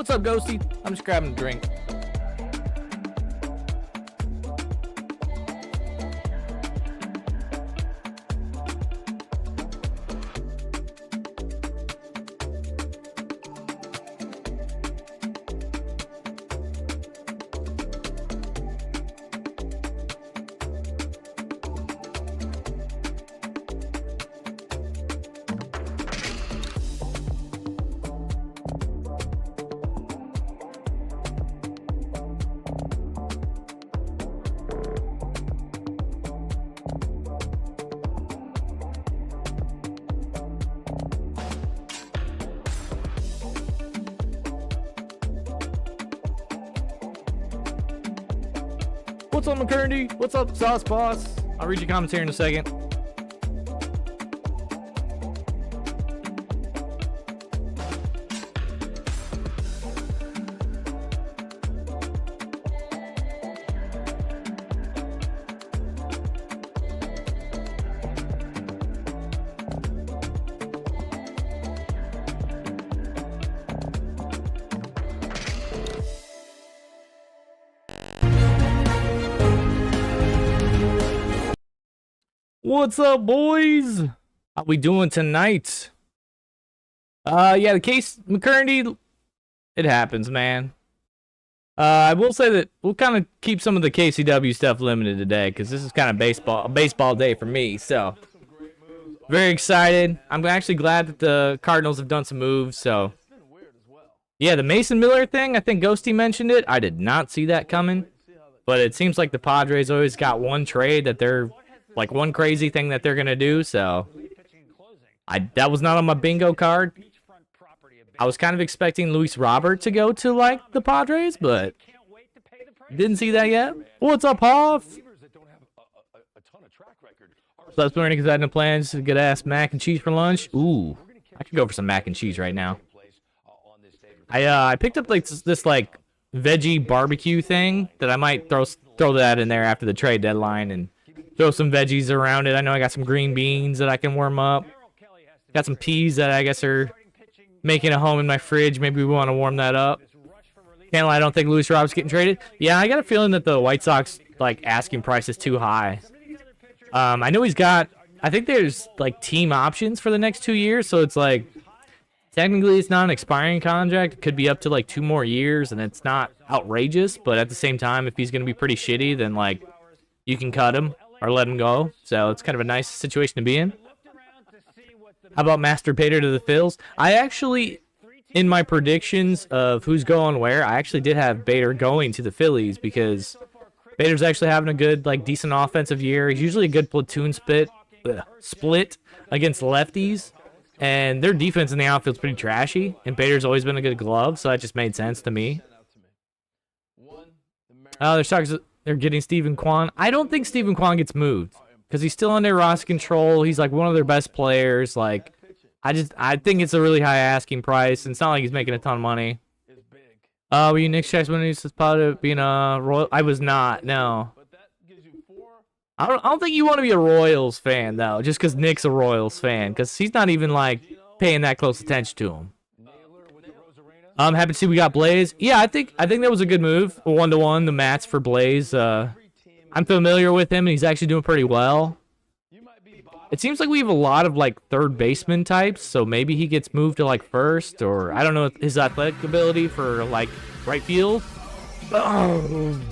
What's up, Ghosty? I'm just grabbing a drink. What's up, McCurdy? What's up, Sauce Boss? I'll read your comments here in a second. What's up, boys? How we doing tonight? Yeah, the case, McCurdy, it happens, man. I will say that we'll kind of keep some of the KCW stuff limited today, because this is kind of a baseball day for me, so. Very excited. I'm actually glad that the Cardinals have done some moves, so. Yeah, the Mason Miller thing, I think Ghosty mentioned it. I did not see that coming, but it seems like the Padres always got one trade that they're like one crazy thing that they're gonna do, so that was not on my bingo card. I was kind of expecting Luis Robert to go to like the Padres, but didn't see that yet. What's up, Hoff? So that's learning because I had no plans. Good ass mac and cheese for lunch. Ooh, I could go for some mac and cheese right now. I picked up like this like veggie barbecue thing that I might throw that in there after the trade deadline and throw some veggies around it. I know I got some green beans that I can warm up. Got some peas that I guess are making a home in my fridge. Maybe we want to warm that up. Can't lie, I don't think Luis Robert's getting traded. Yeah, I got a feeling that the White Sox like asking price is too high. I know he's got, I think there's like team options for the next 2 years, so it's like technically it's not an expiring contract. It could be up to like 2 more years, and it's not outrageous, but at the same time, if he's going to be pretty shitty, then like you can cut him or let him go. So it's kind of a nice situation to be in. How about Master Bader to the Phils? I actually, in my predictions of who's going where, I actually did have Bader going to the Phillies because Bader's actually having a good, like, decent offensive year. He's usually a good platoon split against lefties, and their defense in the outfield's pretty trashy, and Bader's always been a good glove, so that just made sense to me. They're getting Stephen Kwan. I don't think Stephen Kwan gets moved because he's still under roster control. He's like one of their best players. Like, I think it's a really high asking price. And it's not like he's making a ton of money. Were you Knicks checks when he was spotted being a Royal? I was not. No. I don't think you want to be a Royals fan though, just because Nick's a Royals fan, because he's not even like paying that close attention to him. I'm happy to see we got Blaze. Yeah, I think that was a good move. 1-to-1, the Mats for Blaze. I'm familiar with him, and he's actually doing pretty well. It seems like we have a lot of like third baseman types, so maybe he gets moved to like first, or I don't know his athletic ability for like right field. Boom,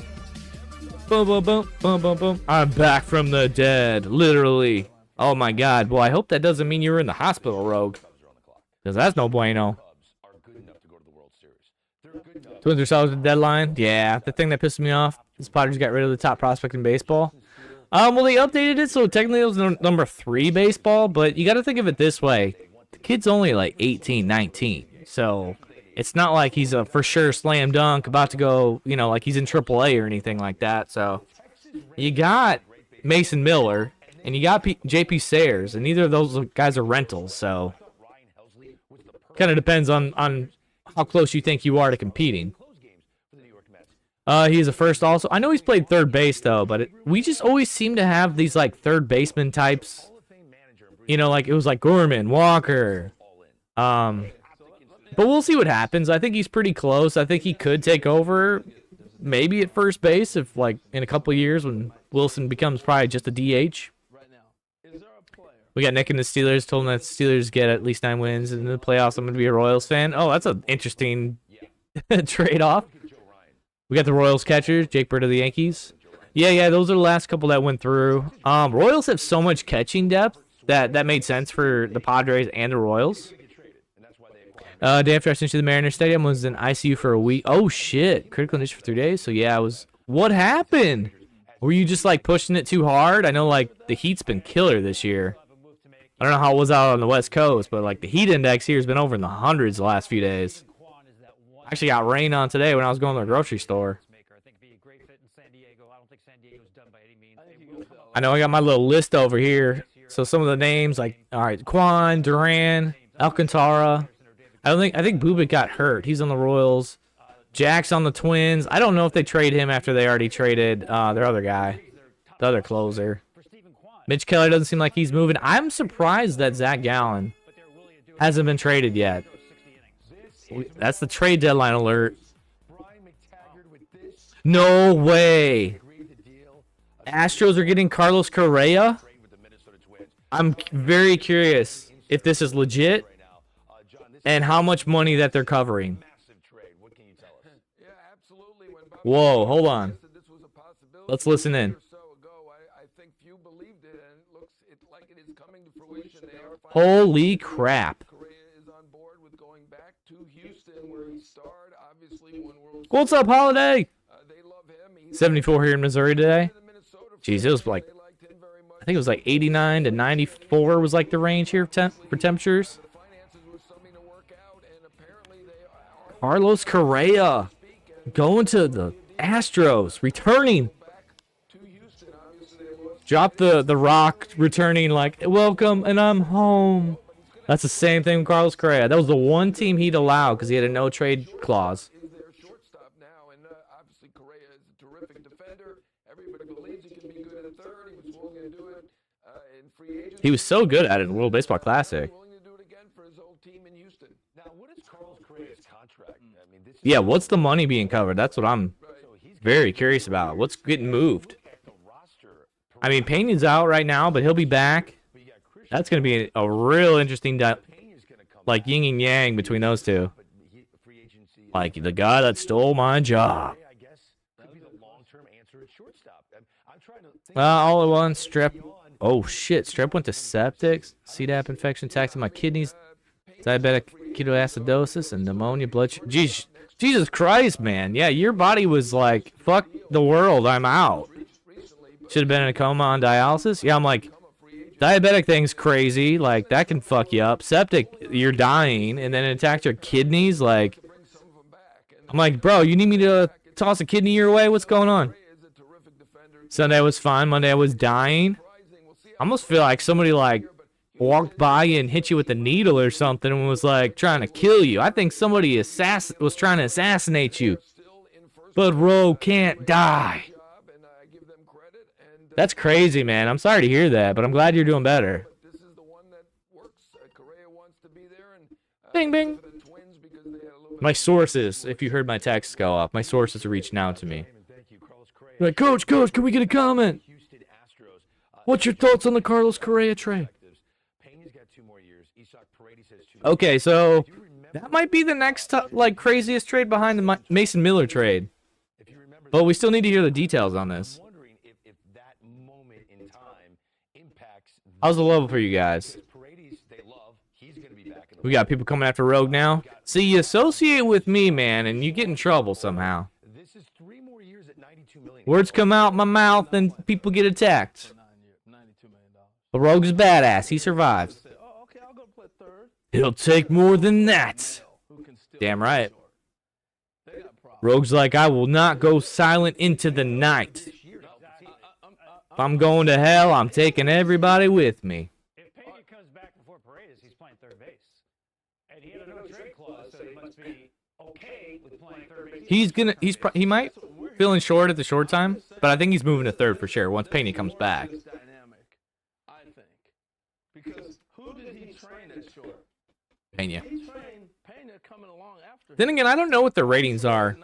boom, boom, boom, boom, boom, boom. I'm back from the dead, literally. Oh my God. Well, I hope that doesn't mean you were in the hospital, Rogue, because that's no bueno. Twins are solid at the deadline. Yeah, the thing that pissed me off is Padres got rid of the top prospect in baseball. Well, they updated it, so technically it was number 3 baseball, but you got to think of it this way. The kid's only like 18, 19, so it's not like he's a for sure slam dunk about to go, you know, like he's in AAA or anything like that. So you got Mason Miller, and you got JP Sayers, and neither of those guys are rentals, so kind of depends on how close you think you are to competing. He is a first also. I know he's played third base, though, but we just always seem to have these, like, third baseman types. You know, like, it was like Gorman, Walker, But we'll see what happens. I think he's pretty close. I think he could take over maybe at first base if, like, in a couple of years when Wilson becomes probably just a DH. We got Nick and the Steelers. Told him that the Steelers get at least 9 wins in the playoffs. I'm going to be a Royals fan. Oh, that's an interesting trade-off. We got the Royals catchers, Jake Bird of the Yankees. Yeah, those are the last couple that went through. Royals have so much catching depth that made sense for the Padres and the Royals. Day after I sent you to the Mariners Stadium, was in ICU for a week. Oh, shit. Critical condition for 3 days. So, yeah, I was... What happened? Were you just, like, pushing it too hard? I know, like, the heat's been killer this year. I don't know how it was out on the West Coast, but, like, the heat index here has been over in the hundreds the last few days. I actually got rain on today when I was going to the grocery store. I know I got my little list over here. So some of the names, like, all right, Quan, Duran, Alcantara. I think Bubik got hurt. He's on the Royals. Jack's on the Twins. I don't know if they trade him after they already traded their other guy, the other closer. Mitch Keller doesn't seem like he's moving. I'm surprised that Zach Gallen hasn't been traded yet. That's the trade deadline alert. No way. Astros are getting Carlos Correa? I'm very curious if this is legit and how much money that they're covering. Whoa, hold on. Let's listen in. Holy crap. What's up, Holiday? 74 here in Missouri today. Jeez, it was like, I think it was like 89 to 94 was like the range here for temperatures. Carlos Correa going to the Astros, returning. Drop the rock, returning like, welcome, and I'm home. That's the same thing with Carlos Correa. That was the one team he'd allow because he had a no-trade clause. He was so good at it in World Baseball Classic. Yeah, what's the money being covered? That's what I'm very curious about. What's getting moved? I mean, Pena's out right now, but he'll be back. That's going to be a real interesting, like, yin and yang between those two. Like, the guy that stole my job. All at once, Strep. Oh, shit. Strep went to septic. Cdap infection attacks in my kidneys. Diabetic ketoacidosis and pneumonia, blood sugar. Jeez, Jesus Christ, man. Yeah, your body was like, fuck the world, I'm out. Should have been in a coma on dialysis. Yeah, I'm like, diabetic thing's crazy. Like, that can fuck you up. Septic, you're dying, and then it attacked your kidneys. Like, I'm like, bro, you need me to toss a kidney your way? What's going on? Sunday was fine. Monday I was dying. I almost feel like somebody, like, walked by you and hit you with a needle or something and was, like, trying to kill you. I think somebody was trying to assassinate you. But Rogue can't die. That's crazy, man. I'm sorry to hear that, but I'm glad you're doing better. Bing, bing. My sources, if you heard my text go off, my sources are reaching out to me. Like, Coach, can we get a comment? What's your thoughts on the Carlos Correa trade? Okay, so that might be the next, like, craziest trade behind the Mason Miller trade. But we still need to hear the details on this. How's the level for you guys? We got people coming after Rogue now. See, you associate with me, man, and you get in trouble somehow. Words come out my mouth and people get attacked. But Rogue's badass. He survives. It'll take more than that. Damn right. Rogue's like, I will not go silent into the night. If I'm going to hell, I'm taking everybody with me. If Pena comes back before Paredes, he's playing third base. And he had a no-trade clause, so he must be okay with playing third base. He might feeling short at the short time, but I think he's moving to third for sure once Pena comes back. I think. Because who did he train at short? Pena. He trained Pena coming Then again, I don't know what the ratings are.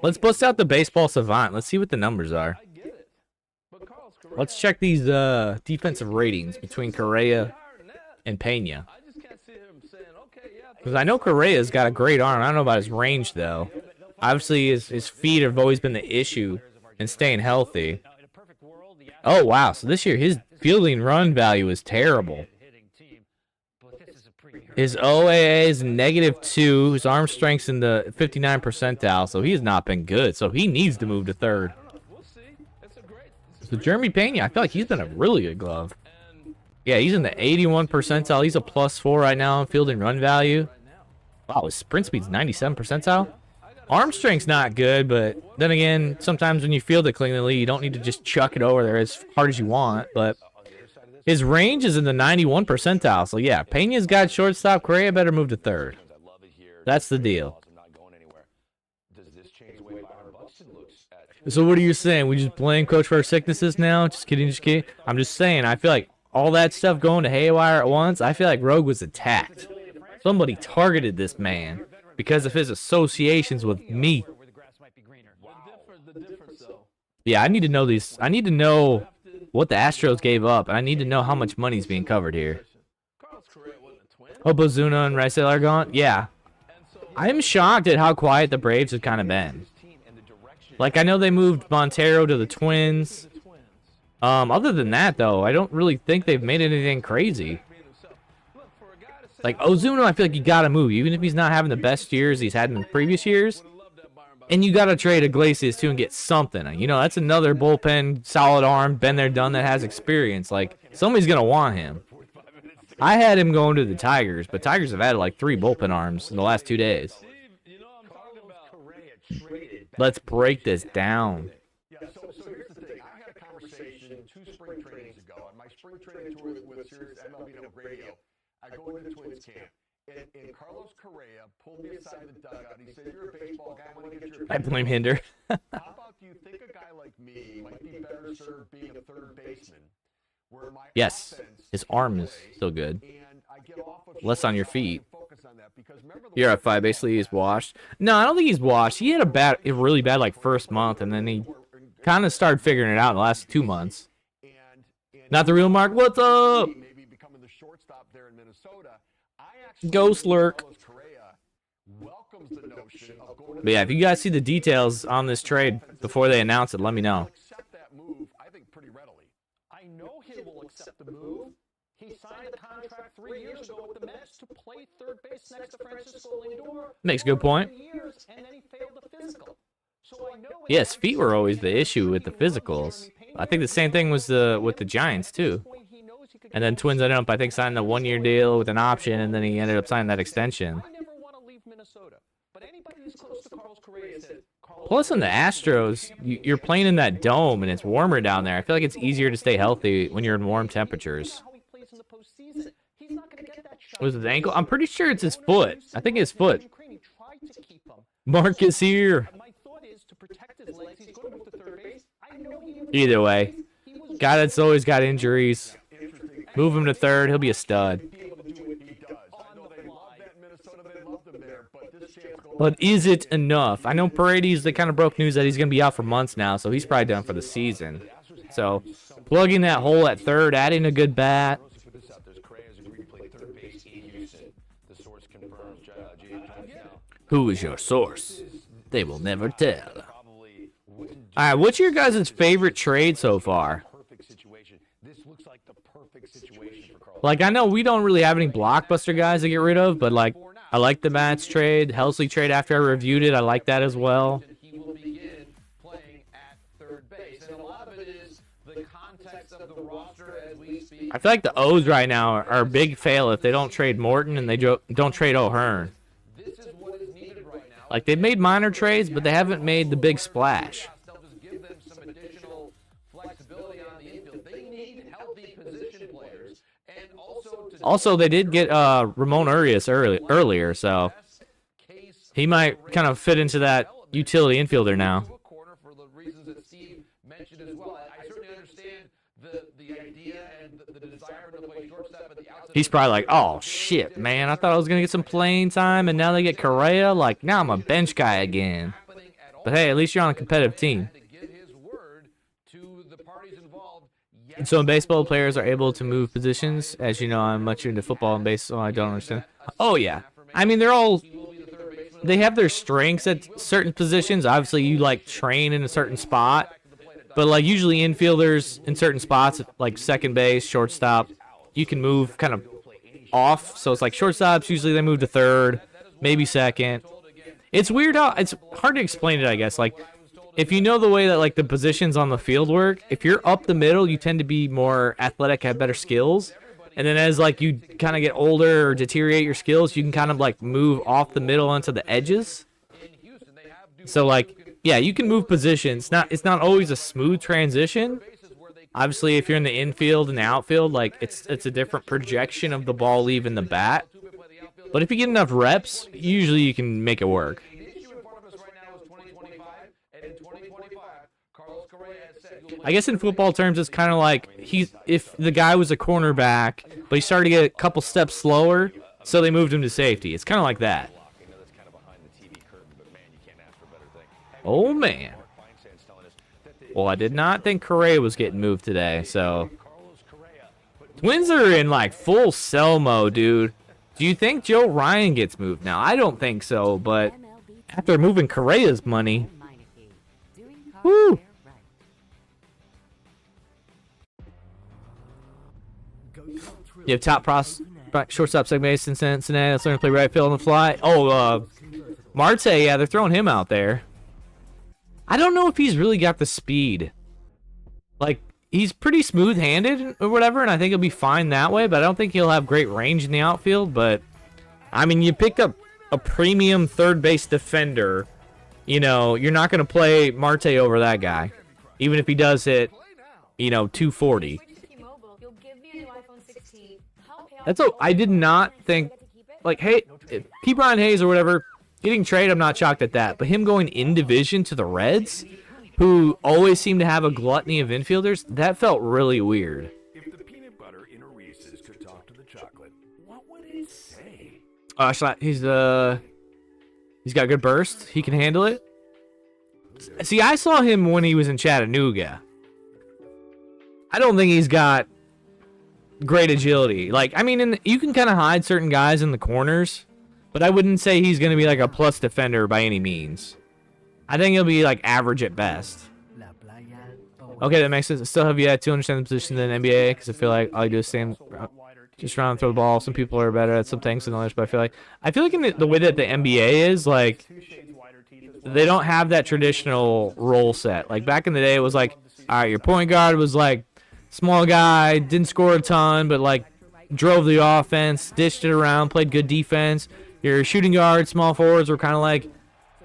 Let's bust out the baseball savant. Let's see what the numbers are. Let's check these defensive ratings between Correa and Pena. Because I know Correa's got a great arm. I don't know about his range, though. Obviously, his feet have always been the issue in staying healthy. Oh, wow. So this year, his fielding run value is terrible. His OAA is -2. His arm strength's in the 59th percentile, so he has not been good. So he needs to move to third. So Jeremy Pena, I feel like he's been a really good glove. Yeah, he's in the 81 percentile. He's a +4 right now in fielding run value. Wow, his sprint speed's 97 percentile. Arm strength's not good, but then again, sometimes when you field it cleanly, you don't need to just chuck it over there as hard as you want. But his range is in the 91 percentile. So yeah, Pena's got shortstop. Correa better move to third. That's the deal. So what are you saying? We just blame Coach for our sicknesses now? Just kidding, just kidding. I'm just saying, I feel like all that stuff going to haywire at once, I feel like Rogue was attacked. Somebody targeted this man because of his associations with me. Yeah, I need to know these. I need to know what the Astros gave up, and I need to know how much money's being covered here. Obozuna and Raisel are gone? Yeah. I'm shocked at how quiet the Braves have kind of been. Like, I know they moved Montero to the Twins. Other than that, though, I don't really think they've made anything crazy. Like, Ozuna, I feel like you gotta move, even if he's not having the best years he's had in the previous years. And you gotta trade Iglesias, too, and get something. You know, that's another bullpen, solid arm, been there, done that, has experience. Like, somebody's gonna want him. I had him going to the Tigers, but Tigers have added, like, 3 bullpen arms in the last 2 days. Let's break this down. Yeah, so here's the thing. I had a conversation 2 spring trainings ago on my spring training tour with Sirius MLB Network Radio. I go into Twins camp, and Carlos Correa pulled me aside in the dugout. He said, "You're a baseball guy. I want to get your I blame Hinder. How about do you think a guy like me might be better served being a third baseman, where my Yes, offense his arm is still good. and I get off of Less on your shortstop and feet. focus on that?" Because remember the You're at 5. Basically, he's washed. No, I don't think he's washed. He had a really bad, like, first month, and then he kind of started figuring it out in the last 2 months. Not the real Mark. What's up? maybe becoming the shortstop there in Minnesota. I actually Ghost lurk. Carlos Correa welcomes the notion of going But yeah, if you guys see the details on this trade before they announce it, let me know. accept that move, I think, pretty readily. I know he will accept the move. He signed a contract 3 years ago with the Mets to play third base next to Francisco Lindor. Makes a good point. For years, and then he failed the physical. So I know Yes, feet were always the issue with the physicals. I think the same thing was with the Giants, too. And then Twins ended up, I think, signing a 1-year deal with an option, and then he ended up signing that extension. I never want to leave Minnesota, but anybody who's close to Carlos Correa says, Plus, on the Astros, you're playing in that dome, and it's warmer down there. I feel like it's easier to stay healthy when you're in warm temperatures. how he plays in the postseason. He's not going to get that shot. Was it the ankle? I'm pretty sure it's his foot. I think his foot. He tried to keep him. Marcus here. My thought is to protect his legs. He's going to move to third base. I know he would. Either way, guy that's always got injuries. Move him to third. He'll be a stud. Be able to do what he does. I know they love that in Minnesota. They loved him there, but this chance going But is it enough? I know Paredes, they kind of broke news that he's going to be out for months now, so he's probably done for the season. So, plugging that hole at third, adding a good bat. Put this out. There's Correa's agreed to play third base in Houston. The source confirms. Jay Jones now. Who is your source? They will never tell. Probably wouldn't do All right, what's your guys' favorite trade so far? perfect situation. This looks like the perfect situation for Carlos. Like, I know we don't really have any blockbuster guys to get rid of, but, like, I like the Mats trade, Helsley trade after I reviewed it. I like that as well. He will begin playing at third base. And a lot of it is the context of the roster as we speak. I feel like the O's right now are a big fail if they don't trade Morton and they don't trade O'Hearn. This is what is needed right now. Like, they've made minor trades, but they haven't made the big splash. They'll just give them some additional flexibility on the infield. They need healthy position players. And Also, they did get Ramon Urias earlier, so he might kind of fit into that utility infielder now. corner for the reasons that Steve mentioned as well. I certainly understand the idea and the desire to play shortstop at the outside. He's probably like, oh, shit, man. I thought I was going to get some playing time, and now they get Correa. Like, now I'm a bench guy again. But hey, at least you're on a competitive team. And so in baseball, players are able to move positions. As you know, I'm much into football and baseball. I don't understand. Oh, yeah. I mean, they have their strengths at certain positions. Obviously, you, like, train in a certain spot. But, like, usually infielders in certain spots, like second base, shortstop, you can move kind of off. So it's like shortstops, usually they move to third, maybe second. It's weird how, it's hard to explain it, I guess. Like, if you know the way that, like, the positions on the field work, if you're up the middle, you tend to be more athletic, have better skills. And then as, like, you kind of get older or deteriorate your skills, you can kind of, like, move off the middle onto the edges. So, like, yeah, you can move positions. It's not always a smooth transition. Obviously, if you're in the infield and the outfield, like, it's a different projection of the ball leaving the bat. But if you get enough reps, usually you can make it work. I guess in football terms, it's kind of like if the guy was a cornerback, but he started to get a couple steps slower, so they moved him to safety. It's kind of like that. Oh, man. Well, I did not think Correa was getting moved today, so. Twins are in, like, full sell mode, dude. Do you think Joe Ryan gets moved now? I don't think so, but after moving Correa's money. Woo! You have top shortstop segment in Cincinnati. That's learning to play right field on the fly. Oh, Marte, yeah, they're throwing him out there. I don't know if he's really got the speed. Like, he's pretty smooth-handed or whatever, and I think he'll be fine that way, but I don't think he'll have great range in the outfield. But, I mean, you picked up a premium third base defender. You know, you're not going to play Marte over that guy, even if he does hit, you know, 240. I did not think, like, hey, P. Brian Hayes or whatever, getting traded, I'm not shocked at that. But him going in division to the Reds, who always seem to have a gluttony of infielders, that felt really weird. If the peanut butter in a Reese's could talk to the chocolate, what would it say? He's got good burst. He can handle it. See, I saw him when he was in Chattanooga. I don't think he's got great agility. Like, I mean, you can kind of hide certain guys in the corners, but I wouldn't say he's going to be like a plus defender by any means. I think he'll be like average at best. Okay, that makes sense. I still have yet to understand the position in the NBA because I feel like all you do is stand just around and throw the ball. Some people are better at some things than others, but I feel like in the way that the NBA is, like, they don't have that traditional role set. Like back in the day, it was like, all right, your point guard was like small guy, didn't score a ton, but like drove the offense, dished it around, played good defense. Your shooting guard, small forwards were kind of like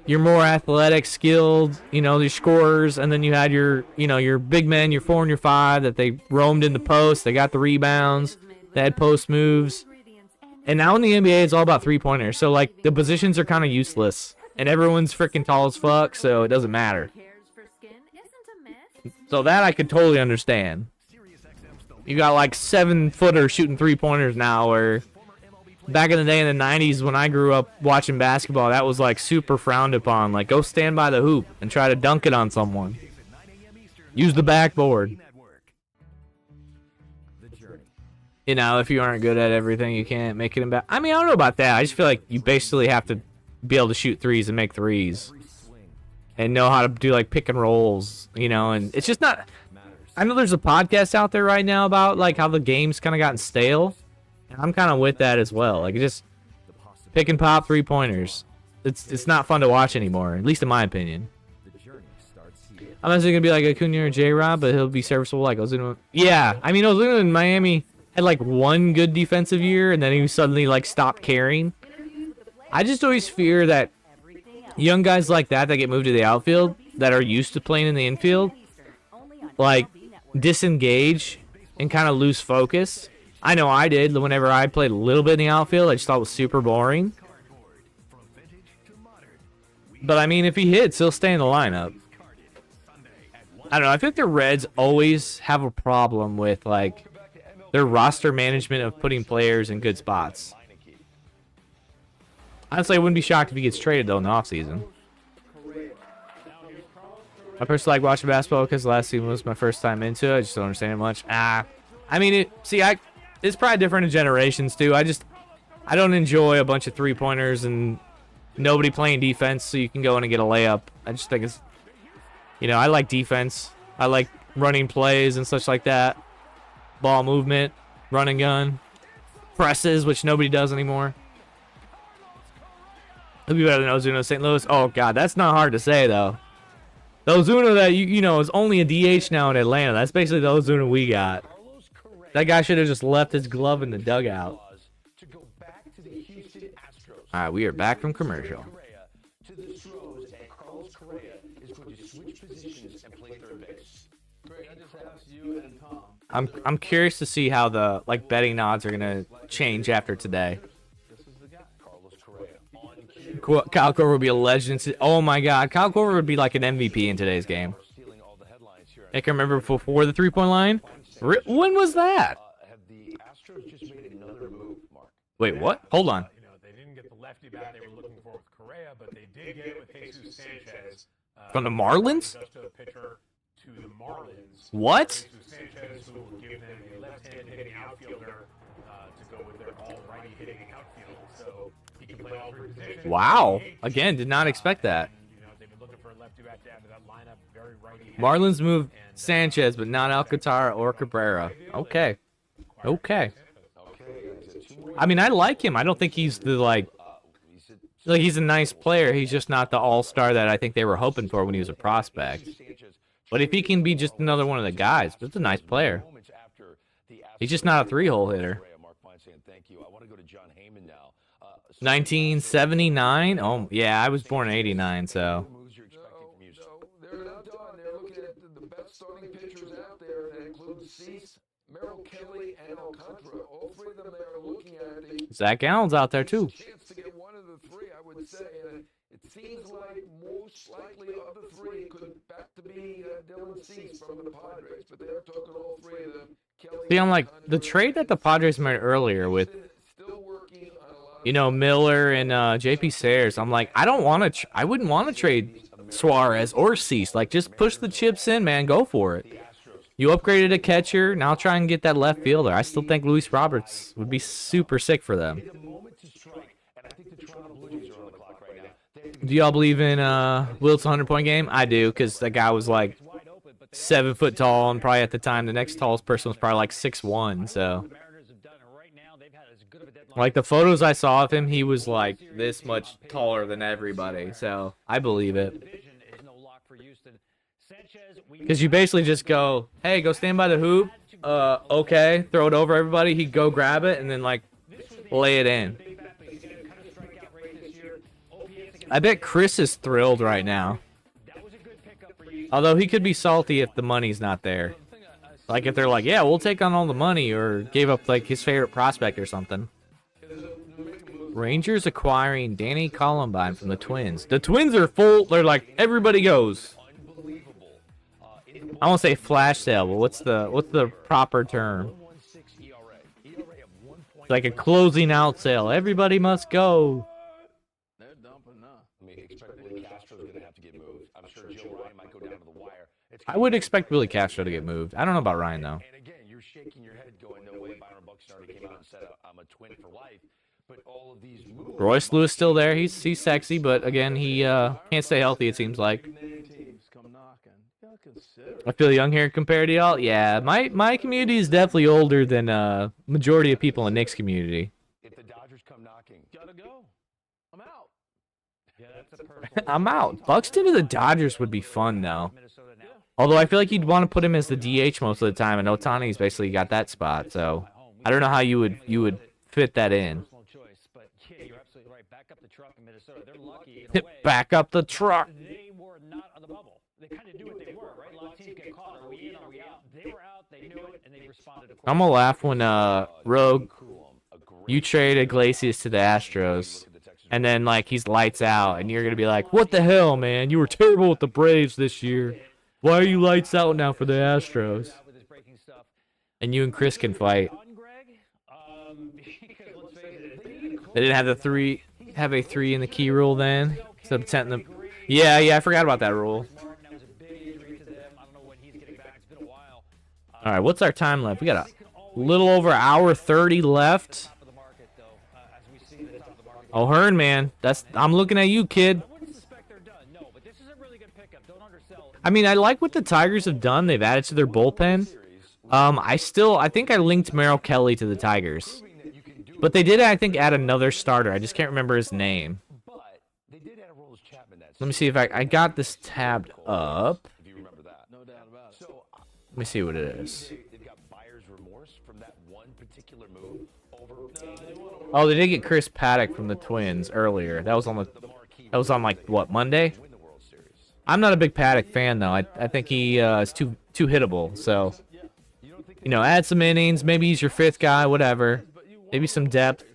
your more athletic, skilled, you know, your scorers, and then you had your, you know, your big men, your 4 and your 5 that they roamed in the post. They got the rebounds. They had post moves. And now in the NBA, it's all about three-pointers. So, like, the positions are kind of useless. And everyone's freaking tall as fuck, so it doesn't matter. So that I could totally understand. You got, like, 7-footers shooting three-pointers now, where back in the day in the 90s when I grew up watching basketball, that was, like, super frowned upon. Like, go stand by the hoop and try to dunk it on someone. Use the backboard. You know, if you aren't good at everything, you can't make it in back. I mean, I don't know about that. I just feel like you basically have to be able to shoot threes and make threes. And know how to do, like, pick and rolls, you know, and it's just not... I know there's a podcast out there right now about, like, how the game's kind of gotten stale. And I'm kind of with that as well. Like, just pick and pop three-pointers. It's not fun to watch anymore, at least in my opinion. I'm not going to be like Acuna or J-Rob, but he'll be serviceable like Ozuna. Yeah, I mean, Ozuna in Miami had, like, one good defensive year, and then he suddenly, like, stopped caring. I just always fear that young guys like that get moved to the outfield, that are used to playing in the infield, like, disengage and kind of lose focus. I know I did whenever I played a little bit in the outfield. I just thought it was super boring. But, I mean, if he hits, he'll stay in the lineup. I don't know. I feel like the Reds always have a problem with, like, their roster management of putting players in good spots. Honestly, I wouldn't be shocked if he gets traded, though, in the offseason. I personally like watching basketball because last season was my first time into it. I just don't understand it much. I mean, it's probably different in generations, too. I don't enjoy a bunch of three-pointers and nobody playing defense so you can go in and get a layup. I just think it's, I like defense. I like running plays and such like that. Ball movement, run and gun, presses, which nobody does anymore. It'll be better than Ozuna St. Louis. Oh, God, that's not hard to say, though. The Ozuna that, is only a DH now in Atlanta. That's basically the Ozuna we got. That guy should have just left his glove in the dugout. All right, we are back from commercial. I'm curious to see how the betting odds are gonna change after today. Kyle Korver would be a legend. Oh my God, Kyle Korver would be like an MVP in today's game. I can remember before the three-point line. When was that? Wait, what? Hold on. They didn't get the lefty bat they were looking for with Correa, but they did get it with Jesus Sanchez. From the Marlins? Pitcher to the Marlins. What? Jesus Sanchez will give them a left-handed hitting outfielder to go with their all-righty hitting outfield, so he can play all three positions. Wow. Again, did not expect that. They've been looking for a lefty bat down to that lineup, very righty. Marlins moved Sanchez, but not Alcantara or Cabrera. Okay. Okay. I mean, I like him. I don't think he's the, he's a nice player. He's just not the all-star that I think they were hoping for when he was a prospect. But if he can be just another one of the guys, it's a nice player. He's just not a three-hole hitter. 1979? Oh, yeah, I was born in 89, so. They're not done. They're looking at the best starting pitchers out there. That includes Cease, Merrill Kelly, and Alcantara. All three of them they are looking at. Zach Allen's out there, too. Chance to get one of the three, I would say. And it seems like most likely of the three could back to be Dylan Cease from the Padres. But they're talking all three of them. Kelly, see, I'm like, the trade that the Padres made earlier with, Miller and JP Sayers, I'm like, I wouldn't want to trade Suarez or Cease. Just push the chips in, man. Go for it. You upgraded a catcher. Now try and get that left fielder. I still think Luis Roberts would be super sick for them. Do y'all believe in Wilt's 100-point game? I do, because that guy was 7 foot tall, and probably at the time the next tallest person was probably 6'1", so. The photos I saw of him, he was this much taller than everybody, so I believe it. Because you basically just go, hey, go stand by the hoop, okay, throw it over everybody, he'd go grab it, and then lay it in. I bet Chris is thrilled right now. Although he could be salty if the money's not there. If they're yeah, we'll take on all the money, or gave up his favorite prospect or something. Rangers acquiring Danny Columbine from the Twins. The Twins are full. They're everybody goes. I won't say flash sale, but what's the proper term? It's like a closing out sale. Everybody must go. They're dumping now. Expect Willie Castro's going to have to get moved. I'm sure Joe Ryan might go down to the wire. I would expect Willie Castro to get moved. I don't know about Ryan, though. And again, you're shaking your head going, no way Byron Buxton already came out and said, I'm a Twin for life. But all of these moves... Royce Lewis still there. He's sexy, but again, he can't stay healthy, it seems like. I feel young here compared to y'all. Yeah, my community is definitely older than majority of people in Nick's community. If the Dodgers come knocking, gotta go. I'm out. Yeah, that's a personal... I'm out. Buxton to the Dodgers would be fun, though. Although I feel like you'd want to put him as the DH most of the time, and Otani's basically got that spot, so I don't know how you would fit that in. Back up the truck. They were not on the bubble. They kind of knew what they were, right? A lot of teams get caught. Are we in? Are we out? They were out. They knew it, and they responded accordingly. I'm gonna laugh when Rogue, you trade Iglesias to the Astros, and then he's lights out, and you're gonna be like, "What the hell, man? You were terrible with the Braves this year. Why are you lights out now for the Astros?" And you and Chris can fight. Because let's face it, They didn't have a 3 in the key rule then. Instead of 10 in the... Yeah, I forgot about that rule. All right, what's our time left? We got a little over hour 30 left. Oh, Hearn, man, I'm looking at you, kid. I mean, I like what the Tigers have done. They've added to their bullpen. I think I linked Merrill Kelly to the Tigers, but they did, I think, add another starter. I just can't remember his name. Let me see if I got this tabbed up. Let me see what it is. Oh, they did get Chris Paddock from the Twins earlier. That was on like what, Monday? I'm not a big Paddock fan though. I think he is too hittable. So, you know, add some innings. Maybe he's your 5th guy. Whatever. Maybe some depth.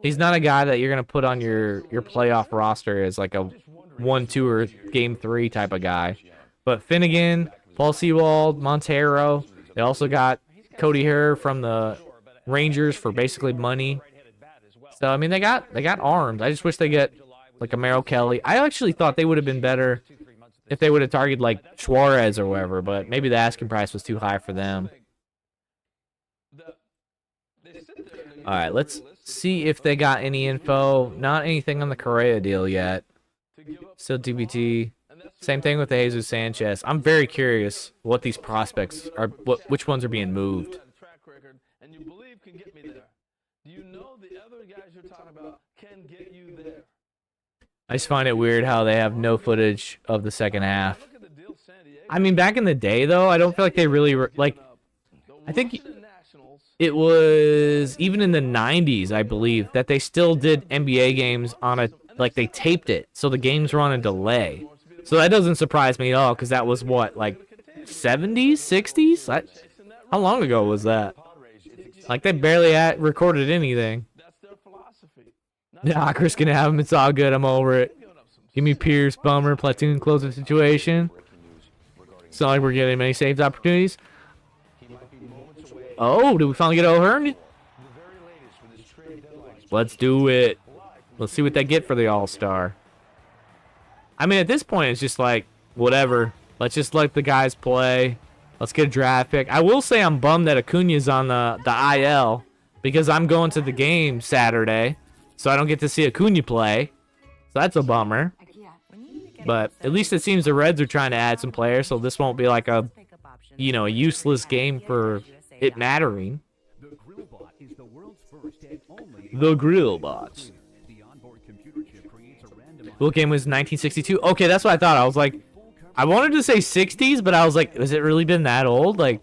He's not a guy that you're gonna put on your playoff roster as like a 1-2 or game 3 type of guy. But Finnegan, Paul Sewald, Montero. They also got Cody Herr from the Rangers for basically money. So I mean, they got arms. I just wish they get like a Merrill Kelly. I actually thought they would have been better if they would have targeted like Suarez or whatever, but maybe the asking price was too high for them. All right, let's see if they got any info. Not anything on the Correa deal yet. Still TBT. Same thing with the Jesus Sanchez. I'm very curious what these prospects are, which ones are being moved. I just find it weird how they have no footage of the second half. I mean, back in the day, though, I don't feel like they really like. I think it was even in the 90s, I believe, that they still did NBA games on a like they taped it, so the games were on a delay. So that doesn't surprise me at all, because that was what, like 70s, 60s? How long ago was that? Like they barely recorded anything. Nah, Chris can have him. It's all good. I'm over it. Give me Pierce, bummer, platoon closer situation. It's not like we're getting many saved opportunities. Oh, did we finally get O'Hearn? Let's do it. Let's see what they get for the All-Star. I mean, at this point, it's just like, whatever. Let's just let the guys play. Let's get a draft pick. I will say I'm bummed that Acuna's on the IL because I'm going to the game Saturday, so I don't get to see Acuna play. So that's a bummer. But at least it seems the Reds are trying to add some players, so this won't be like a, you know, a useless game for it mattering. The Grill Bots. What game was 1962? Okay, that's what I thought. I was like, I wanted to say 60s, but I was like, has it really been that old? Like,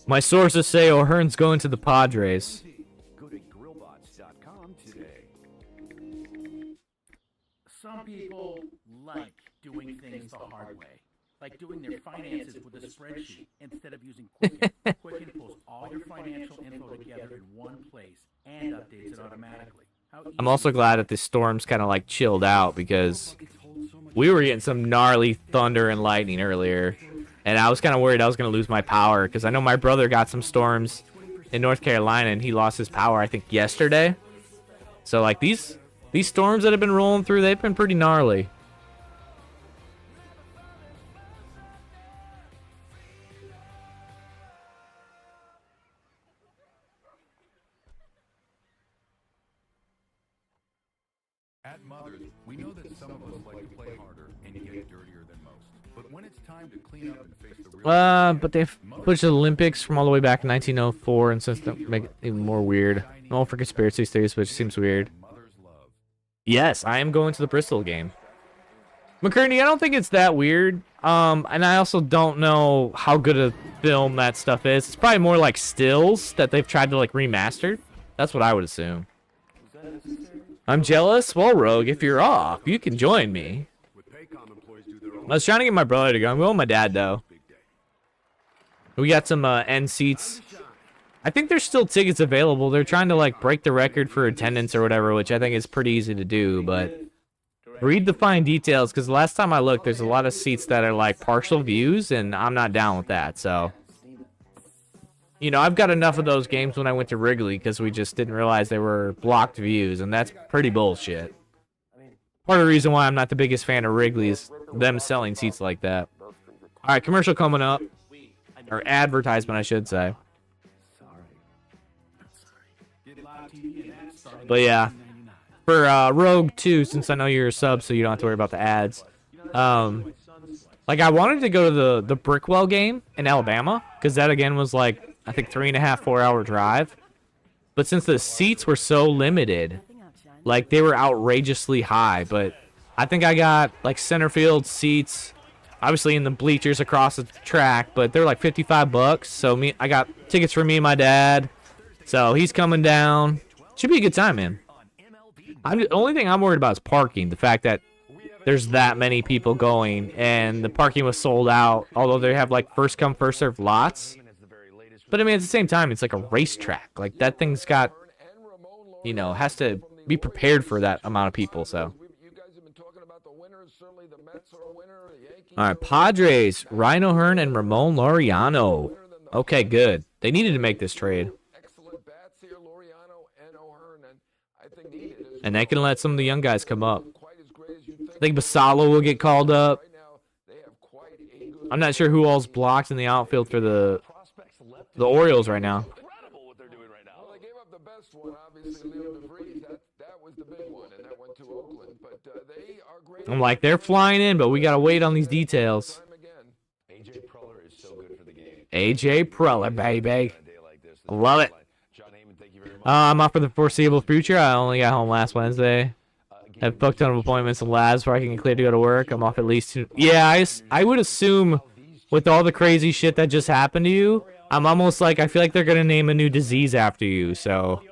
my sources say O'Hearn's going to the Padres. Some people like doing things the hard way. Like doing their finances with a spreadsheet instead of using Quicken. Quicken pulls all your financial info together in one place and updates it automatically. I'm also glad that the storm's kind of like chilled out because we were getting some gnarly thunder and lightning earlier, and I was kind of worried I was going to lose my power because I know my brother got some storms in North Carolina and he lost his power I think yesterday. So like these storms that have been rolling through, they've been pretty gnarly. At Mothers, we know that some of us like to play harder and get dirtier than most. But when it's time to clean up and face the real But they've pushed the Olympics from all the way back in 1904, and since that make it even more weird. I'm all for conspiracy theories, but it seems weird. Yes, I am going to the Bristol game. McCurney, I don't think it's that weird. And I also don't know how good a film that stuff is. It's probably more like stills that they've tried to like remaster. That's what I would assume. I'm jealous? Well, Rogue, if you're off, you can join me. I was trying to get my brother to go. I'm going with my dad, though. We got some end seats I think there's still tickets available. They're trying to like break the record for attendance or whatever, which I think is pretty easy to do, but read the fine details, because the last time I looked, there's a lot of seats that are like partial views, and I'm not down with that. So, you know, I've got enough of those games when I went to Wrigley because we just didn't realize they were blocked views, and that's pretty bullshit. Part of the reason why I'm not the biggest fan of Wrigley is them selling seats like that. All right, commercial coming up, or advertisement, I should say. But yeah. For Rogue 2, since I know you're a sub, so you don't have to worry about the ads. Like, I wanted to go to the Brickwell game in Alabama, because that, again, was like, I think 3.5, 4-hour drive. But since the seats were so limited, like, they were outrageously high. But I think I got, like, center field seats, obviously in the bleachers across the track, but they're like $55. So I got tickets for me and my dad. So he's coming down. Should be a good time, man. The only thing I'm worried about is parking. The fact that there's that many people going, and the parking was sold out, although they have, like, first come, first served lots. But, I mean, at the same time, it's like a racetrack. Like, that thing's got, you know, has to be prepared for that amount of people, so. All right, Padres, Rhino Hearn, and Ramon Laureano. Okay, good. They needed to make this trade. And they can let some of the young guys come up. I think Basalo will get called up. I'm not sure who all's blocked in the outfield for the Orioles right now. I'm like, they're flying in, but we got to wait on these details. AJ Preller, baby. I love it. I'm off for the foreseeable future. I only got home last Wednesday. Have booked a ton of appointments in labs before I can get cleared to go to work. I'm off at least 2. Yeah, I would assume with all the crazy shit that just happened to you, I'm almost like, I feel like they're going to name a new disease after you. So,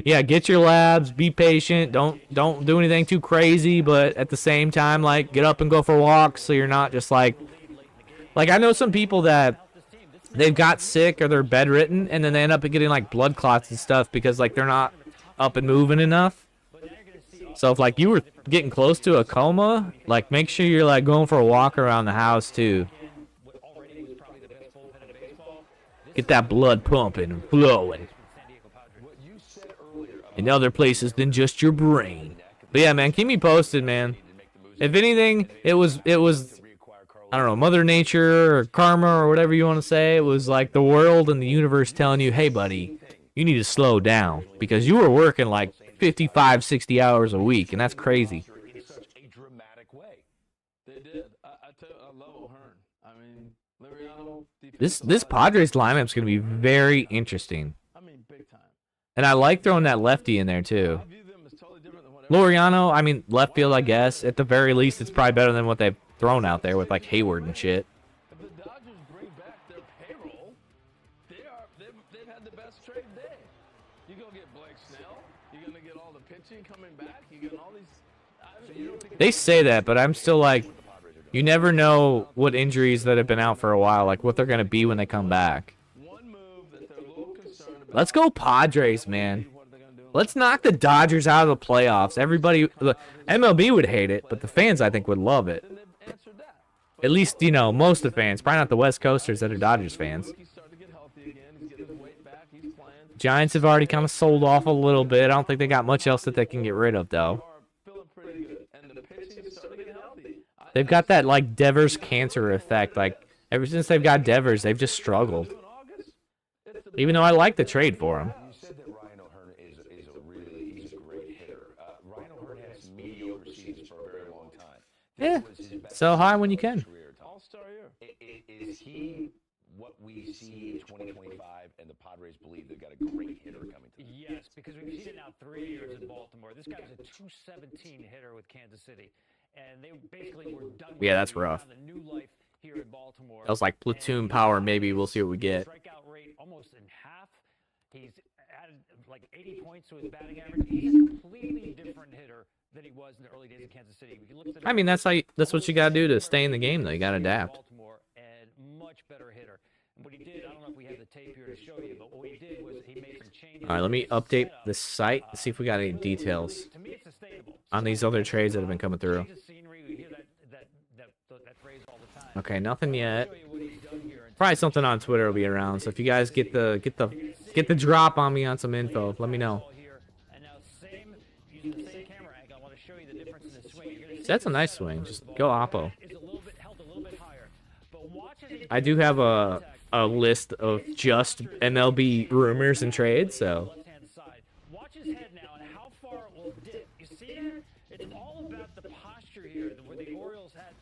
yeah, get your labs. Be patient. Don't do anything too crazy. But at the same time, like, get up and go for walks so you're not just like I know some people that they've got sick or they're bedridden, and then they end up getting, like, blood clots and stuff because, like, they're not up and moving enough. So if, like, you were getting close to a coma, like, make sure you're, like, going for a walk around the house, too. Get that blood pumping and flowing in other places than just your brain. But, yeah, man, keep me posted, man. If anything, it was I don't know, Mother Nature or karma or whatever you want to say. It was like the world and the universe telling you, hey, buddy, you need to slow down because you were working like 55, 60 hours a week, and that's crazy. This Padres lineup's going to be very interesting. And I like throwing that lefty in there, too. Laureano, I mean, left field, I guess. At the very least, it's probably better than what they've thrown out there with, like, Hayward and shit. If the Dodgers bring back their payroll, they've had the best trade day. You're going to get Blake Snell. You're going to get all the pitching coming back. You get all these... They say that, but I'm still like, you never know what injuries that have been out for a while, like what they're going to be when they come back. Let's go Padres, man. Let's knock the Dodgers out of the playoffs. Everybody, MLB would hate it, but the fans, I think, would love it. At least, you know, most of the fans. Probably not the West Coasters that are Dodgers fans. Giants have already kind of sold off a little bit. I don't think they got much else that they can get rid of, though. They've got that, like, Devers cancer effect. Like, ever since they've got Devers, they've just struggled. Even though I like the trade for him. Yeah, sell high when you can. All-star year. Is he what we see in 2025, and the Padres believe they've got a great hitter coming to them? Yes, because we've seen it now 3 years in Baltimore. This guy's a 217 hitter with Kansas City, and they basically were done. Yeah, that's rough. A new life here in Baltimore. That was like platoon power. Maybe we'll see what we get. Strikeout rate almost in half. He's added like 80 points to his batting average. He's a completely different hitter than he was in the early days of Kansas City. I mean, that's what you got to do to stay in the game, though. You got to adapt. Baltimore, and much better hitter. What he did, I don't know if we have the tape here to show you, but what he did was he made some changes. All right, let me update the site to see if we got any details To me, it's sustainable. on these other trades that have been coming through. Change of scenery, we hear that phrase all the time. Okay, nothing yet. Show you what he's done here. Probably something on Twitter will be around. So if you guys get the drop on me on some info, let me know. And now using the same camera angle, I want to show you the difference in the swing. You're gonna see That's a nice swing. Just go Oppo. it's held a little bit higher. But watch as it I do have a list of just MLB rumors and trades, so left-hand side. Watch his head now and how far it will dip. You see that? It's all about the posture here, where the Orioles had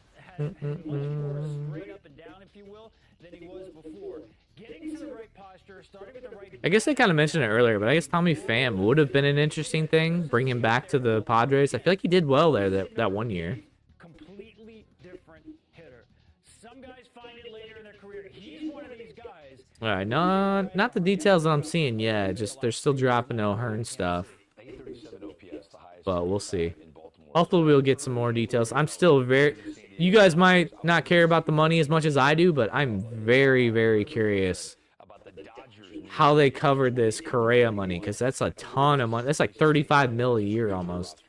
much more straight up and down, if you will, than he was before. Getting to the right posture, starting with the right. I guess they kind of mentioned it earlier, but I guess Tommy Pham would have been an interesting thing. Bring him back to the Padres. I feel like he did well there that one year. Completely different hitter. Some guys find it later in their career. He's one of these guys. All right, no, not the details that I'm seeing yet. Just they're still dropping O'Hearn stuff, but we'll see. Hopefully, we'll get some more details. I'm still very. You guys might not care about the money as much as I do, but I'm very, very curious how they covered this Correa money, because that's a ton of money. That's like 35 mil a year almost.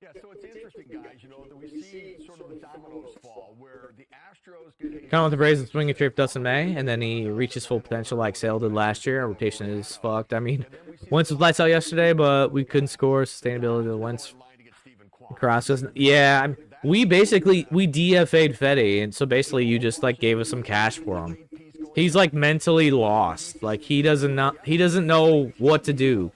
Yeah, so it's interesting, guys, that we see sort of the dominoes fall, where the Astros get Kind of with the Braves and swinging straight Dustin May, and then he reaches full potential like Sale did last year. Our rotation is fucked. I mean, Wentz was lights out yesterday, but we couldn't score. Sustainability of the Wentz. Cross doesn't. Yeah, we DFA'd Fetty, and so basically you just like gave us some cash for him. He's like mentally lost. Like he doesn't know what to do.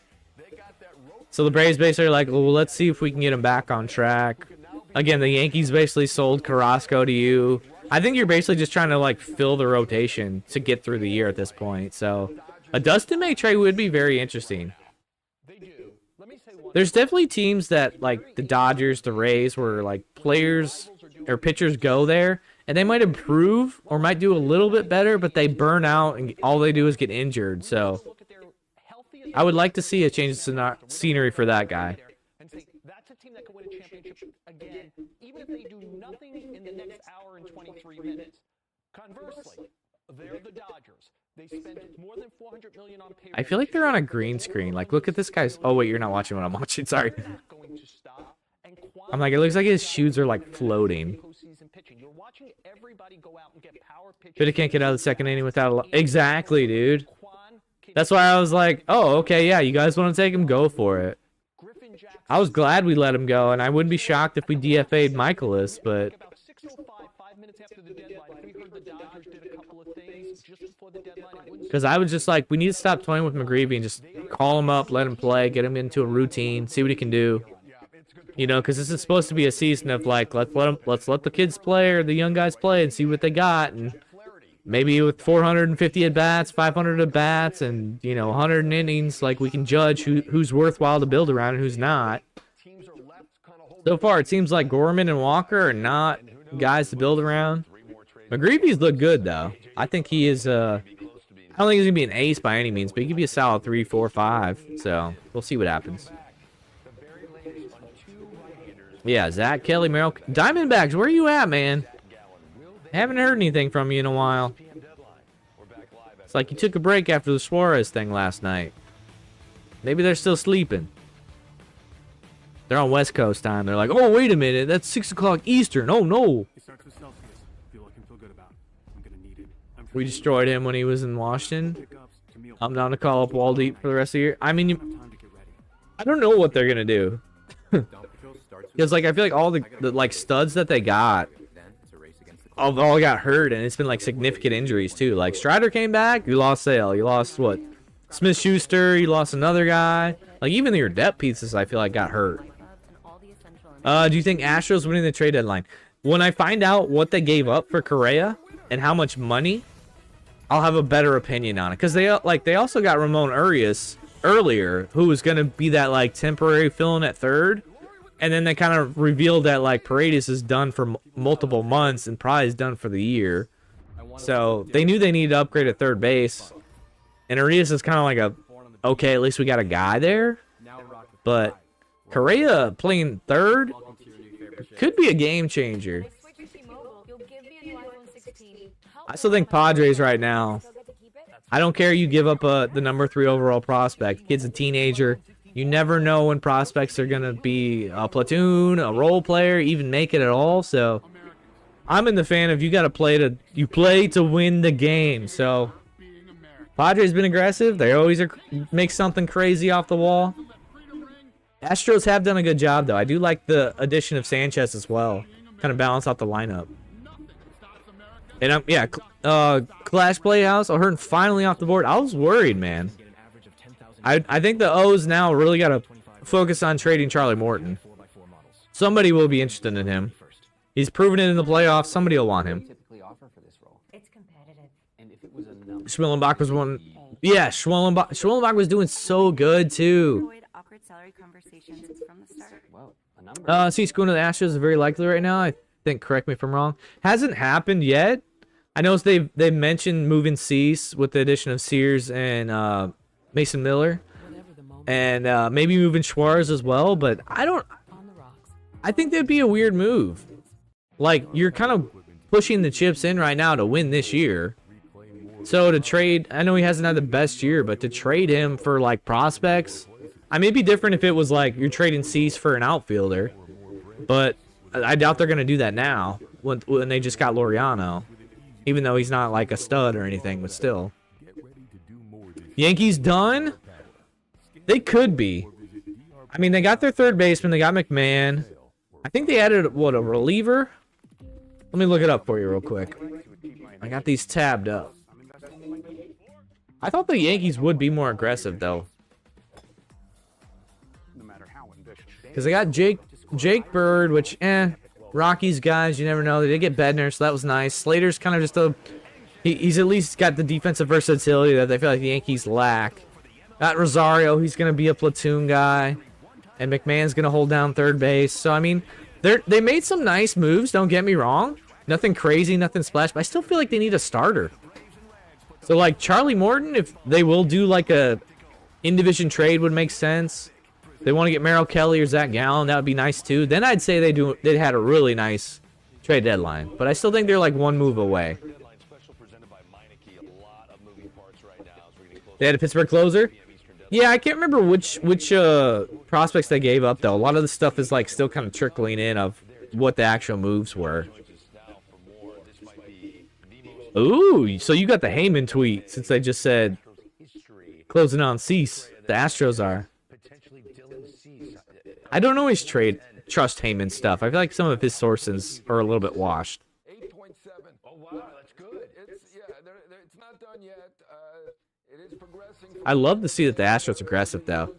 So the Braves basically are like, well, let's see if we can get him back on track. Again, the Yankees basically sold Carrasco to you. I think you're basically just trying to like fill the rotation to get through the year at this point. So a Dustin May trade would be very interesting. There's definitely teams that like the Dodgers, the Rays, where like players or pitchers go there and they might improve or might do a little bit better, but they burn out and all they do is get injured. So I would like to see a change of scenery for that guy. That's a team that can win a championship again, even if they do nothing in the next hour and 23 minutes. Conversely, they're the Dodgers. They spent more than $400 million on payroll. I feel like they're on a green screen. Like, look at this guy's. Oh wait, you're not watching what I'm watching. Sorry. I'm like, it looks like his shoes are like floating. But he can't get out of the second inning without exactly, dude. That's why I was like, oh, okay, yeah, you guys want to take him, go for it. I was glad we let him go, and I wouldn't be shocked if we DFA'd Michaelis, but because I was just like, we need to stop toying with McGreevy and just call him up, let him play, get him into a routine, see what he can do. You know, because this is supposed to be a season of like, let's let the kids play or the young guys play and see what they got, and maybe with 450 at bats, 500 at bats, and 100 innings, like we can judge who's worthwhile to build around and who's not. So far, it seems like Gorman and Walker are not guys to build around. McGreevy's look good though. I think he is. I don't think he's gonna be an ace by any means, but he could be a solid 3, 4, 5. So we'll see what happens. Yeah, Zach, Kelly, Merrill, Diamondbacks, where are you at, man? Haven't heard anything from you in a while. It's like you took a break after the Suarez thing last night. Maybe they're still sleeping. They're on West Coast time. They're like, oh, wait a minute. That's 6 o'clock Eastern. Oh, no. We destroyed him when he was in Washington. I'm down to call up Waldeep for the rest of the year. I mean, I don't know what they're going to do. Because, like, I feel like all the like studs that they got all got hurt, and it's been like significant injuries too. Like Strider came back, you lost Sale, you lost what? Smith-Schuster, you lost another guy. Like even your depth pieces, I feel like got hurt. Do you think Astros winning the trade deadline? When I find out what they gave up for Correa and how much money, I'll have a better opinion on it. Because they also got Ramon Urias earlier, who was gonna be that like temporary fill-in at third. And then they kind of revealed that, like, Paredes is done for multiple months and probably is done for the year. So they knew they needed to upgrade at third base. And Arias is kind of like okay, at least we got a guy there. But Correa playing third could be a game changer. I still think Padres right now I don't care you give up the number 3 overall prospect. Kid's a teenager. You never know when prospects are going to be a platoon, a role player, even make it at all. So I'm in the fan of you play to win the game. So Padres been aggressive. They always make something crazy off the wall. Astros have done a good job, though. I do like the addition of Sanchez as well. Kind of balance out the lineup. And yeah, Clash Playhouse, O'Hearn finally off the board. I was worried, man. I think the O's now really got to focus on trading Charlie Morton. Somebody will be interested in him. He's proven it in the playoffs. Somebody will want him. Schwellenbach was one. Yeah, Schwellenbach was doing so good, too. Cease going to the Astros is very likely right now. I think, correct me if I'm wrong. Hasn't happened yet. I know they've mentioned moving Cease with the addition of Sears and Mason Miller, and maybe moving Schwartz as well. But I think that'd be a weird move. Like, you're kind of pushing the chips in right now to win this year. So to trade, I know he hasn't had the best year, but to trade him for like prospects, I may be different if it was like you're trading Cease for an outfielder, but I doubt they're gonna do that now when they just got Laureano, even though he's not like a stud or anything, but still. Yankees done? They could be. I mean, they got their third baseman. They got McMahon. I think they added, what, a reliever? Let me look it up for you real quick. I got these tabbed up. I thought the Yankees would be more aggressive, though. Because they got Jake Bird, which, Rockies guys, you never know. They did get Bednar, so that was nice. Slater's kind of just a... He's at least got the defensive versatility that they feel like the Yankees lack. Got Rosario, he's going to be a platoon guy. And McMahon's going to hold down third base. So, I mean, they made some nice moves, don't get me wrong. Nothing crazy, nothing splash, but I still feel like they need a starter. So, like, Charlie Morton, if they will do, like, a in-division trade would make sense. If they want to get Merrill Kelly or Zach Gallen, that would be nice, too. Then I'd say they had a really nice trade deadline. But I still think they're, like, one move away. They had a Pittsburgh closer? Yeah, I can't remember which prospects they gave up, though. A lot of the stuff is, like, still kind of trickling in of what the actual moves were. Ooh, so you got the Heyman tweet since they just said closing on Cease. The Astros are. I don't always trust Heyman stuff. I feel like some of his sources are a little bit washed. 8.7. Oh wow, that's good. It's not done yet. It is progressing. I love to see that the Astros are aggressive though.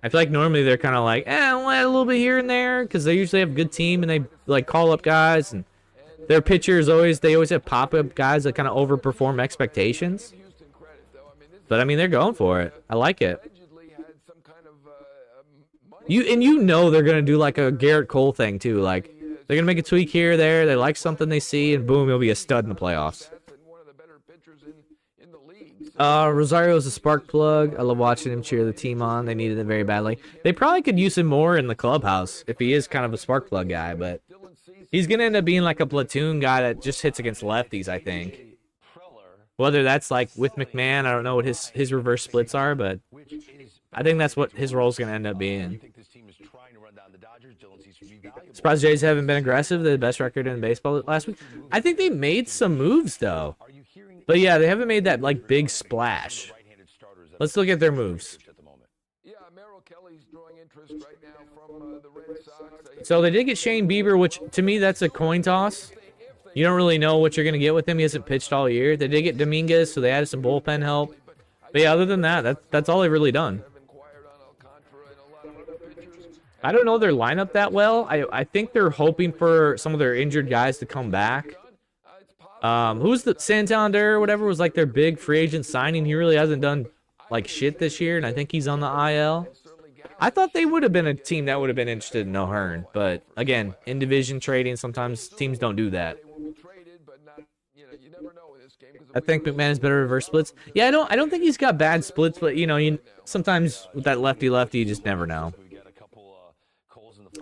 I feel like normally they're kind of like, we'll add a little bit here and there because they usually have a good team and they like call up guys and their pitchers always have pop-up guys that kind of overperform expectations. But I mean, they're going for it. I like it. You know they're gonna do like a Garrett Cole thing too. Like they're gonna make a tweak here or there. They like something they see, and boom, he'll be a stud in the playoffs. Rosario's a spark plug. I love watching him cheer the team on. They needed it very badly. They probably could use him more in the clubhouse if he is kind of a spark plug guy, but he's gonna end up being like a platoon guy that just hits against lefties, I think. Whether that's like with McMahon, I don't know what his reverse splits are, but I think that's what his role is gonna end up being. Surprised Jays haven't been aggressive. They're the best record in baseball last week. I think they made some moves though. But yeah, they haven't made that like big splash. Let's look at their moves. So they did get Shane Bieber, which to me that's a coin toss. You don't really know what you're gonna get with him. He hasn't pitched all year. They did get Dominguez, so they added some bullpen help. But yeah, other than that, that's all they've really done. I don't know their lineup that well. I think they're hoping for some of their injured guys to come back. Who's the Santander or whatever was like their big free agent signing. He really hasn't done like shit this year, and I think he's on the IL. I thought they would have been a team that would have been interested in O'Hearn, but again, in division trading, sometimes teams don't do that. I think McMahon has better reverse splits. Yeah, I don't think he's got bad splits, but sometimes with that lefty, you just never know.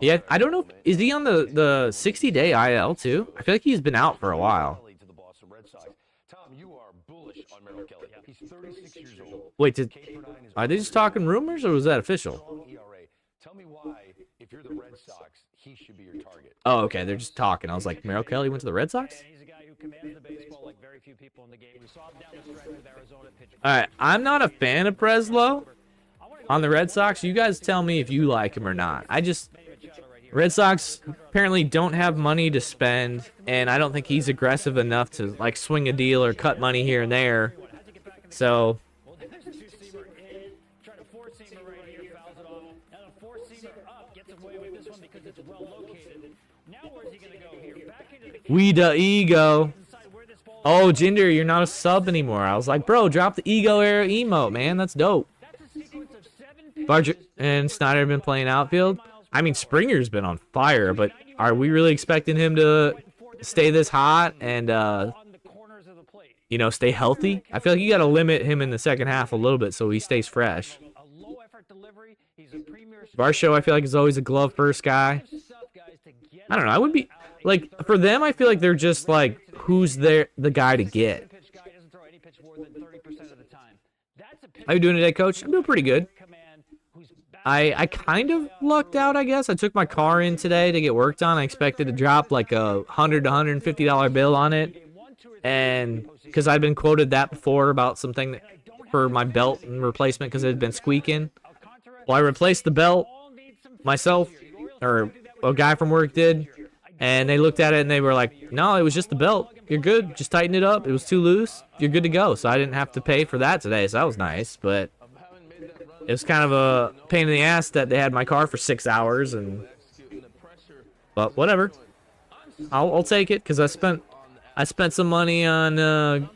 Yeah, I don't know. Is he on the 60-day IL too? I feel like he's been out for a while. Wait, are they just talking rumors, or was that official? Long ERA. Tell me why, if you're the Red Sox, he should be your target. Oh, okay, they're just talking. I was like, Merrill Kelly went to the Red Sox? And he's a guy who commands the baseball like very few people in the game. We saw him down the stretch with Arizona pitching. All right, I'm not a fan of Preslow on the Red Sox. You guys tell me if you like him or not. Red Sox apparently don't have money to spend, and I don't think he's aggressive enough to like swing a deal or cut money here and there. So Well, there's a two-seamer in, trying to four-seamer right here, fouls it off. Now the four-seamer up, gets away with this one because it's well located. Now where's he going to go here? Back into the we the ego. inside where this ball Oh, Jinder, you're not a sub anymore. I was like, bro, drop the ego era emote, man. That's dope. That's a sequence of 7 Barger and Snyder have been playing outfield. I mean, Springer's been on fire, but are we really expecting him to stay this hot and, on the corners of the plate. you know, stay healthy? I feel like you got to limit him in the second half a little bit so he stays fresh. A low-effort delivery. He's a premier Varsho, I feel like, is always a glove first guy. stuff, guys, to get I don't know. I would be like, for them, I feel like they're just like, who's the guy to get? pitch guy doesn't throw any pitch more than 30% of the time. That's a pitch How you doing today, coach? I'm doing pretty good. command who's back I kind of lucked out, I guess. I took my car in today to get worked on. I expected to drop like a $100 to $150 bill on it. And because I'd been quoted that before about something for my belt and replacement because it had been squeaking. Well, I replaced the belt myself, or a guy from work did. And they looked at it and they were like, no, it was just the belt. You're good. Just tighten it up. It was too loose. You're good to go. So I didn't have to pay for that today. So that was nice. But it was kind of a pain in the ass that they had my car for 6 hours. But whatever. I'll take it because I spent some money on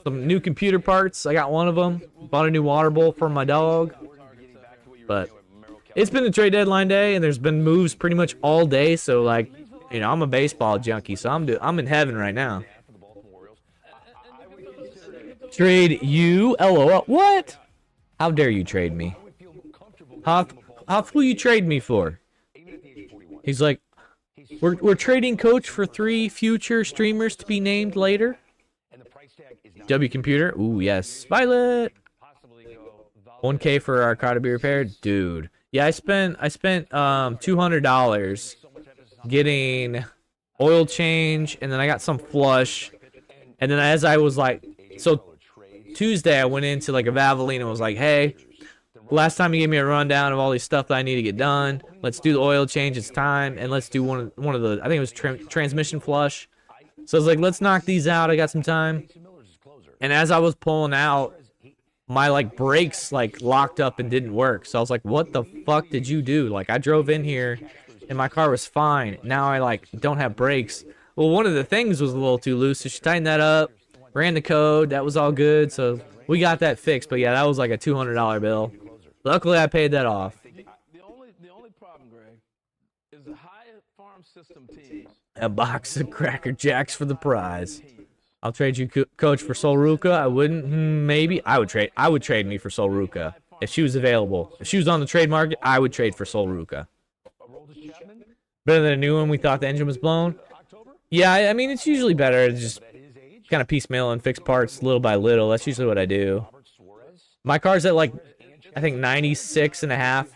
some new computer parts. I got one of them. Bought a new water bowl for my dog. But it's been a trade deadline day, and there's been moves pretty much all day. So like, you know, I'm a baseball junkie, so I'm in heaven right now. Trade you? LOL. What? How dare you trade me? How will you trade me for? He's like, we're trading coach for 3 future streamers to be named later. W computer. Ooh, yes. Violet. 1K for our car to be repaired, dude. Yeah, I spent $200 getting oil change, and then I got some flush, and then as I was like, so Tuesday I went into like a Valvoline and was like, hey, last time you gave me a rundown of all these stuff that I need to get done. Let's do the oil change. It's time, and let's do one of the, I think it was transmission flush. So I was like, let's knock these out. I got some time. And as I was pulling out, my like brakes like locked up and didn't work. So I was like, what the fuck did you do? Like, I drove in here and my car was fine. Now I like don't have brakes. Well, one of the things was a little too loose, so she tightened that up, ran the code. That was all good. So we got that fixed. But yeah, that was like a $200 bill. Luckily, I paid that off. The only problem, Greg, is the high farm system teams. A box of Cracker Jacks for the prize. I'll trade you, coach, for Sol Ruca. I wouldn't. Maybe I would trade me for Sol Ruca if she was available. If she was on the trade market, I would trade for Sol Ruca. Better than a new one. We thought the engine was blown. Yeah, I mean, it's usually better to just kind of piecemeal and fix parts little by little. That's usually what I do. My car's at like, I think 96 and a half,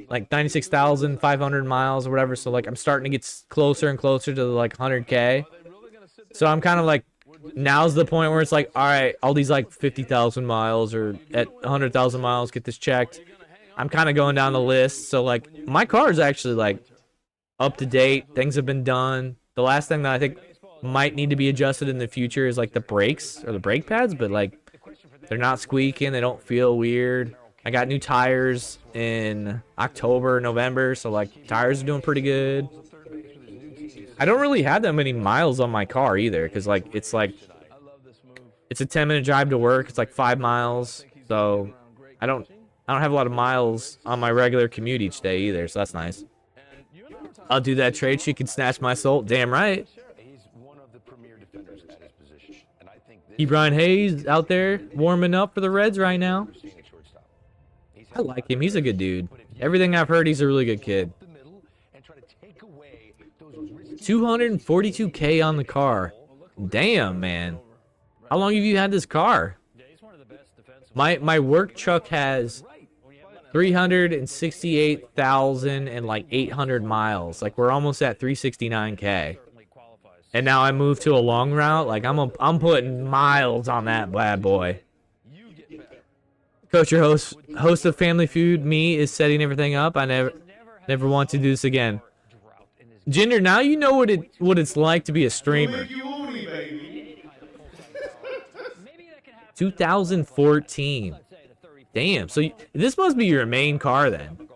like 96,500 miles or whatever. So like I'm starting to get closer and closer to like 100K. So I'm kind of like, now's the point where it's like, all right, all these like 50,000 miles or at 100,000 miles, get this checked. I'm kind of going down the list. So like my car is actually like up to date. Things have been done. The last thing that I think might need to be adjusted in the future is like the brakes or the brake pads, but like they're not squeaking. They don't feel weird. I got new tires in October, November. So like tires are doing pretty good. I don't really have that many miles on my car either, because like it's a 10-minute drive to work. It's like 5 miles, so I don't have a lot of miles on my regular commute each day either. So that's nice. I'll do that trade. She can snatch my soul. Damn right. E. Brian Hayes out there warming up for the Reds right now. I like him. He's a good dude. Everything I've heard, he's a really good kid. 242K on the car. Damn, man. How long have you had this car? Yeah, he's one of the best defensemen My work truck has 368,000 and like 800 miles. Like we're almost at 369K. And now I moved to a long route. Like I'm putting miles on that bad boy. Coach, your host of Family Feud, me, is setting everything up. I never want to do this again. Jinder, now you know what it's like to be a streamer. 2014. Damn. So this must be your main car then.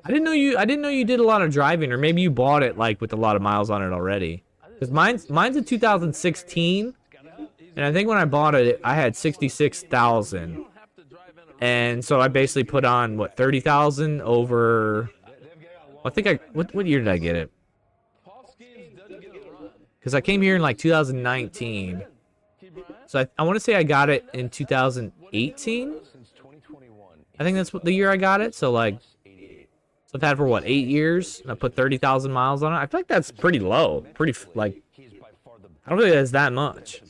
I didn't know you did a lot of driving, or maybe you bought it like with a lot of miles on it already. Because mine's a 2016, and I think when I bought it, I had 66,000. And so I basically put on what 30,000 over. I think what year did I get it? Because I came here in like 2019. So I want to say I got it in 2018. I think that's the year I got it. So like, so I've had it for what, 8 years, and I put 30,000 miles on it. I feel like that's pretty low. Pretty like, I don't think that's that much.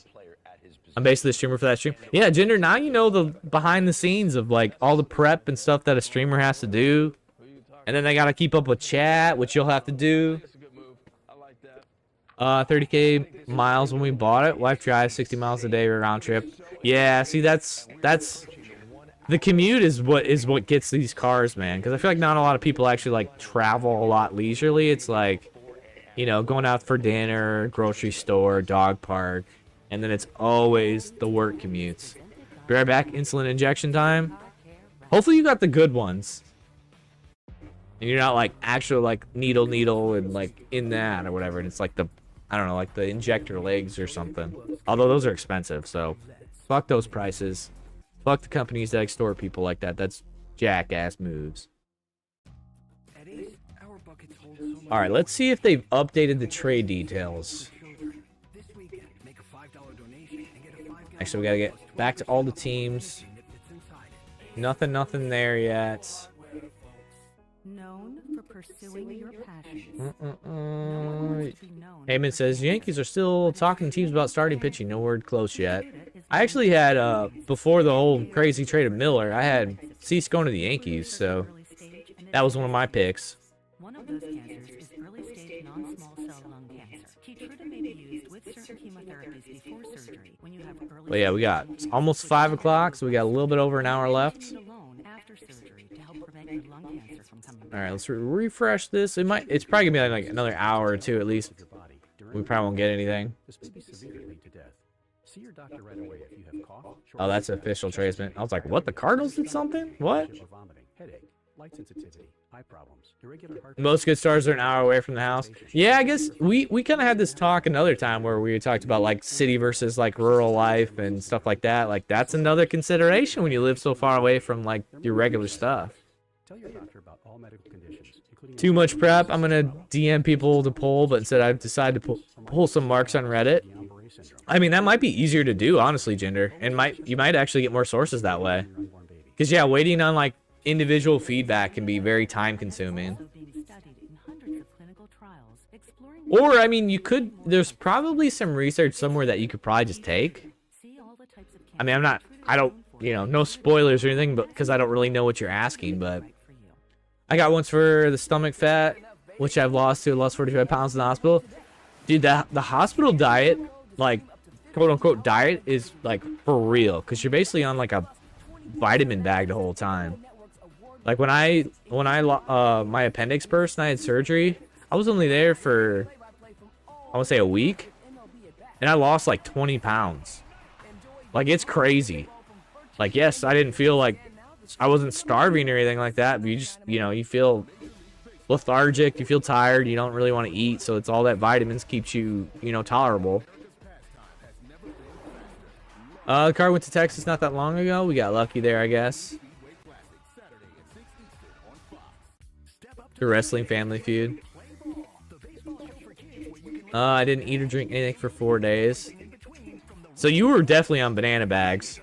I'm basically a streamer for that stream. Yeah, Jinder, now you know the behind the scenes of like all the prep and stuff that a streamer has to do. And then they got to keep up with chat, which you'll have to do. 30K miles when we bought it. Wife drives 60 miles a day round trip. Yeah, see that's the commute is what gets these cars, man. Because I feel like not a lot of people actually like travel a lot leisurely. It's like, you know, going out for dinner, grocery store, dog park. And then it's always the work commutes. Be right back. Insulin injection time. Hopefully you got the good ones. And you're not like actual like needle and like in that or whatever. And it's like the, I don't know, like the injector legs or something. Although those are expensive. So fuck those prices. Fuck the companies that extort people like that. That's jackass moves. All right, let's see if they've updated the trade details. Actually, we gotta get back to all the teams. Nothing there yet. Known for pursuing your passions. Heyman says Yankees are still talking to teams about starting pitching. No word close yet. I actually had before the whole crazy trade of Miller, I had Cease going to the Yankees, so that was one of my picks. One of those cancers is early-stage non-small cell lung cancer. Keytruda may be used with certain chemotherapies before surgery when you have early. But yeah, we got it's almost 5 o'clock, so we got a little bit over an hour left. After surgery to help prevent your lung cancer from coming back. All right, let's refresh this. It's probably gonna be like another hour or two at least. We probably won't get anything. Oh, that's official tradesman. I was like, what? The Cardinals did something? What? Most good stars are an hour away from the house. Yeah, I guess we kind of had this talk another time where we talked about like city versus like rural life and stuff like that. Like that's another consideration when you live so far away from like your regular stuff. Too much prep. I'm gonna DM people to poll, but instead I've decided to pull some marks on Reddit. I mean, that might be easier to do, honestly, Jinder, and you might actually get more sources that way. Because yeah, waiting on like individual feedback can be very time consuming. Or I mean, there's probably some research somewhere that you could probably just take. I mean, I don't, you know, no spoilers or anything, but because I don't really know what you're asking, but I got ones for the stomach fat, which I've lost 45 pounds in the hospital. Dude, the hospital diet, like quote unquote diet, is like for real, because you're basically on like a vitamin bag the whole time. Like when I my appendix burst and I had surgery, I was only there for I want to say a week, and I lost like 20 pounds. Like it's crazy. Like yes, I didn't feel like I wasn't starving or anything like that, but you just, you know, you feel lethargic, you feel tired, you don't really want to eat, so it's all that vitamins keeps you, you know, tolerable. The car went to Texas not that long ago. We got lucky there, I guess. The wrestling family feud. I didn't eat or drink anything for 4 days. So you were definitely on banana bags.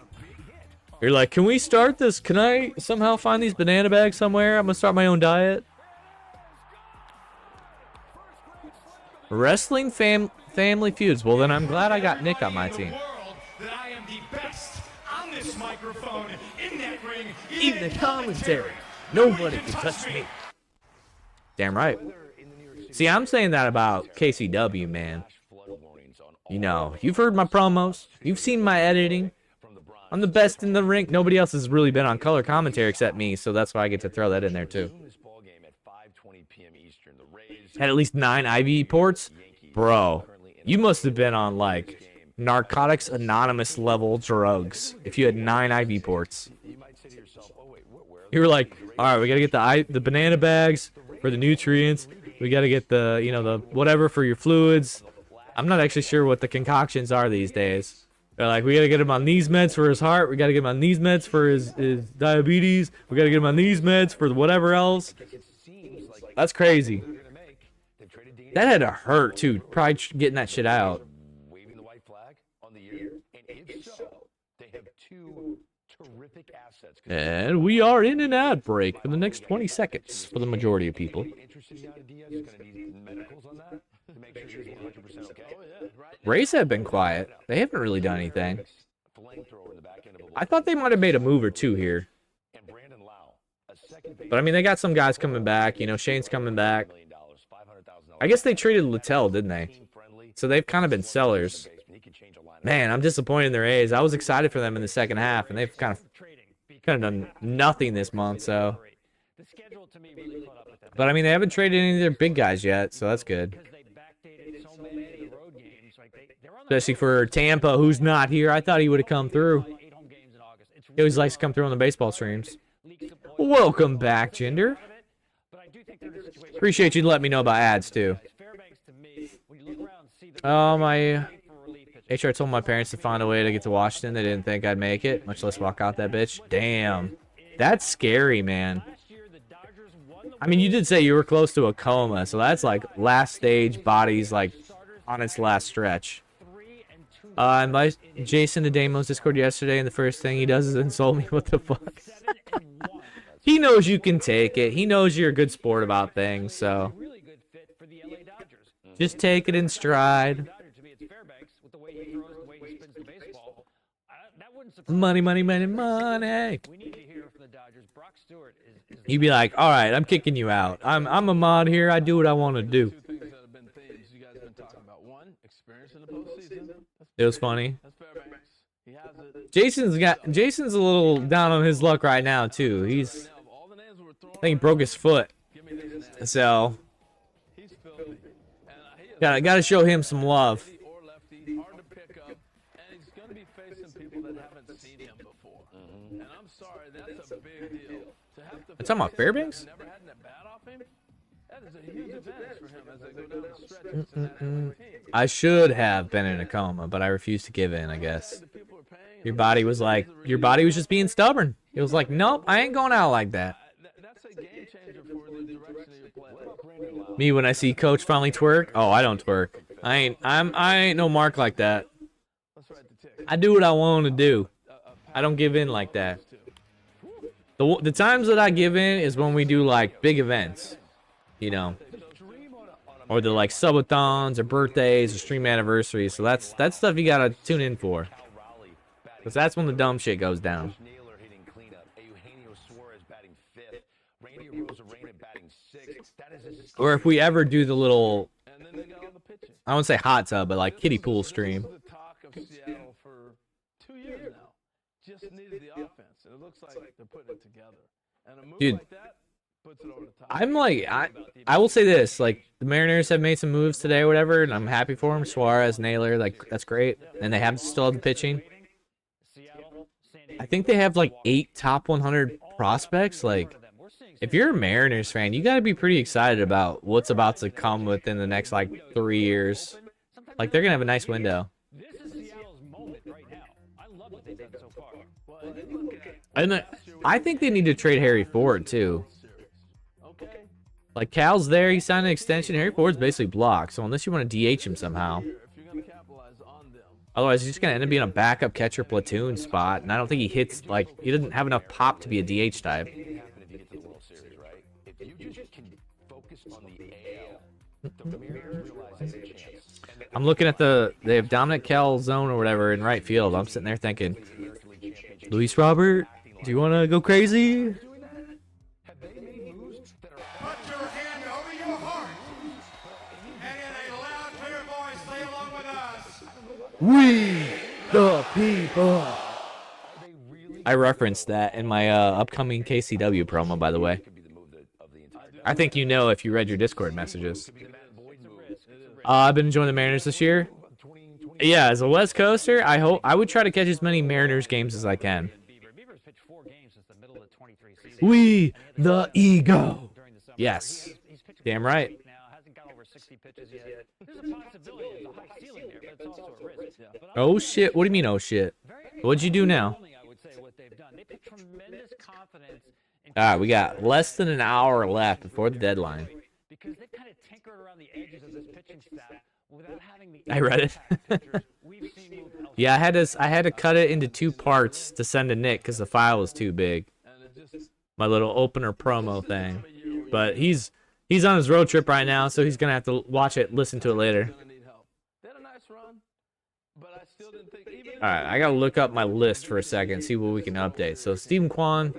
You're like, can we start this? Can I somehow find these banana bags somewhere? I'm gonna start my own diet. Wrestling family feuds. Well, then I'm glad I got Nick on my team. That I am the best on this microphone. alone in that ring, Even the commentary. Nobody can touch me. Damn right. See, I'm saying that about KCW, man. You know, you've heard my promos. You've seen my editing. I'm the best in the ring. Nobody else has really been on color commentary except me, so that's why I get to throw that in there, too. Had at least 9 IV ports? Bro, you must have been on, like, Narcotics Anonymous level drugs if you had 9 IV ports. You were like, all right, we got to get the banana bags for the nutrients. We got to get the, you know, the whatever for your fluids. I'm not actually sure what the concoctions are these days. They're like, we got to get him on these meds for his heart. We got to get him on these meds for his diabetes. We got to get him on these meds for whatever else. That's crazy. That had to hurt, too, probably getting that shit out. Waving the white flag on the year, and if so, they have 2 terrific assets. And we are in an ad break for the next 20 seconds for the majority of people. Rays have been quiet. They haven't really done anything. I thought they might have made a move or 2 here. But, I mean, they got some guys coming back. You know, Shane's coming back. I guess they traded Littell, didn't they? So they've kind of been sellers. Man, I'm disappointed in their A's. I was excited for them in the second half, and they've kind of done nothing this month, so. But, I mean, they haven't traded any of their big guys yet, so that's good. Especially for Tampa, who's not here. I thought he would have come through. He always likes to come through on the baseball streams. Welcome back, Jinder. Appreciate you letting me know about ads, too. My HR told my parents to find a way to get to Washington. They didn't think I'd make it, much less walk out that bitch. Damn. That's scary, man. I mean, you did say you were close to a coma, so that's like last stage, body's like on its last stretch. I invited Jason to Damo's Discord yesterday, and the first thing he does is insult me. What the fuck? He knows you can take it. He knows you're a good sport about things, so just take it in stride. Money, money, money, money. You'd be like, all right, I'm kicking you out. I'm a mod here. I do what I want to do. It was funny. Jason's a little down on his luck right now too. I think he broke his foot. So gotta show him some love. I'm talking about Fairbanks? I should have been in a coma, but I refused to give in, I guess. Your body was just being stubborn. It was like, nope, I ain't going out like that. Me when I see Coach finally twerk, oh, I don't twerk. I ain't no mark like that. I do what I want to do. I don't give in like that. The times that I give in is when we do like big events, you know, or the like subathons or birthdays or stream anniversaries. So that's stuff you gotta tune in for, because that's when the dumb shit goes down. Or if we ever do the little, I won't say hot tub, but like kiddie pool stream. Just needed the offense, and it looks like they're putting it together. And a move dude, like that puts it over the top. I'm like, I will say this, like, the Mariners have made some moves today or whatever, and I'm happy for them. Suarez, Naylor, like, that's great. And they still have the pitching. I think they have, like, 8 top 100 prospects. Like, if you're a Mariners fan, you got to be pretty excited about what's about to come within the next, like, 3 years. Like, they're going to have a nice window. And I think they need to trade Harry Ford, too. Like, Cal's there. He signed an extension. Harry Ford's basically blocked. So unless you want to DH him somehow. Otherwise, he's just going to end up being a backup catcher platoon spot. And I don't think he hits, like, he doesn't have enough pop to be a DH type. I'm looking at they have Dominic Calzone or whatever in right field. I'm sitting there thinking, Luis Robert, do you want to go crazy? Have they made moves that are Put your hand over your heart. And in a loud, clear voice, say along with us. We the people. I referenced that in my upcoming KCW promo, by the way. I think you know if you read your Discord messages. I've been enjoying the Mariners this year. Yeah, as a West Coaster, I would try to catch as many Mariners games as I can. We the ego. Yes. Damn right. Oh shit. What do you mean, oh shit? What'd you do now? Alright, we got less than an hour left before the deadline. Because they kind of tinkered around the edges of this pitching staff without having the I read it. Yeah, I had to cut it into 2 parts to send to Nick because the file was too big. My little opener promo thing. But he's on his road trip right now, so he's gonna have to watch it, listen to it later. Alright, I gotta look up my list for a second, see what we can update. So Stephen Kwan,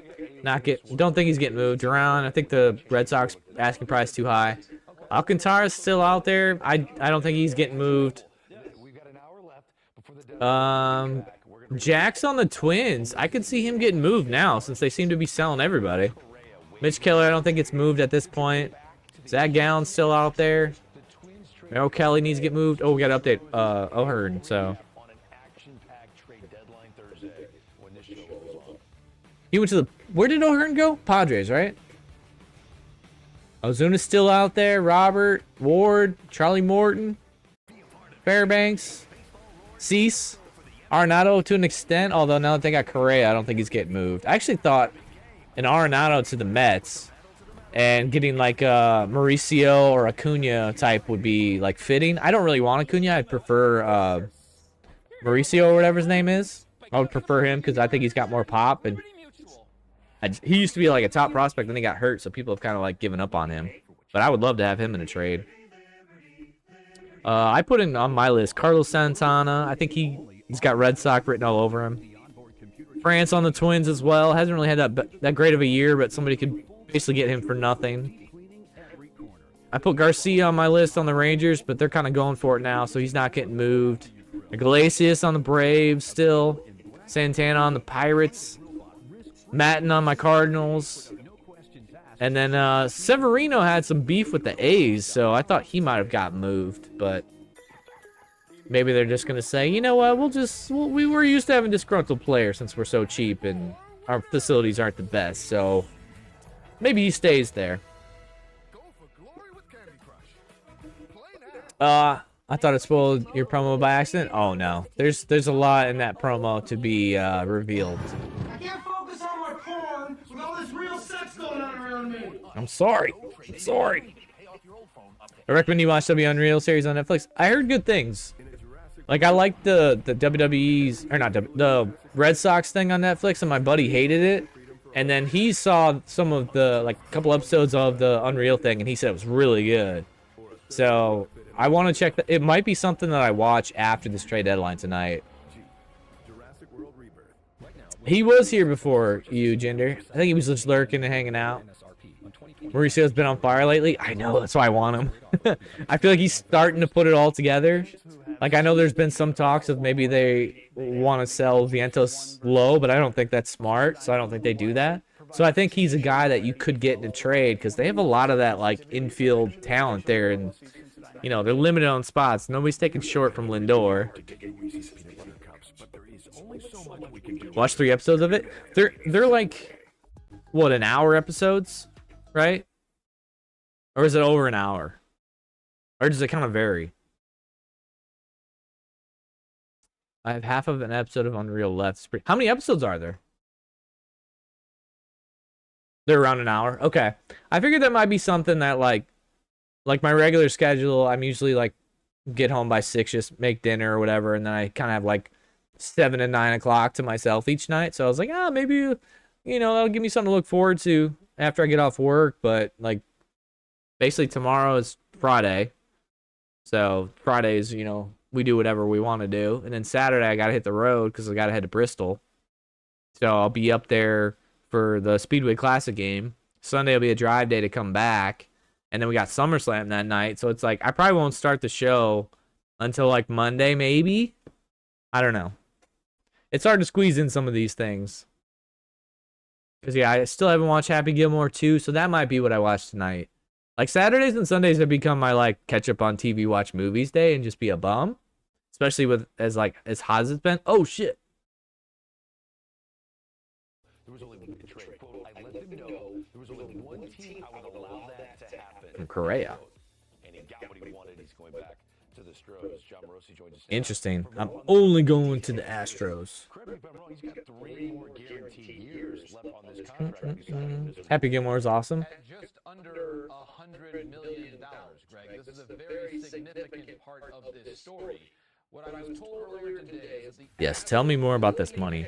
don't think he's getting moved around. I think the Red Sox asking price too high. Alcantara's still out there. I don't think he's getting moved. Jack's on the Twins. I could see him getting moved now since they seem to be selling everybody. Mitch Keller, I don't think it's moved at this point. Zach Gallen's still out there. Merrill Kelly needs to get moved. Oh, we got to update O'Hearn, so. He went to the... Where did O'Hearn go? Padres, right? Ozuna's still out there. Robert, Ward, Charlie Morton, Fairbanks, Cease, Arenado to an extent. Although now that they got Correa, I don't think he's getting moved. I actually thought an Arenado to the Mets and getting like a Mauricio or Acuna type would be like fitting. I don't really want Acuna. I'd prefer Mauricio or whatever his name is. I would prefer him because I think he's got more pop, and he used to be like a top prospect, then he got hurt, so people have kind of like given up on him. But I would love to have him in a trade. I put in on my list Carlos Santana. I think he's got Red Sox written all over him. France on the Twins as well. Hasn't really had that great of a year, but somebody could basically get him for nothing. I put Garcia on my list on the Rangers, but they're kind of going for it now, so he's not getting moved. Iglesias on the Braves still. Santana on the Pirates. Matten on my Cardinals. And then Severino had some beef with the A's, so I thought he might have got moved, but maybe they're just going to say, you know what, we were used to having disgruntled players since we're so cheap and our facilities aren't the best, so maybe he stays there. I thought it spoiled your promo by accident. Oh no, there's a lot in that promo to be revealed. I can't focus on my porn with all this real sex going on around me. I'm sorry. I recommend you watch the Unreal series on Netflix. I heard good things. Like I liked the WWE's or not the Red Sox thing on Netflix, and my buddy hated it. And then he saw some of the like a couple episodes of the Unreal thing, and he said it was really good. So I want to check that. It might be something that I watch after this trade deadline tonight. He was here before you, Jinder. I think he was just lurking and hanging out. Mauricio's been on fire lately. I know, that's why I want him. I feel like he's starting to put it all together. Like, I know there's been some talks of maybe they want to sell Vientos low, but I don't think that's smart, so I don't think they do that. So I think he's a guy that you could get in a trade because they have a lot of that, like, infield talent there, and, you know, they're limited on spots. Nobody's taking short from Lindor. Watch 3 episodes of it. They're like, what, an hour episodes, right? Or is it over an hour? Or does it kind of vary? I have half of an episode of Unreal left. How many episodes are there? They're around an hour. Okay. I figured that might be something that like my regular schedule, I'm usually like get home by 6, just make dinner or whatever, and then I kind of have like 7 and 9 o'clock to myself each night. So I was like, maybe, you know, that'll give me something to look forward to after I get off work. But like basically tomorrow is Friday. So Fridays, you know, we do whatever we want to do. And then Saturday I got to hit the road because I got to head to Bristol. So I'll be up there for the Speedway Classic game. Sunday will be a drive day to come back. And then we got SummerSlam that night. So it's like, I probably won't start the show until like Monday, maybe. I don't know. It's hard to squeeze in some of these things. Because, yeah, I still haven't watched Happy Gilmore 2, so that might be what I watch tonight. Like, Saturdays and Sundays have become my, like, catch up on TV, watch movies day and just be a bum. Especially with, as hot as it's been. Oh, shit. There was only one trade. Quote, I let them know there was only one team I would allow that to happen. From Correa. And he got what he wanted. He's going back to the Stros. John Morosi joins us. Interesting. I'm only going to the Astros. Correct me if I'm wrong, he's got 3 more guaranteed years left on this contract. Happy Gilmore is awesome. At just under $100 million, Greg. This is a very significant part of this story. What I was told earlier today is Yes, tell me more about this money.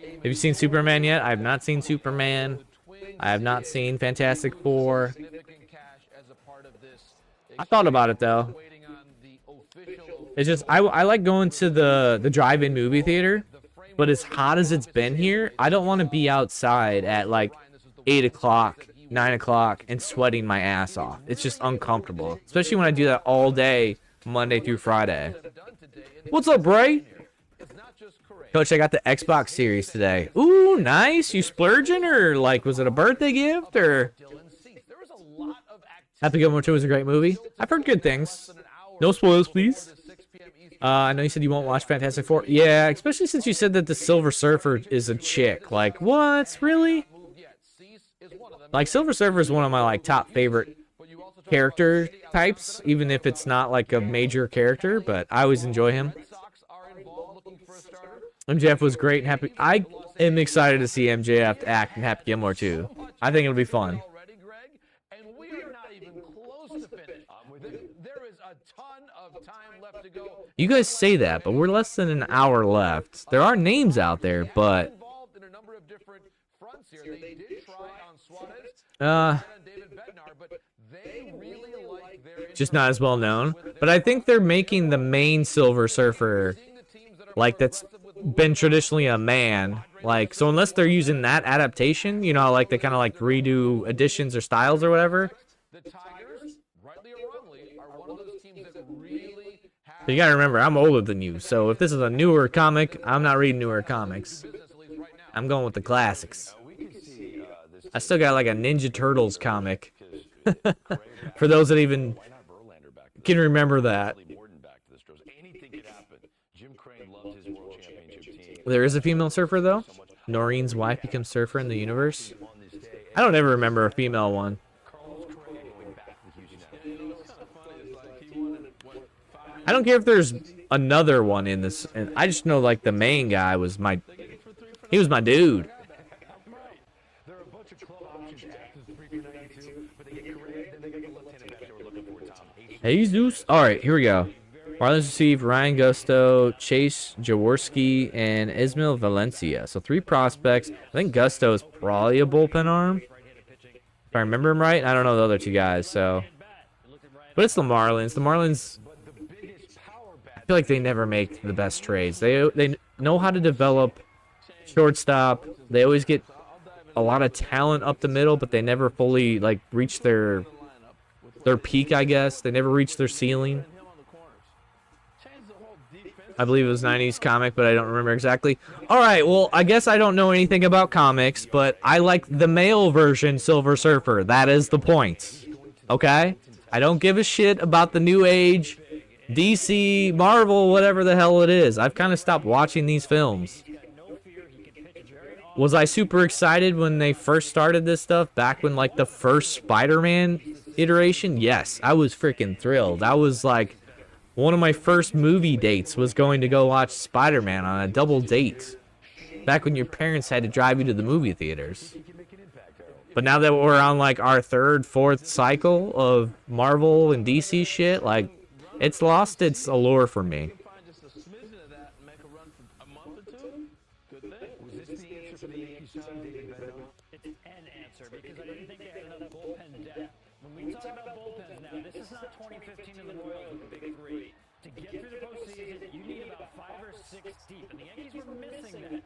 Have you seen Superman yet? I have not seen Superman. I have not seen Fantastic Four. I thought about it, though. It's just, I like going to the drive-in movie theater, but as hot as it's been here, I don't want to be outside at like 8 o'clock, 9 o'clock, and sweating my ass off. It's just uncomfortable, especially when I do that all day, Monday through Friday. What's up, Bray? Coach, I got the Xbox Series today. Ooh, nice. You splurging, or like, was it a birthday gift, or? Happy Gilmore 2 was a great movie. I've heard good things. No spoilers, please. I know you said you won't watch Fantastic Four. Yeah, especially since you said that the Silver Surfer is a chick. Like, what? Really? Like, Silver Surfer is one of my, like, top favorite character types, even if it's not, like, a major character, but I always enjoy him. MJF was great and happy. I am excited to see MJF act in Happy Gilmore 2. I think it'll be fun. You guys say that, but we're less than an hour left. There are names out there, but just not as well known. But I think they're making the main Silver Surfer, like, that's been traditionally a man. Like, so unless they're using that adaptation, you know, like they kind of like redo additions or styles or whatever. But you gotta remember, I'm older than you, so if this is a newer comic, I'm not reading newer comics. I'm going with the classics. I still got like a Ninja Turtles comic. For those that even can remember that. There is a female surfer, though. Noreen's wife becomes surfer in the universe. I don't ever remember a female one. I don't care if there's another one in this. And I just know, like, the main guy was my... He was my dude. Jesus. All right, here we go. Marlins received Ryan Gusto, Chase Jaworski, and Ismael Valencia. So 3 prospects. I think Gusto is probably a bullpen arm. If I remember him right. I don't know the other 2 guys, so... But it's the Marlins. The Marlins... I feel like they never make the best trades. They know how to develop shortstop. They always get a lot of talent up the middle, but they never fully like reach their peak, I guess. They never reach their ceiling. I believe it was 90s comic, but I don't remember exactly. All right, well, I guess I don't know anything about comics, but I like the male version Silver Surfer. That is the point. Okay? I don't give a shit about the new age DC, Marvel, whatever the hell it is. I've kind of stopped watching these films. Was I super excited when they first started this stuff, back when, like, the first Spider-Man iteration? Yes, I was freaking thrilled. I was, like, one of my first movie dates was going to go watch Spider-Man on a double date. Back when your parents had to drive you to the movie theaters. But now that we're on, like, our 3rd, 4th cycle of Marvel and DC shit, like... It's lost its allure for me. It's an answer because I didn't think they had enough bullpen depth. When we talk about bullpens now, this is not 2015 in the Royals with the big 3. To get through the postseason, you need about 5 or 6 deep, and the Yankees were missing that.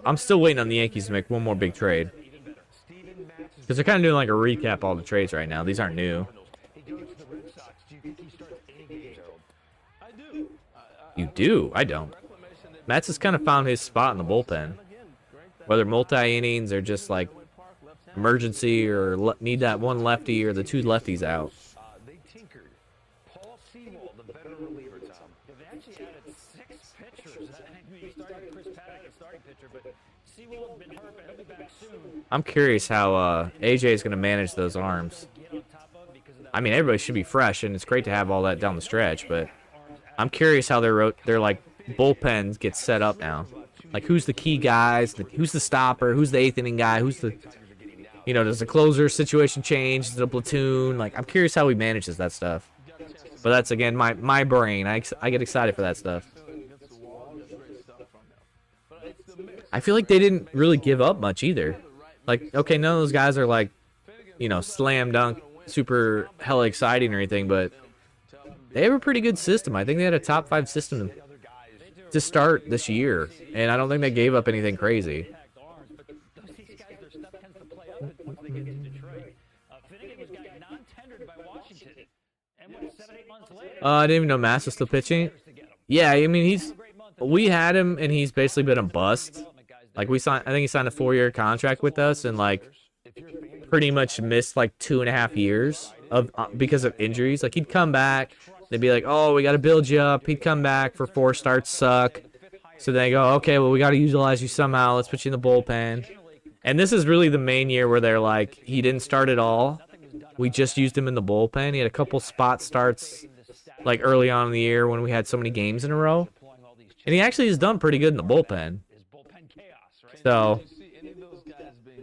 I'm still waiting on the Yankees to make one more big trade. Because they're kind of doing like a recap of all the trades right now. These aren't new. You do? I don't. Mets has kind of found his spot in the bullpen. Whether multi-innings or just like emergency or need that one lefty or the two lefties out. They tinkered. Paul Sewell, the veteran reliever, Tom. They actually added 6 pitchers. You started Chris Paddock as starting pitcher, but Sewell has been hurt, but he'll be back soon. I'm curious how AJ is going to manage those arms. I mean, everybody should be fresh, and it's great to have all that down the stretch, but I'm curious how their like bullpens get set up now. Like, who's the key guys? Who's the stopper? Who's the 8th inning guy? Who's the, you know, does the closer situation change? Is it a platoon? Like, I'm curious how he manages that stuff. But that's, again, my brain. I get excited for that stuff. I feel like they didn't really give up much either. Like, okay, none of those guys are like, you know, slam dunk, super hella exciting or anything, but they have a pretty good system. I think they had a top 5 system to start this year, and I don't think they gave up anything crazy. I didn't even know Mass was still pitching. Yeah, I mean, we had him, and he's basically been a bust. Like, I think he signed a 4-year contract with us, and like pretty much missed like 2.5 years because of injuries. Like, he'd come back. They'd be like, oh, we got to build you up. He'd come back for 4 starts, suck. So they go, okay, well, we got to utilize you somehow. Let's put you in the bullpen. And this is really the main year where they're like, he didn't start at all. We just used him in the bullpen. He had a couple spot starts like early on in the year when we had so many games in a row. And he actually has done pretty good in the bullpen. So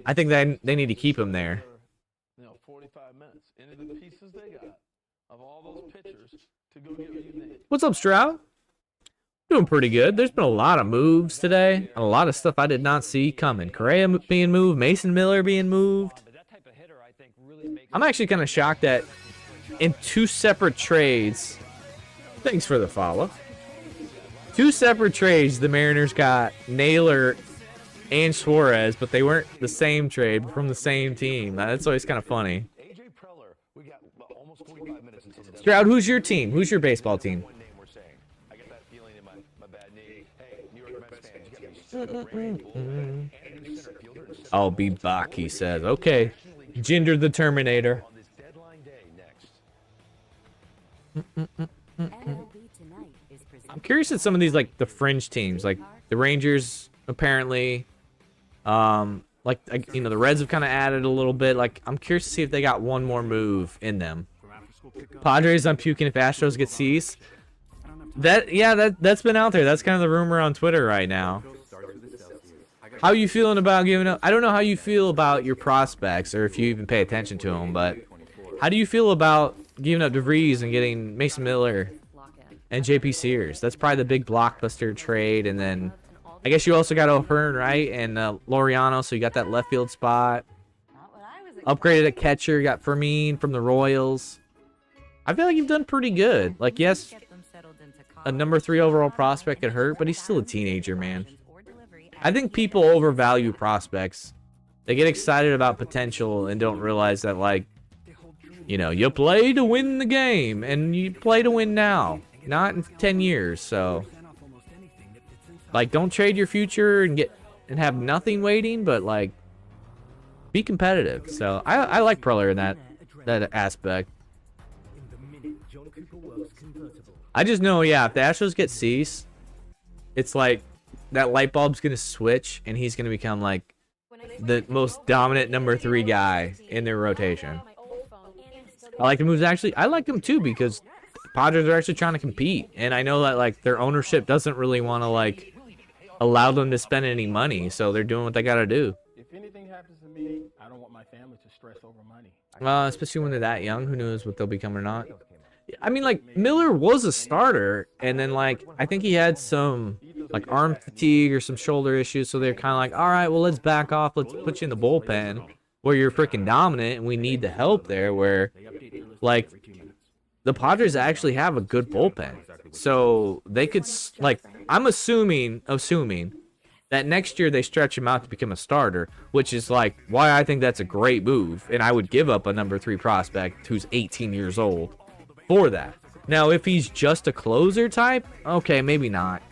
I think they need to keep him there. 45 minutes. Any of the pieces they got of all those pitchers to go get what you need. What's up, Stroud? Doing pretty good. There's been a lot of moves today. A lot of stuff I did not see coming. Correa being moved. Mason Miller being moved. I'm actually kind of shocked that in 2 separate trades, thanks for the follow, 2 separate trades, the Mariners got Naylor and Suarez, but they weren't the same trade, but from the same team. That's always kind of funny. Stroud, who's your team? Who's your baseball team? I'll be back, he says. Okay. Jinder the Terminator. I'm curious at some of these, like, the fringe teams. Like, the Rangers, apparently. Like you know, the Reds have kind of added a little bit. Like, I'm curious to see if they got one more move in them. Padres, I'm puking if Astros get Cease. That's been out there. That's kind of the rumor on Twitter right now. How you feeling about giving up? I don't know how you feel about your prospects or if you even pay attention to them, but how do you feel about giving up DeVries and getting Mason Miller and JP Sears? That's probably the big blockbuster trade. And then I guess you also got O'Hearn, right? And Laureano, so you got that left field spot. Upgraded at catcher, you got Fermin from the Royals. I feel like you've done pretty good. Like, yes, a number 3 overall prospect could hurt, but he's still a teenager, man. I think people overvalue prospects. They get excited about potential and don't realize that, like, you know, you play to win the game, and you play to win now, not in 10 years. So, like, don't trade your future and have nothing waiting, but like, be competitive. So I like Preller in that aspect. I just know, yeah, if the Astros get Cease, it's like that light bulb's gonna switch, and he's gonna become like the most dominant number 3 guy in their rotation. I like the moves. Actually, I like them too because Padres are actually trying to compete, and I know that like their ownership doesn't really want to like allow them to spend any money, so they're doing what they gotta do. If anything happens to me, I don't want my family to stress over money. Especially when they're that young. Who knows what they'll become or not. I mean, like, Miller was a starter, and then, like, I think he had some, like, arm fatigue or some shoulder issues, so they're kind of like, all right, well, let's back off. Let's put you in the bullpen where you're freaking dominant, and we need the help there where, like, the Padres actually have a good bullpen. So they could, like, I'm assuming that next year they stretch him out to become a starter, which is like why I think that's a great move. And I would give up a number 3 prospect who's 18 years old for that. Now, if he's just a closer type, okay, maybe not.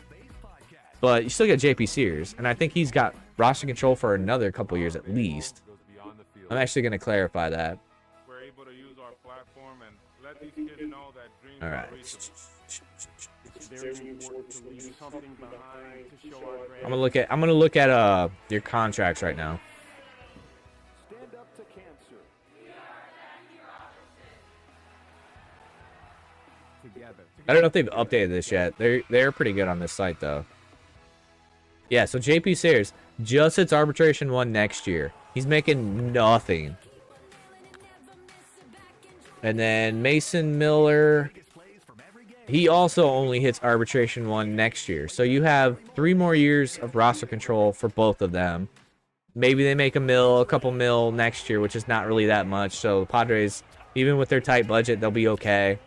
But you still got JP Sears, and I think he's got roster control for another couple years at least. I'm actually going to clarify that. We're able to use our platform and let these kids know that dreams All right. are reachable. It's very important to leave something behind to show our I'm gonna look at your contracts right now. Stand up to cancer. Together. I don't know if they've updated this yet. They're pretty good on this site though. Yeah, so JP Sears just hits arbitration 1 next year. He's making nothing. And then Mason Miller, he also only hits arbitration 1 next year. So you have 3 more years of roster control for both of them. Maybe they make a couple mil next year, which is not really that much. So the Padres, even with their tight budget, they'll be okay.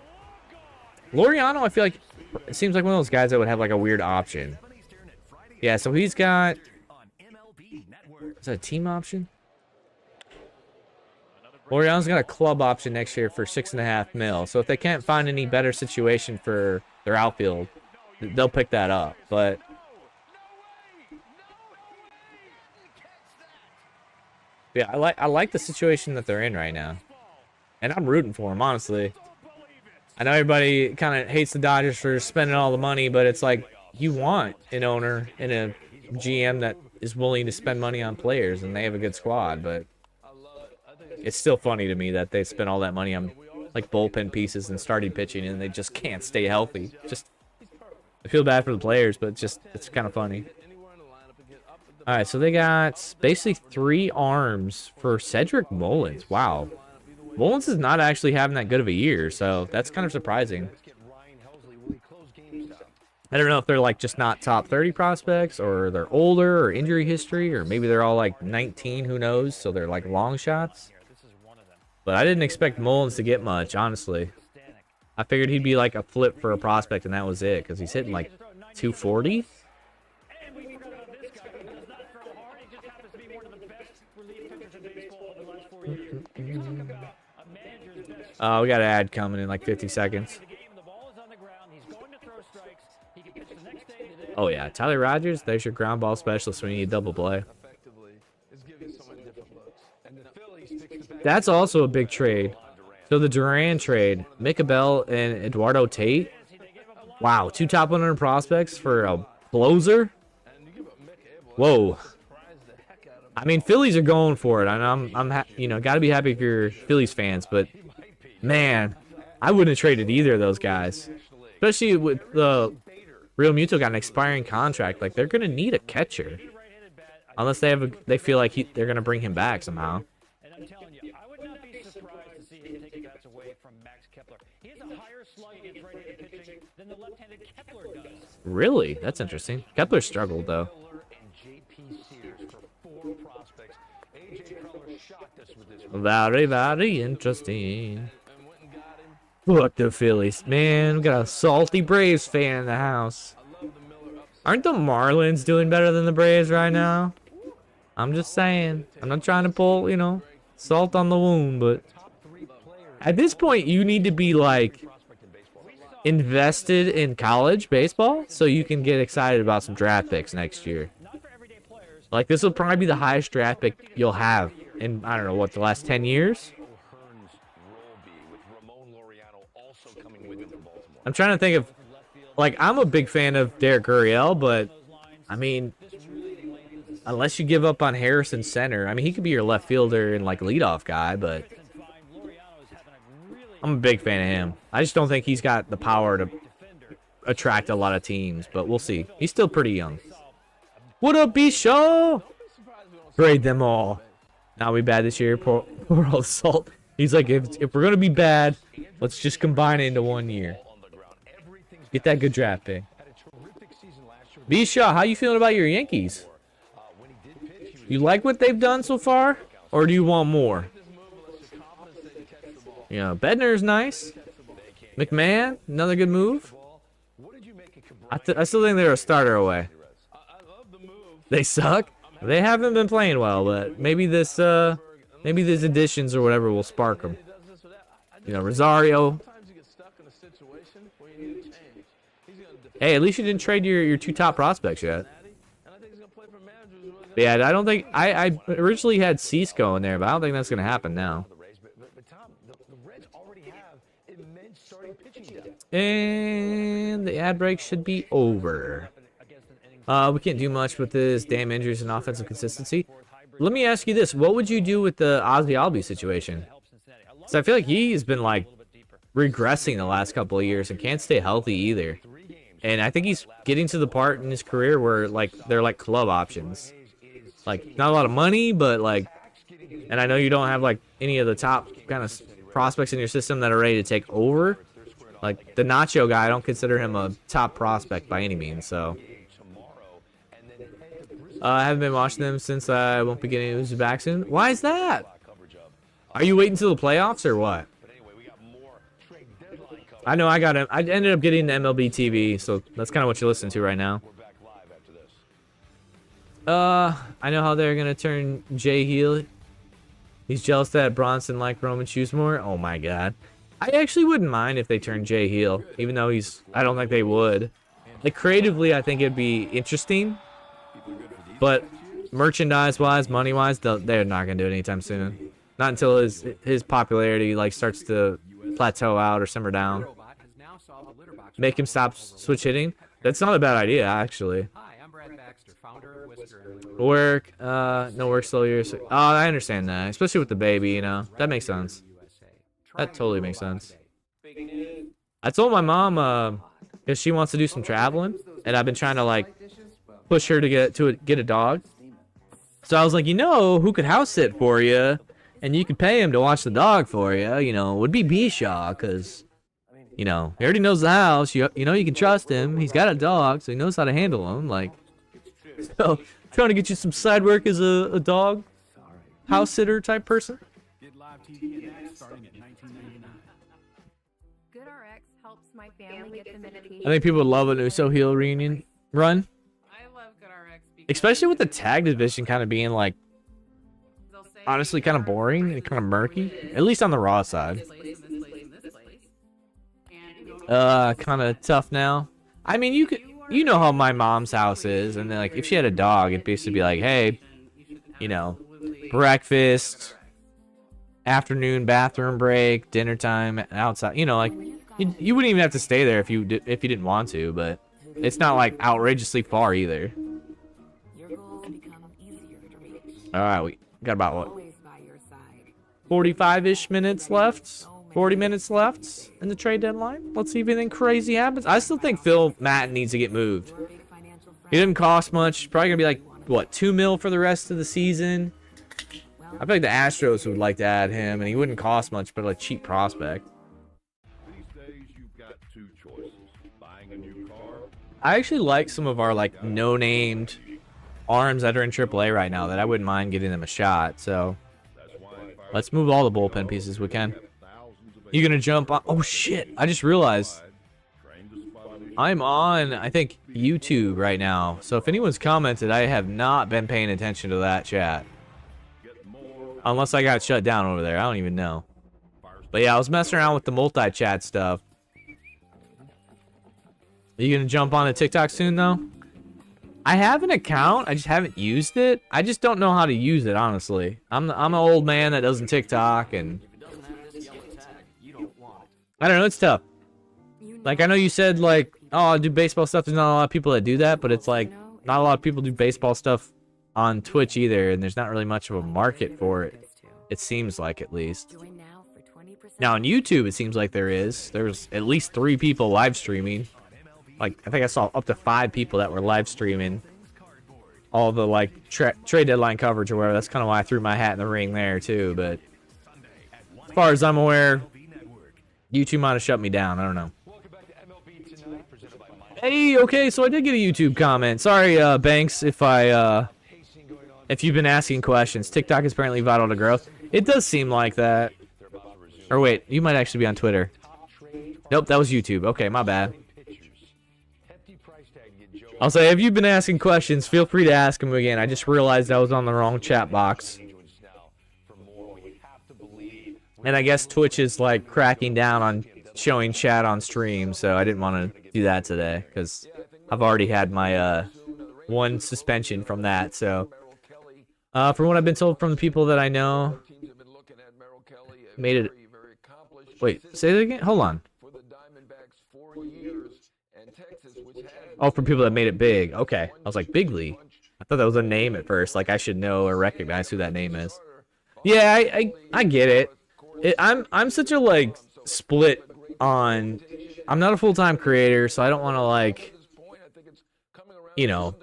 Laureano, I feel like it seems like one of those guys that would have like a weird option. Yeah, so he's got, is that a team option? Laureano's got a club option next year for $6.5 mil. So if they can't find any better situation for their outfield, they'll pick that up. But yeah, I like the situation that they're in right now, and I'm rooting for them, honestly. I know everybody kind of hates the Dodgers for spending all the money, but it's like you want an owner and a GM that is willing to spend money on players, and they have a good squad. But it's still funny to me that they spend all that money on like bullpen pieces and starting pitching, and they just can't stay healthy. Just I feel bad for the players, but it's kind of funny. All right, so they got basically 3 arms for Cedric Mullins. Wow. Mullins is not actually having that good of a year, so that's kind of surprising. I don't know if they're like just not top 30 prospects, or they're older, or injury history, or maybe they're all like 19, who knows, so they're like long shots. But I didn't expect Mullins to get much, honestly. I figured he'd be like a flip for a prospect, and that was it, because he's hitting like 240. We got an ad coming in like 50 seconds. Oh yeah, Tyler Rogers, there's your ground ball specialist when you need double play. That's also a big trade. So the Duran trade, Micah Bell and Eduardo Tate. Wow, 2 top 100 prospects for a closer. Whoa. I mean, Phillies are going for it, and I'm you know, got to be happy if you're Phillies fans, but man, I wouldn't have traded either of those guys, especially with the Real Muto got an expiring contract. Like, they're gonna need a catcher, unless they feel like they're gonna bring him back somehow. And I'm telling you, I would not be surprised to see him take bats away from Max Kepler. He has a higher slug against right-handed pitching than the left-handed Kepler does. Really? That's interesting. Kepler struggled though. Very, very interesting. Fuck the Phillies. Man, we got a salty Braves fan in the house. Aren't the Marlins doing better than the Braves right now? I'm just saying. I'm not trying to pull, you know, salt on the wound, but at this point, you need to be, like, invested in college baseball so you can get excited about some draft picks next year. Like, this will probably be the highest draft pick you'll have in, I don't know, what, the last 10 years? I'm trying to think of, like, I'm a big fan of Derek Gurriel, but, I mean, unless you give up on Harrison center, I mean, he could be your left fielder and, like, leadoff guy, but I'm a big fan of him. I just don't think he's got the power to attract a lot of teams, but we'll see. He's still pretty young. What up, B-Shaw? Trade them all. Now we bad this year. Pour all the salt. He's like, if we're going to be bad, let's just combine it into 1 year. Get that good draft pick. B-Shaw, how you feeling about your Yankees? You like what they've done so far? Or do you want more? You know, Bednar's nice. McMahon, another good move. I still think they're a starter away. They suck. They haven't been playing well, but maybe these additions or whatever will spark them. You know, Rosario. Hey, at least you didn't trade your two top prospects yet. Yeah, I don't think I originally had Cisco in there, but I don't think that's gonna happen now. And the ad break should be over. We can't do much with this damn injuries and offensive consistency. Let me ask you this: what would you do with the Ozzy Albies situation? So I feel like he's been like regressing the last couple of years and can't stay healthy either. And I think he's getting to the part in his career where like they're like club options. Like not a lot of money, but like, and I know you don't have like any of the top kind of prospects in your system that are ready to take over. Like the Nacho guy, I don't consider him a top prospect by any means. So I haven't been watching them since I won't be getting Uzi back soon. Why is that? Are you waiting until the playoffs or what? I know I got him. I ended up getting the MLB TV, so that's kind of what you listen to right now. I know how they're gonna turn Jay heel. He's jealous that Bronson liked Roman shoes more. Oh my god. I actually wouldn't mind if they turned Jay heel, even though I don't think they would. Like creatively, I think it'd be interesting, but merchandise-wise, money-wise, they're not gonna do it anytime soon. Not until his popularity like starts to plateau out or simmer down. Make him stop switch hitting. That's not a bad idea, actually. Work, no work slow years. Oh, I understand that, especially with the baby. You know, that makes sense. That totally makes sense. I told my mom, because she wants to do some traveling, and I've been trying to like push her to get a dog. So I was like, you know, who could house sit for you? And you could pay him to watch the dog for you, you know, would be Bishaw, because, you know, he already knows the house. You know, you can trust him. He's got a dog, so he knows how to handle him. Like, so, trying to get you some side work as a dog house sitter type person. I think people would love an Uso heel reunion run. Especially with the tag division kind of being like, honestly kind of boring and kind of murky, at least on the Raw side. Kind of tough now. I mean, you know how my mom's house is, and then like if she had a dog, it'd basically be like, hey, you know, breakfast, afternoon bathroom break, dinner time outside. You know, like you wouldn't even have to stay there if you didn't want to, but it's not like outrageously far either. All right, we got about what, 45-ish minutes left, 40 minutes left in the trade deadline. Let's see if anything crazy happens. I still think Phil Matten needs to get moved. He didn't cost much. Probably gonna be like what, $2 million for the rest of the season. I feel like the Astros would like to add him, and he wouldn't cost much, but a cheap prospect. These days you've got two choices: buying a new car. I actually like some of our like no-named arms that are in AAA right now that I wouldn't mind giving them a shot. So let's move all the bullpen pieces we can. You gonna jump on? Oh shit! I just realized I'm on, I think, YouTube right now. So if anyone's commented, I have not been paying attention to that chat. Unless I got shut down over there. I don't even know. But yeah, I was messing around with the multi-chat stuff. Are you gonna jump on a TikTok soon though? I have an account, I just haven't used it. I just don't know how to use it, honestly. I'm an old man that doesn't TikTok, and I don't know, it's tough. Like, I know you said, like, oh, I do baseball stuff. There's not a lot of people that do that, but it's like, not a lot of people do baseball stuff on Twitch either, and there's not really much of a market for it. It seems like, at least. Now, on YouTube, it seems like there is. There's at least 3 people live streaming. Like, I think I saw up to 5 people that were live streaming all the, like, trade deadline coverage or whatever. That's kind of why I threw my hat in the ring there, too. But as far as I'm aware, YouTube might have shut me down. I don't know. Hey, okay, so I did get a YouTube comment. Sorry, Banks, if you've been asking questions. TikTok is apparently vital to growth. It does seem like that. Or wait, you might actually be on Twitter. Nope, that was YouTube. Okay, my bad. I'll say, if you've been asking questions, feel free to ask them again. I just realized I was on the wrong chat box. And I guess Twitch is, like, cracking down on showing chat on stream, so I didn't want to do that today, because I've already had my, one suspension from that, so. From what I've been told from the people that I know, made it. Wait, say that again? Hold on. Oh, for people that made it big. Okay. I was like, Bigly? I thought that was a name at first. Like, I should know or recognize who that name is. Yeah, I get it. I'm such a, like, split on... I'm not a full-time creator, so I don't want to, like, you know,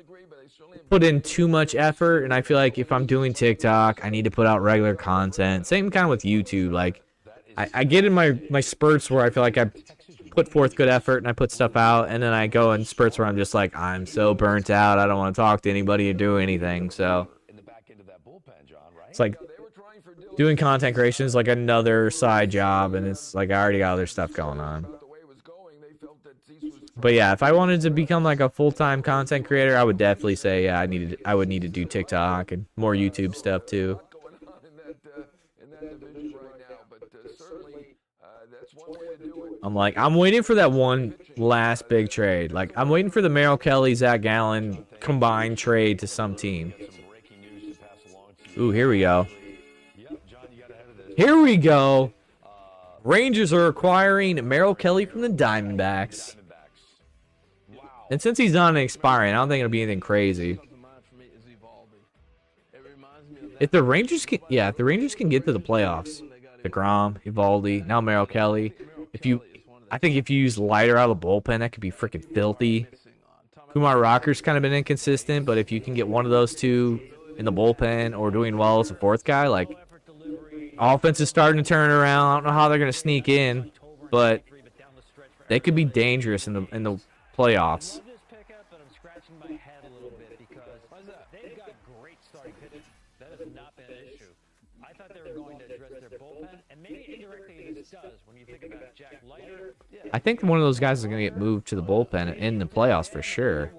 put in too much effort. And I feel like if I'm doing TikTok, I need to put out regular content. Same kind of with YouTube. Like, I get in my spurts where I feel like I put forth good effort and I put stuff out, and then I go in spurts where I'm just like, I'm so burnt out, I don't want to talk to anybody or do anything. So it's like doing content creation is like another side job, and it's like I already got other stuff going on. But yeah, if I wanted to become like a full-time content creator, I would definitely say, yeah, I would need to do TikTok and more YouTube stuff too. I'm waiting for that one last big trade. Like, I'm waiting for the Merrill Kelly, Zach Gallen combined trade to some team. Ooh, here we go. Here we go. Rangers are acquiring Merrill Kelly from the Diamondbacks. And since he's not expiring, I don't think it'll be anything crazy. If the Rangers can, yeah, if the Rangers can get to the playoffs, DeGrom, Evaldi, now Merrill Kelly. I think if you use Leiter out of the bullpen, that could be freaking filthy. Kumar Rocker's kind of been inconsistent, but if you can get one of those two in the bullpen or doing well as a fourth guy, like, offense is starting to turn around. I don't know how they're going to sneak in, but they could be dangerous in the playoffs. I think one of those guys is going to get moved to the bullpen in the playoffs for sure.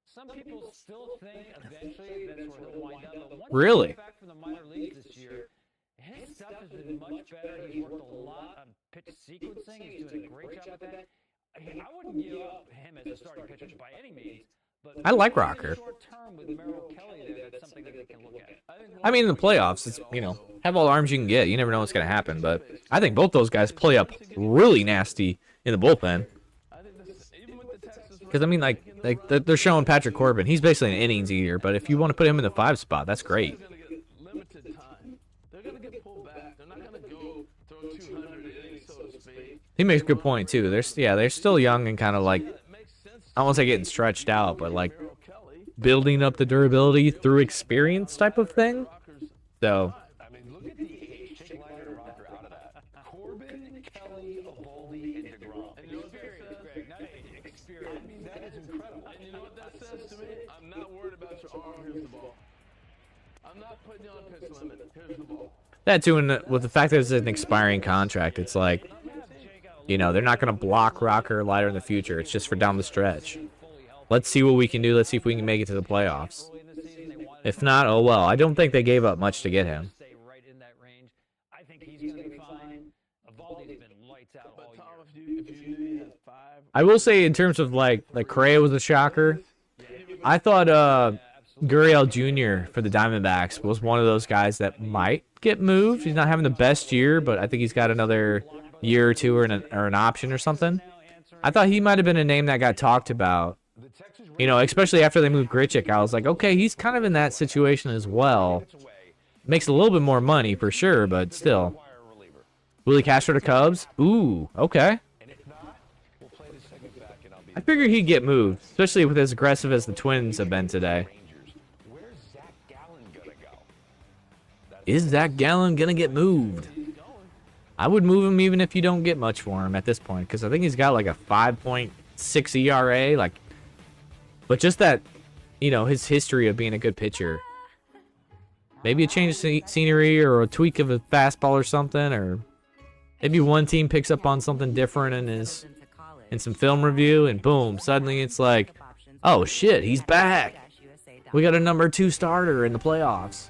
Some people still think eventually that's where he'll wind up. But once really? He back from the minor leagues this year, his stuff has been much better. He's worked a lot on pitch sequencing. He's doing a great job with that. I wouldn't give up him as a starting pitcher by any means. But I like Rocker. Short term with Merrill Kelly there, that's something that they can look at. I mean, in the playoffs, it's, you know, have all the arms you can get. You never know what's going to happen. But I think both those guys play up really nasty in the bullpen. Because, I mean, like they're showing Patrick Corbin. He's basically an innings eater, but if you want to put him in the 5 spot, that's great. He makes a good point, too. They're still young and kind of like, I won't say getting stretched out, but like building up the durability through experience type of thing. So. Corbin, Kelly, Evaldi, and DeGrom. And you know what that says? Experience. I mean, that is incredible. And you know what that says to me? I'm not worried about your arm. Here's the ball. I'm not putting you on a pitch limit. Here's the ball. That too, and with the fact that it's an expiring contract, it's like, you know, they're not going to block Rocker Leiter in the future. It's just for down the stretch. Let's see what we can do. Let's see if we can make it to the playoffs. If not, oh well. I don't think they gave up much to get him. I think he's going to be fine. Evaldi's been lights out all year. I will say, in terms of like Correa was a shocker. I thought Gurriel Jr. for the Diamondbacks was one of those guys that might get moved. He's not having the best year, but I think he's got another year or two or an option or something. I thought he might have been a name that got talked about. You know, especially after they moved Grichuk, I was like, okay, he's kind of in that situation as well. Makes a little bit more money for sure, but still. Willie Castro to Cubs? Ooh, okay. I figured he'd get moved, especially with as aggressive as the Twins have been today. Is Zach Gallen gonna get moved? I would move him even if you don't get much for him at this point, because I think he's got like a 5.6 ERA, like, but just that, you know, his history of being a good pitcher. Maybe a change of scenery or a tweak of a fastball or something, or maybe one team picks up on something different and is in some film review, and boom, suddenly it's like, oh shit, he's back. We got a #2 starter in the playoffs.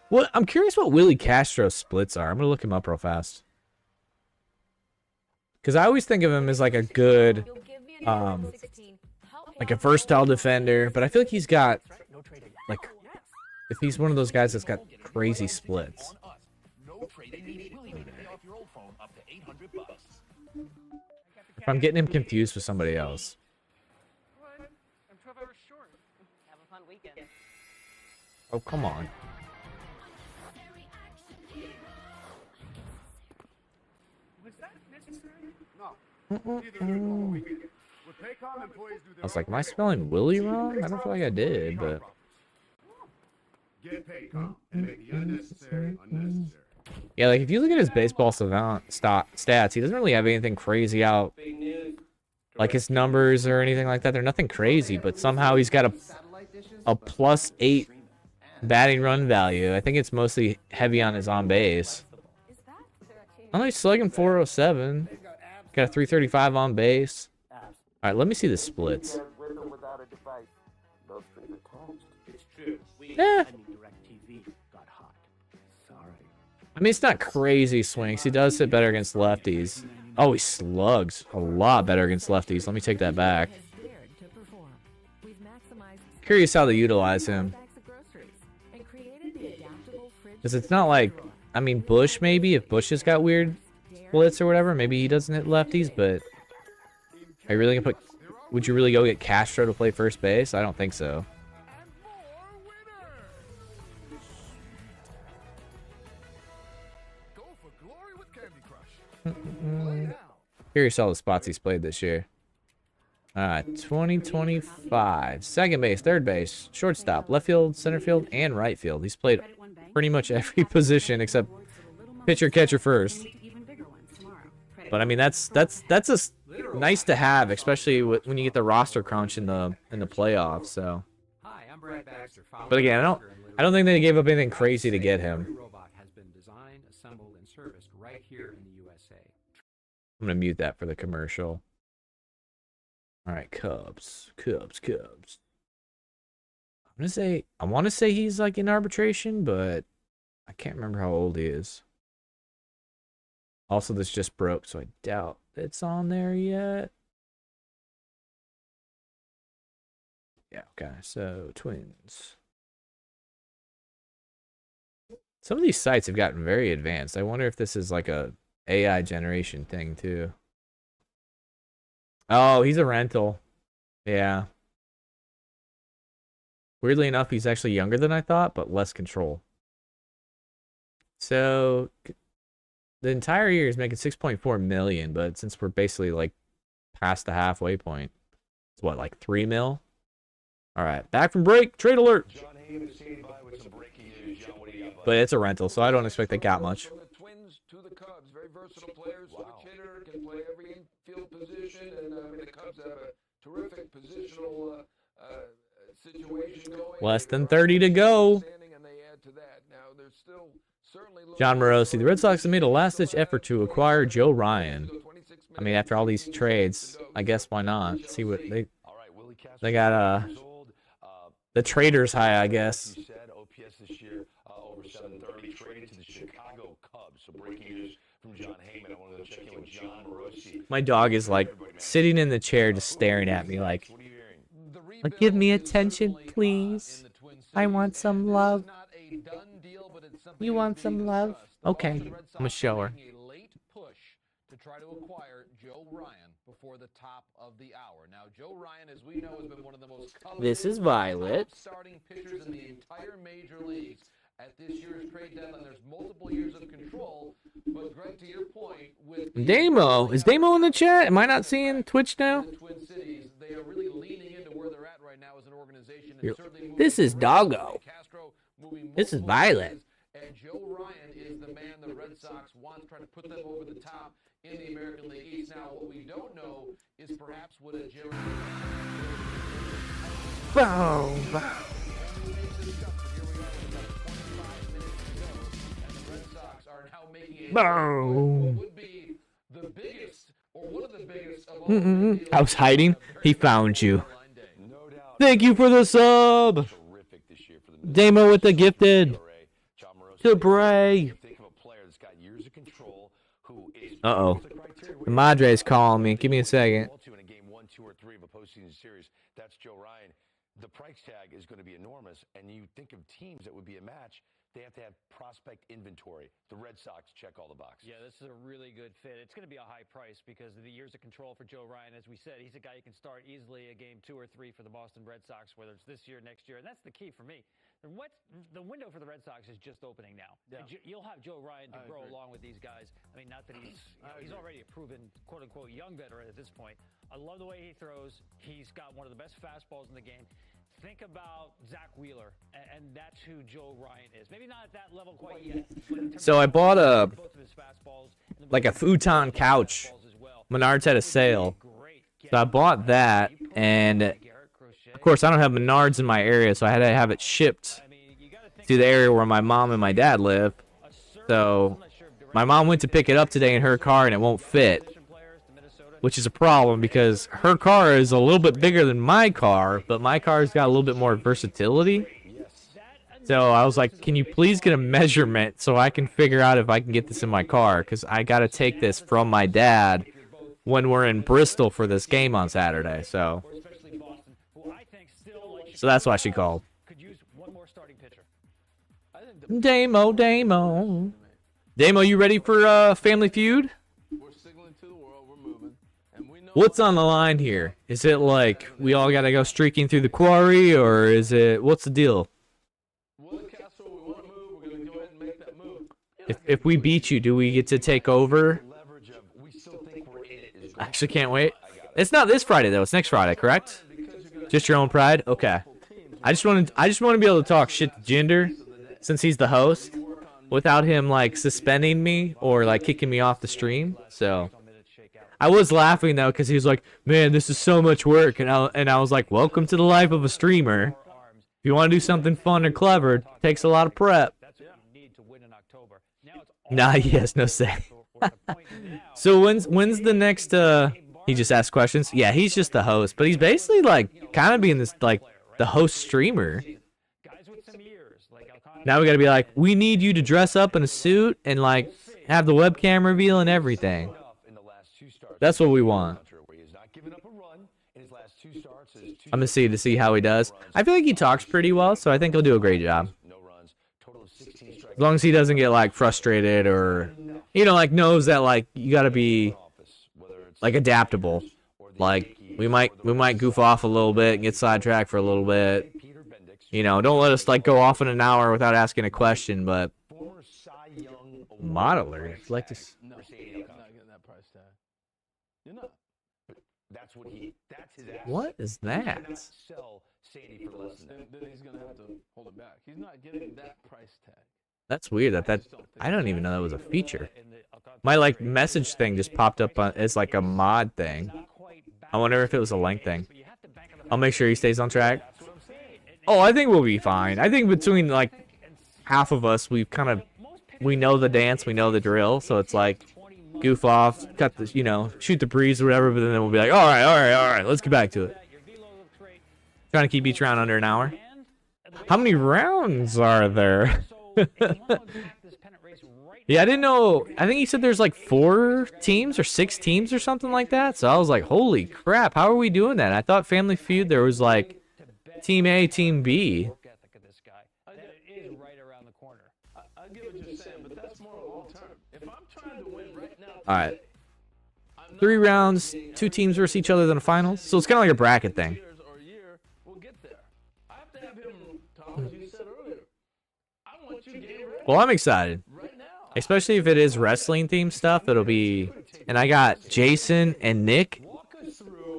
Well, I'm curious what Willie Castro's splits are. I'm gonna look him up real fast. Because I always think of him as like a good, like a versatile defender, but I feel like he's got, like, if he's one of those guys that's got crazy splits. If I'm getting him confused with somebody else. I'm 12 hours short. Have a fun weekend. Oh, come on. Was that necessary? No. I was like, am I spelling Willie wrong? I don't feel like I did, but... Get paid, Carl, and make the unnecessary unnecessary. Yeah, like, if you look at his baseball savant stats, he doesn't really have anything crazy out. Like, his numbers or anything like that, they're nothing crazy, but somehow he's got a +8 batting run value. I think it's mostly heavy on his on base. I'm only slugging 407. Got a 335 on base. All right, let me see the splits. Yeah. I mean, it's not crazy swings. He does hit better against lefties. Oh, he slugs a lot better against lefties. Let me take that back. Curious how they utilize him. Because it's not like, I mean, Bush maybe, if Bush has got weird splits or whatever, maybe he doesn't hit lefties, but are you really gonna put, would you really go get Castro to play first base? I don't think so. Here's all the spots he's played this year. 2025. Second base, third base, shortstop, left field, center field, and right field. He's played pretty much every position except pitcher, catcher first. But I mean, that's a nice to have, especially when you get the roster crunch in the playoffs. So. But again, I don't think they gave up anything crazy to get him. I'm gonna mute that for the commercial. All right, Cubs. I want to say he's like in arbitration, but I can't remember how old he is. Also, this just broke, so I doubt it's on there yet. Yeah, okay, so Twins. Some of these sites have gotten very advanced. I wonder if this is like a AI generation thing too. Oh, he's a rental. Yeah. Weirdly enough, he's actually younger than I thought, but less control. So the entire year he's making 6.4 million, but since we're basically like past the halfway point, it's what, like 3 mil? All right, back from break. Trade alert. But it's a rental, so I don't expect they got much. To the Cubs, very versatile players. Switch hitter, can play every infield position, and I mean the Cubs have a terrific positional situation going. Less than 30 to go. John Morosi, the Red Sox have made a last-ditch effort to acquire Joe Ryan. I mean, after all these trades, I guess why not? See what they got. The traders high, I guess. OPS this year over 730, traded to the Chicago Cubs. So breaking news from John Heyman. I wanted to check in with John Morosi. My dog is like sitting in the chair, just staring at me, like give me attention, please. I want some love. You want some love? Okay, I'm gonna show her. To try to acquire Joe Ryan before the top of the hour. Now, Joe Ryan, as we know, has been one of the most This is Violet. Starting pitchers in the entire major leagues. At this year's trade deadline, there's multiple years of control. But Greg, to your point, with Damo, is Damo in the chat? Am I not seeing Twitch now? the Twin Cities, they are really leaning into where they're at right now as an organization. This is Doggo. This is Violet. And Joe Ryan is the man the Red Sox wants, trying to put them over the top in the American League East. Now, what we don't know is perhaps what a Jerry. Boom. Boom. I was hiding. He found you. Thank you for the sub. Damo with the gifted. Debray. Uh-oh. The Madre's calling me. Give me a second. That's Joe Ryan. The price tag is going to be enormous, and you think of teams that would be a match, they have to have prospect inventory. The Red Sox check all the boxes. Yeah, this is a really good fit. It's going to be a high price because of the years of control for Joe Ryan. As we said, he's a guy who can start easily a game 2 or 3 for the Boston Red Sox, whether it's this year, next year, and that's the key for me. The window for the Red Sox is just opening now. Yeah. You'll have Joe Ryan to grow along with these guys. I mean, not that he's already a proven, quote-unquote, young veteran at this point. I love the way he throws. He's got one of the best fastballs in the game. Think about Zach Wheeler, and that's who Joe Ryan is. Maybe not at that level quite yet. So I bought a futon couch. Menards had a sale. So I bought that, and of course I don't have Menards in my area, so I had to have it shipped to the area where my mom and my dad live. So my mom went to pick it up today in her car, and it won't fit, which is a problem because her car is a little bit bigger than my car, but my car's got a little bit more versatility. So I was like, can you please get a measurement so I can figure out if I can get this in my car? Because I got to take this from my dad when we're in Bristol for this game on Saturday. So that's why she called. Damo. Damo, you ready for Family Feud? What's on the line here? Is it like we all got to go streaking through the quarry, or is it, what's the deal? If we beat you, do we get to take over? I actually can't wait. It's not this Friday though. It's next Friday, correct? Just your own pride? Okay. I just want to be able to talk shit to Jinder since he's the host without him like suspending me or like kicking me off the stream. So I was laughing though because he was like, "Man, this is so much work," and I was like, "Welcome to the life of a streamer. If you want to do something fun or clever, it takes a lot of prep." Nah, yes, no say. So when's the next? He just asked questions. Yeah, he's just the host, but he's basically like kind of being this like the host streamer. Now we gotta be like, we need you to dress up in a suit and like have the webcam reveal and everything. That's what we want. I'm gonna see how he does. I feel like he talks pretty well, so I think he'll do a great job. As long as he doesn't get like frustrated or, like knows that like you gotta be like adaptable. Like we might goof off a little bit and get sidetracked for a little bit. Don't let us like go off in an hour without asking a question. But modeler, like this. No, you're not getting that price tag. You're not. That's his ass. What is that? Then he's gonna have to hold it back. He's not getting that price tag. That's weird. I don't even know that was a feature. My like message thing just popped up as like a mod thing. I wonder if it was a length thing. I'll make sure he stays on track. Oh, I think we'll be fine. I think between like half of us, we know the dance, we know the drill. So it's like goof off, cut the, shoot the breeze or whatever. But then we'll be like, all right, let's get back to it. Trying to keep each round under an hour. How many rounds are there? Yeah, I didn't know. I think he said there's like 4 teams or 6 teams or something like that. So I was like, holy crap, how are we doing that? I thought Family Feud, there was like Team A, Team B. All right. 3 rounds, 2 teams versus each other in the finals. So it's kind of like a bracket thing. Well, I'm excited. Especially if it is wrestling themed stuff, it'll be... And I got Jason and Nick.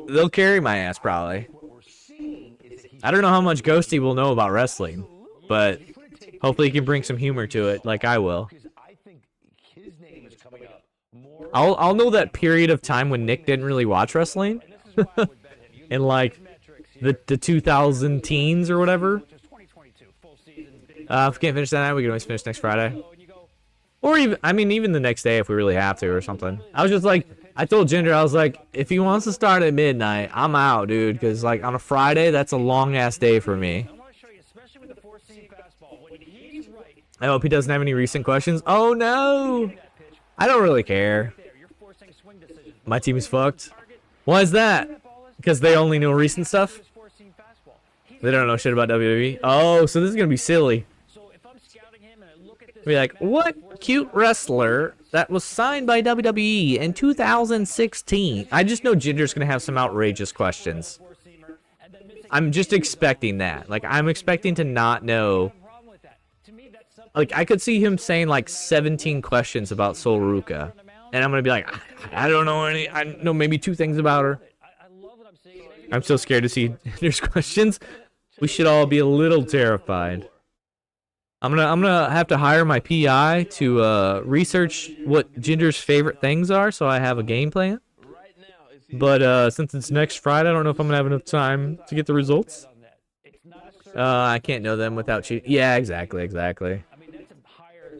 They'll carry my ass, probably. I don't know how much Ghosty will know about wrestling, but hopefully he can bring some humor to it, like I will. I'll know that period of time when Nick didn't really watch wrestling, in like the 2000 teens or whatever. If we can't finish that night, we can always finish next Friday. Or even, I mean, even the next day if we really have to or something. I was just like, I told Ginger, I was like, if he wants to start at midnight, I'm out, dude. Because, like, on a Friday, that's a long-ass day for me. I hope he doesn't have any recent questions. Oh, no. I don't really care. My team is fucked. Why is that? Because they only know recent stuff? They don't know shit about WWE? Oh, so this is going to be silly. Be like, what cute wrestler that was signed by WWE in 2016? I just know Ginger's going to have some outrageous questions. I'm just expecting that. Like, I'm expecting to not know. Like, I could see him saying, like, 17 questions about Sol Ruca. And I'm going to be like, I don't know any. I know maybe 2 things about her. I'm so scared to see Ginger's questions. We should all be a little terrified. I'm gonna have to hire my PI to research what Ginger's favorite things are, so I have a game plan. But since it's next Friday, I don't know if I'm gonna have enough time to get the results. I can't know them without cheating. Yeah, exactly.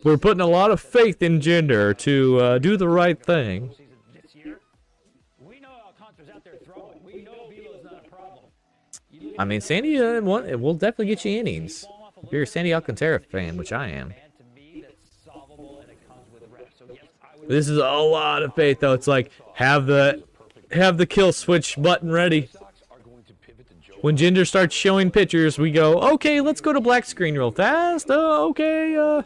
We're putting a lot of faith in Ginger to do the right thing. I mean, Sandy, we'll definitely get you innings. If you're a Sandy Alcantara fan, which I am. This is a lot of faith, though. It's like, have the kill switch button ready. When Ginger starts showing pictures, we go, okay, let's go to black screen real fast. Okay.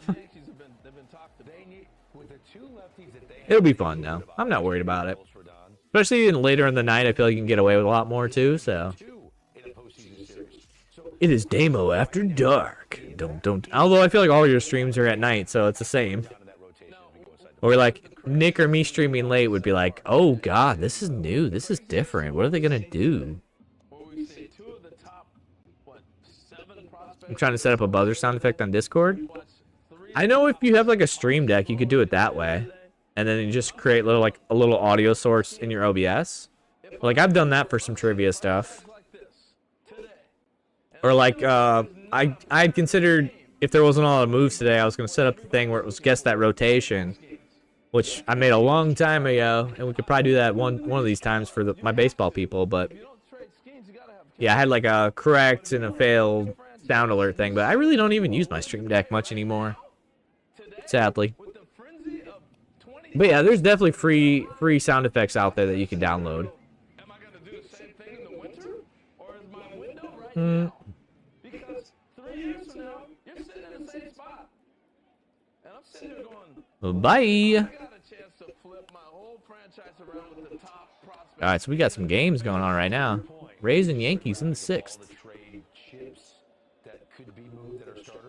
It'll be fun, though. I'm not worried about it. Especially later in the night, I feel like you can get away with a lot more, too, so... It is Damo After Dark. Don't. Although I feel like all your streams are at night, so it's the same. Or like Nick or me streaming late would be like, oh god, this is new. This is different. What are they gonna do? I'm trying to set up a buzzer sound effect on Discord. I know if you have like a stream deck, you could do it that way, and then you just create a little audio source in your OBS. Like I've done that for some trivia stuff. Or like, I'd considered, if there wasn't a lot of moves today, I was going to set up the thing where it was guess that rotation, which I made a long time ago, and we could probably do that one of these times for my baseball people, but yeah, I had like a correct and a failed sound alert thing, but I really don't even use my stream deck much anymore, sadly. But yeah, there's definitely free sound effects out there that you can download. Bye. Alright, so we got some games going on right now. Rays and Yankees in the 6th.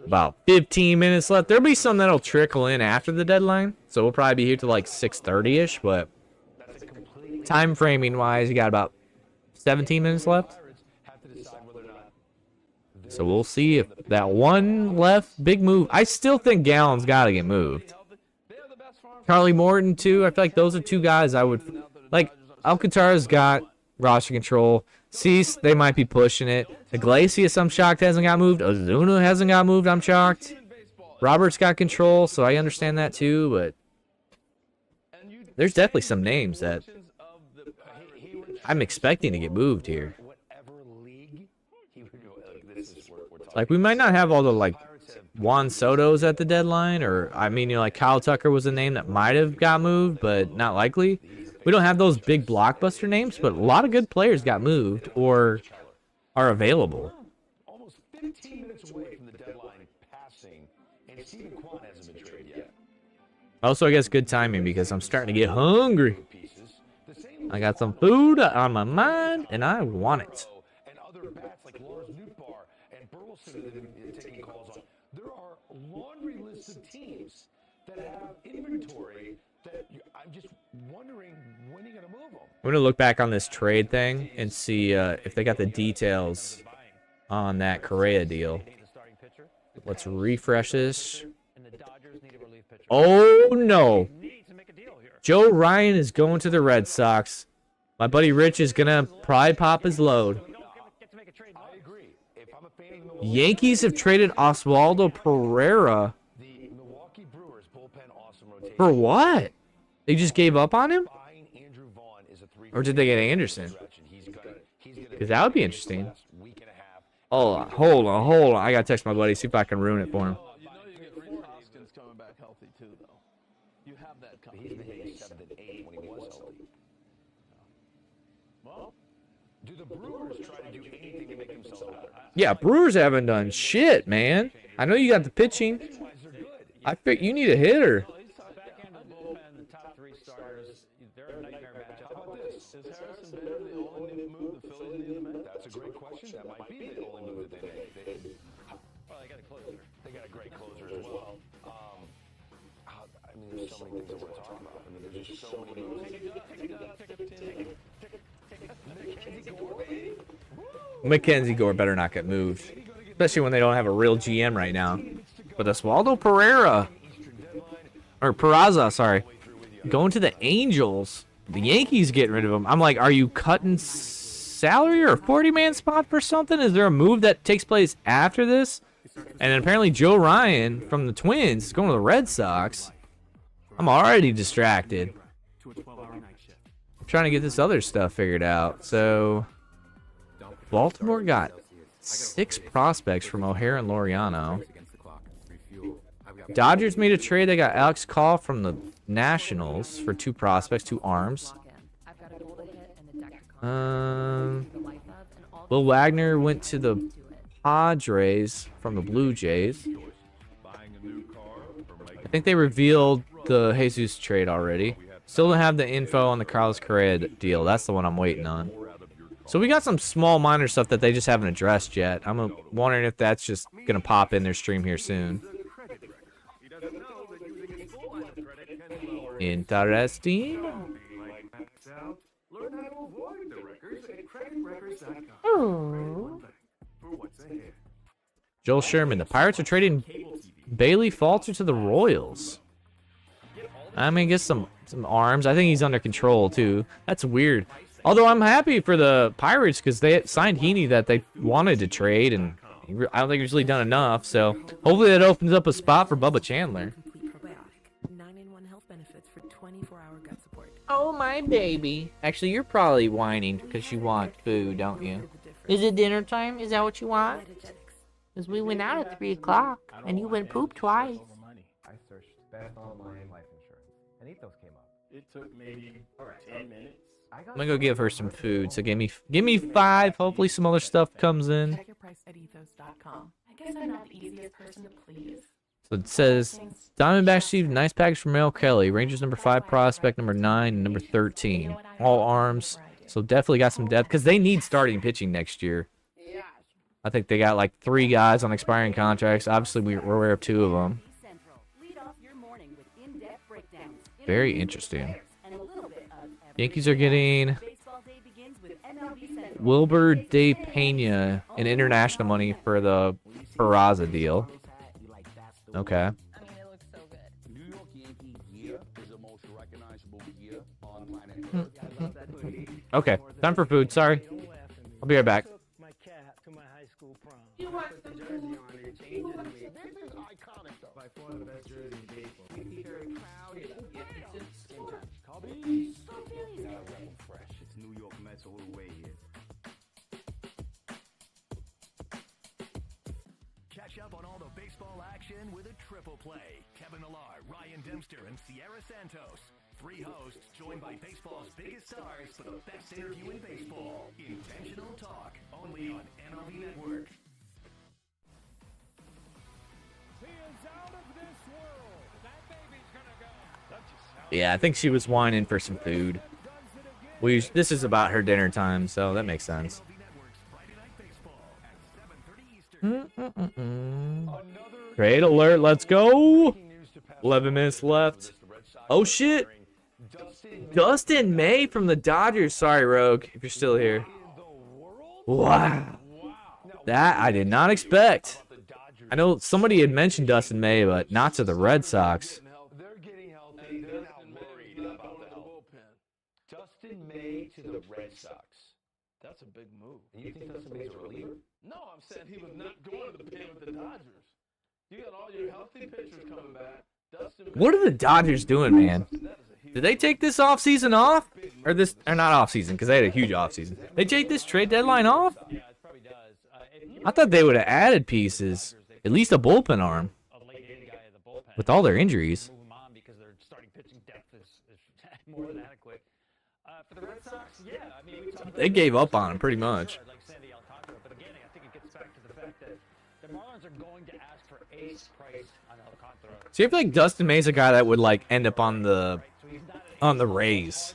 About 15 minutes left. There'll be some that'll trickle in after the deadline. So we'll probably be here till like 6:30-ish, but time framing wise, you got about 17 minutes left. So we'll see if that one left big move. I still think Gallen's got to get moved. Charlie Morton, too. I feel like those are 2 guys I would... Like, Alcantara's got roster control. Cease, they might be pushing it. Iglesias, I'm shocked, hasn't got moved. Ozuna hasn't got moved, I'm shocked. Robert's got control, so I understand that, too, but... There's definitely some names that... I'm expecting to get moved here. Like, we might not have all the, like, Juan Soto's at the deadline, or, I mean, you know, like, Kyle Tucker was a name that might have got moved, but not likely. We don't have those big blockbuster names, but a lot of good players got moved, or are available. Almost 15 minutes away from the deadline passing, and Stephen Kwan hasn't been traded yet. Also, I guess good timing, because I'm starting to get hungry. I got some food on my mind, and I want it. And other bats like Lars Nootbaar and Burleson that have taken calls on. There are a laundry list of teams that have inventory that I'm just wondering when you're going to move them. I'm going to look back on this trade thing and see if they got the details on that Correa deal. Let's refresh this. Oh, no. Joe Ryan is going to the Red Sox. My buddy Rich is gonna probably pop his load. I agree. If I'm a fan of the Yankees have traded Oswaldo Pereira. Milwaukee Brewers bullpen awesome rotation. For what? They just gave up on him? Buying Andrew Vaughn is a 3 Or did they get Anderson? He's gonna Because that would be interesting. week and a half. Hold on. I gotta text my buddy, see if I can ruin it for him. You know you get Rhys Hoskins coming back healthy too, though. You have that coming. He's been hitting 7th and 8th when he was healthy. Well, Do the Brewers try to do anything to make themselves better? Yeah, Brewers haven't done shit, man. I know you got the pitching. I think you need a hitter. Back end of the bullpen, the top 3 starters, they're a nightmare matchup. How about this? is Harrison Bader the only move the Phillies need to make? That's a great question. That might be the only move that they make. Well, they got a closer. They got a great closer as well. I mean, there's so many things that we're talking about. I mean, there's just so many moves. Mackenzie Gore better not get moved. Especially when they don't have a real GM right now. But Oswaldo Pereira. Or Peraza, sorry. Going to the Angels. The Yankees getting rid of him. I'm like, are you cutting salary or a 40-man spot for something? Is there a move that takes place after this? And then apparently Joe Ryan from the Twins is going to the Red Sox. I'm already distracted. I'm trying to get this other stuff figured out. So Baltimore got 6 prospects from O'Hare and Laureano. Dodgers made a trade. They got Alex Call from the Nationals for 2 prospects, 2 arms. Will Wagner went to the Padres from the Blue Jays. I think they revealed the Jesus trade already. Still don't have the info on the Carlos Correa deal. That's the one I'm waiting on. So we got some small minor stuff that they just haven't addressed yet. I'm wondering if that's just going to pop in their stream here soon. Interesting. Joel Sherman. The Pirates are trading Bailey Falter to the Royals. I mean, get some arms. I think he's under control, too. That's weird. Although I'm happy for the Pirates because they signed Heaney that they wanted to trade, and I don't think he's really done enough. So hopefully that opens up a spot for Bubba Chandler. Oh, my baby. Actually, you're probably whining because you want food, don't you? Is it dinner time? Is that what you want? Because we went out at 3 o'clock, and you went poop twice. I searched best online life insurance, and Ethos came up. It took maybe 10 minutes. I'm gonna go give her some food. So give me 5. Hopefully some other stuff comes in. Check your price at ethos.com. I guess I'm not the easiest person to please. So it says Diamondbacks received nice package from Mel Kelly. Rangers number 5 prospect, number 9, and number 13. All arms. So definitely got some depth because they need starting pitching next year. I think they got like 3 guys on expiring contracts. Obviously we're aware of 2 of them. Very interesting. Yankees are getting Wilbur De Pena in international money for the Peraza deal. Okay. I mean, it looks so good. New York Yankee gear is the most recognizable gear on planet Earth. Okay, time for food. Sorry. I'll be right back. My cat to my high school prom. You want some jersey on it, change it. This is iconic, though. By far the best jersey in baseball. Very proud. Cubbies. Fresh. It's New York Mets all the way here. Catch up on all the baseball action with a triple play. Kevin Millar, Ryan Dempster, and Sierra Santos. 3 hosts joined by baseball's biggest stars for the best interview in baseball. Intentional Talk, only on MLB Network. He is out of this world. That baby's gonna go. Yeah, I think she was whining for some food. This is about her dinner time, so that makes sense. Trade alert, let's go. 11 minutes left. Oh shit. Dustin May from the Dodgers. Sorry, Rogue, if you're still here. Wow. That I did not expect. I know somebody had mentioned Dustin May, but not to the Red Sox. They're getting healthy. They're not worried about Dustin May to the Red Sox. That's a big move. And you think Dustin May's a reliever? No, I'm saying he was not going to the pen with the Dodgers. You got all your healthy pitchers coming back. Dustin What are the Dodgers doing, man? Did they take this offseason off? Or not offseason, because they had a huge offseason. They take this trade deadline off? Yeah, it probably does. I thought they would have added pieces. At least a bullpen arm. A late-in guy in the bullpen. With all their injuries. Move them on because their starting pitching depth is more than adequate. For the Red Sox, yeah. I mean, we talked They gave up on him pretty much. like Sandy Alcantara, but again, I think it gets back to the fact that the Marlins are going to ask for ace price on Alcantara. See, I feel like Dustin May's a guy that would like end up on the Rays.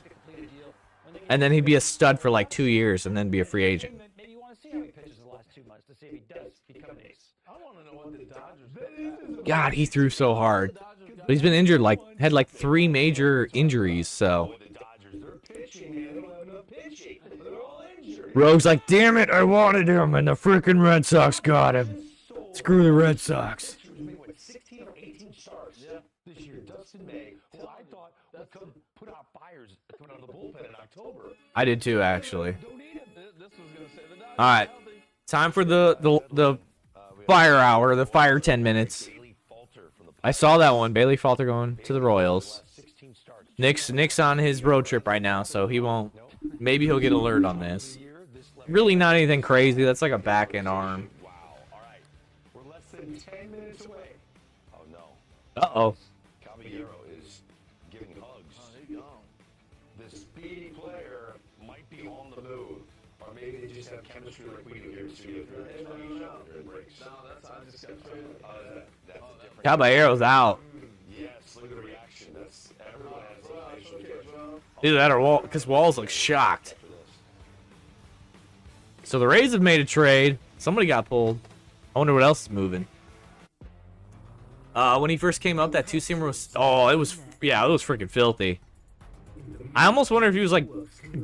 And then he'd be a stud for like 2 years and then be a free agent. Maybe you want to see how he pitches the last 2 months to see if he does become an ace. I want to know what the Dodgers. God, he threw so hard. But he's been injured, had like 3 major injuries, so. Rogue's like, damn it, I wanted him, and the freaking Red Sox got him. Screw the Red Sox. 16 or 18 starts this year. Dustin May, who I thought would come put out fires coming out of the bullpen in October. I did too, actually. This was gonna say the Dodgers. All right, time for the fire hour, the fire 10 minutes. I saw that one. Bailey Falter going to the Royals. Nick's on his road trip right now, so he won't. Maybe he'll get alert on this. Really not anything crazy. That's like a back end arm. Wow. All right. We're less than 10 minutes away. Oh, no. Uh-oh. Caballero is giving hugs. The speedy player might be on the move. Or maybe they just have chemistry like we do here in studio. I just got traded. That's a different. Caballero's out. Yes, look at the reaction. That's everyone has those facial expressions. Either that or Wall, because Walls looks shocked. So the Rays have made a trade. Somebody got pulled. I wonder what else is moving. When he first came up, that 2-seamer was... Oh, it was freaking filthy. I almost wonder if he was, like,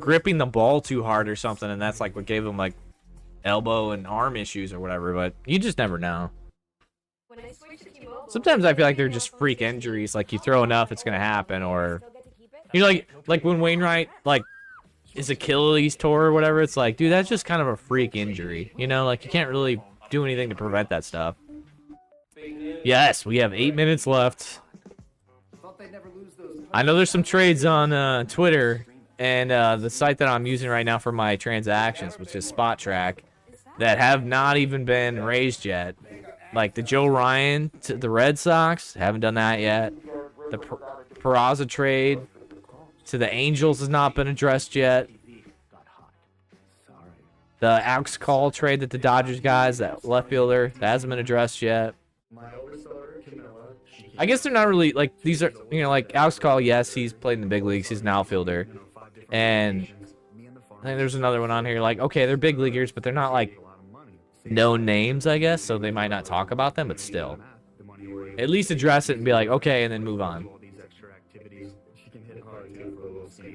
gripping the ball too hard or something, and that's, like, what gave him, like, elbow and arm issues or whatever, but you just never know. Sometimes I feel like they're just freak injuries. Like, you throw enough, it's going to happen, or... You know, like when Wainwright, like, his Achilles tore or whatever, it's like, dude, that's just kind of a freak injury. You know, like, you can't really do anything to prevent that stuff. Yes, we have 8 minutes left. I know there's some trades on Twitter, and the site that I'm using right now for my transactions, which is Spot Track, that have not even been raised yet. Like the Joe Ryan to the Red Sox, haven't done that yet. The Peraza trade to the Angels has not been addressed yet. The Alex Call trade that the Dodgers guys, that left fielder, that hasn't been addressed yet. I guess they're not really, like, these are, you know, like, Alex Call, yes, he's played in the big leagues, he's an outfielder. And I think there's another one on here, like, okay, they're big leaguers, but they're not, like, known names, I guess, so they might not talk about them, but still. At least address it and be like, okay, and then move on.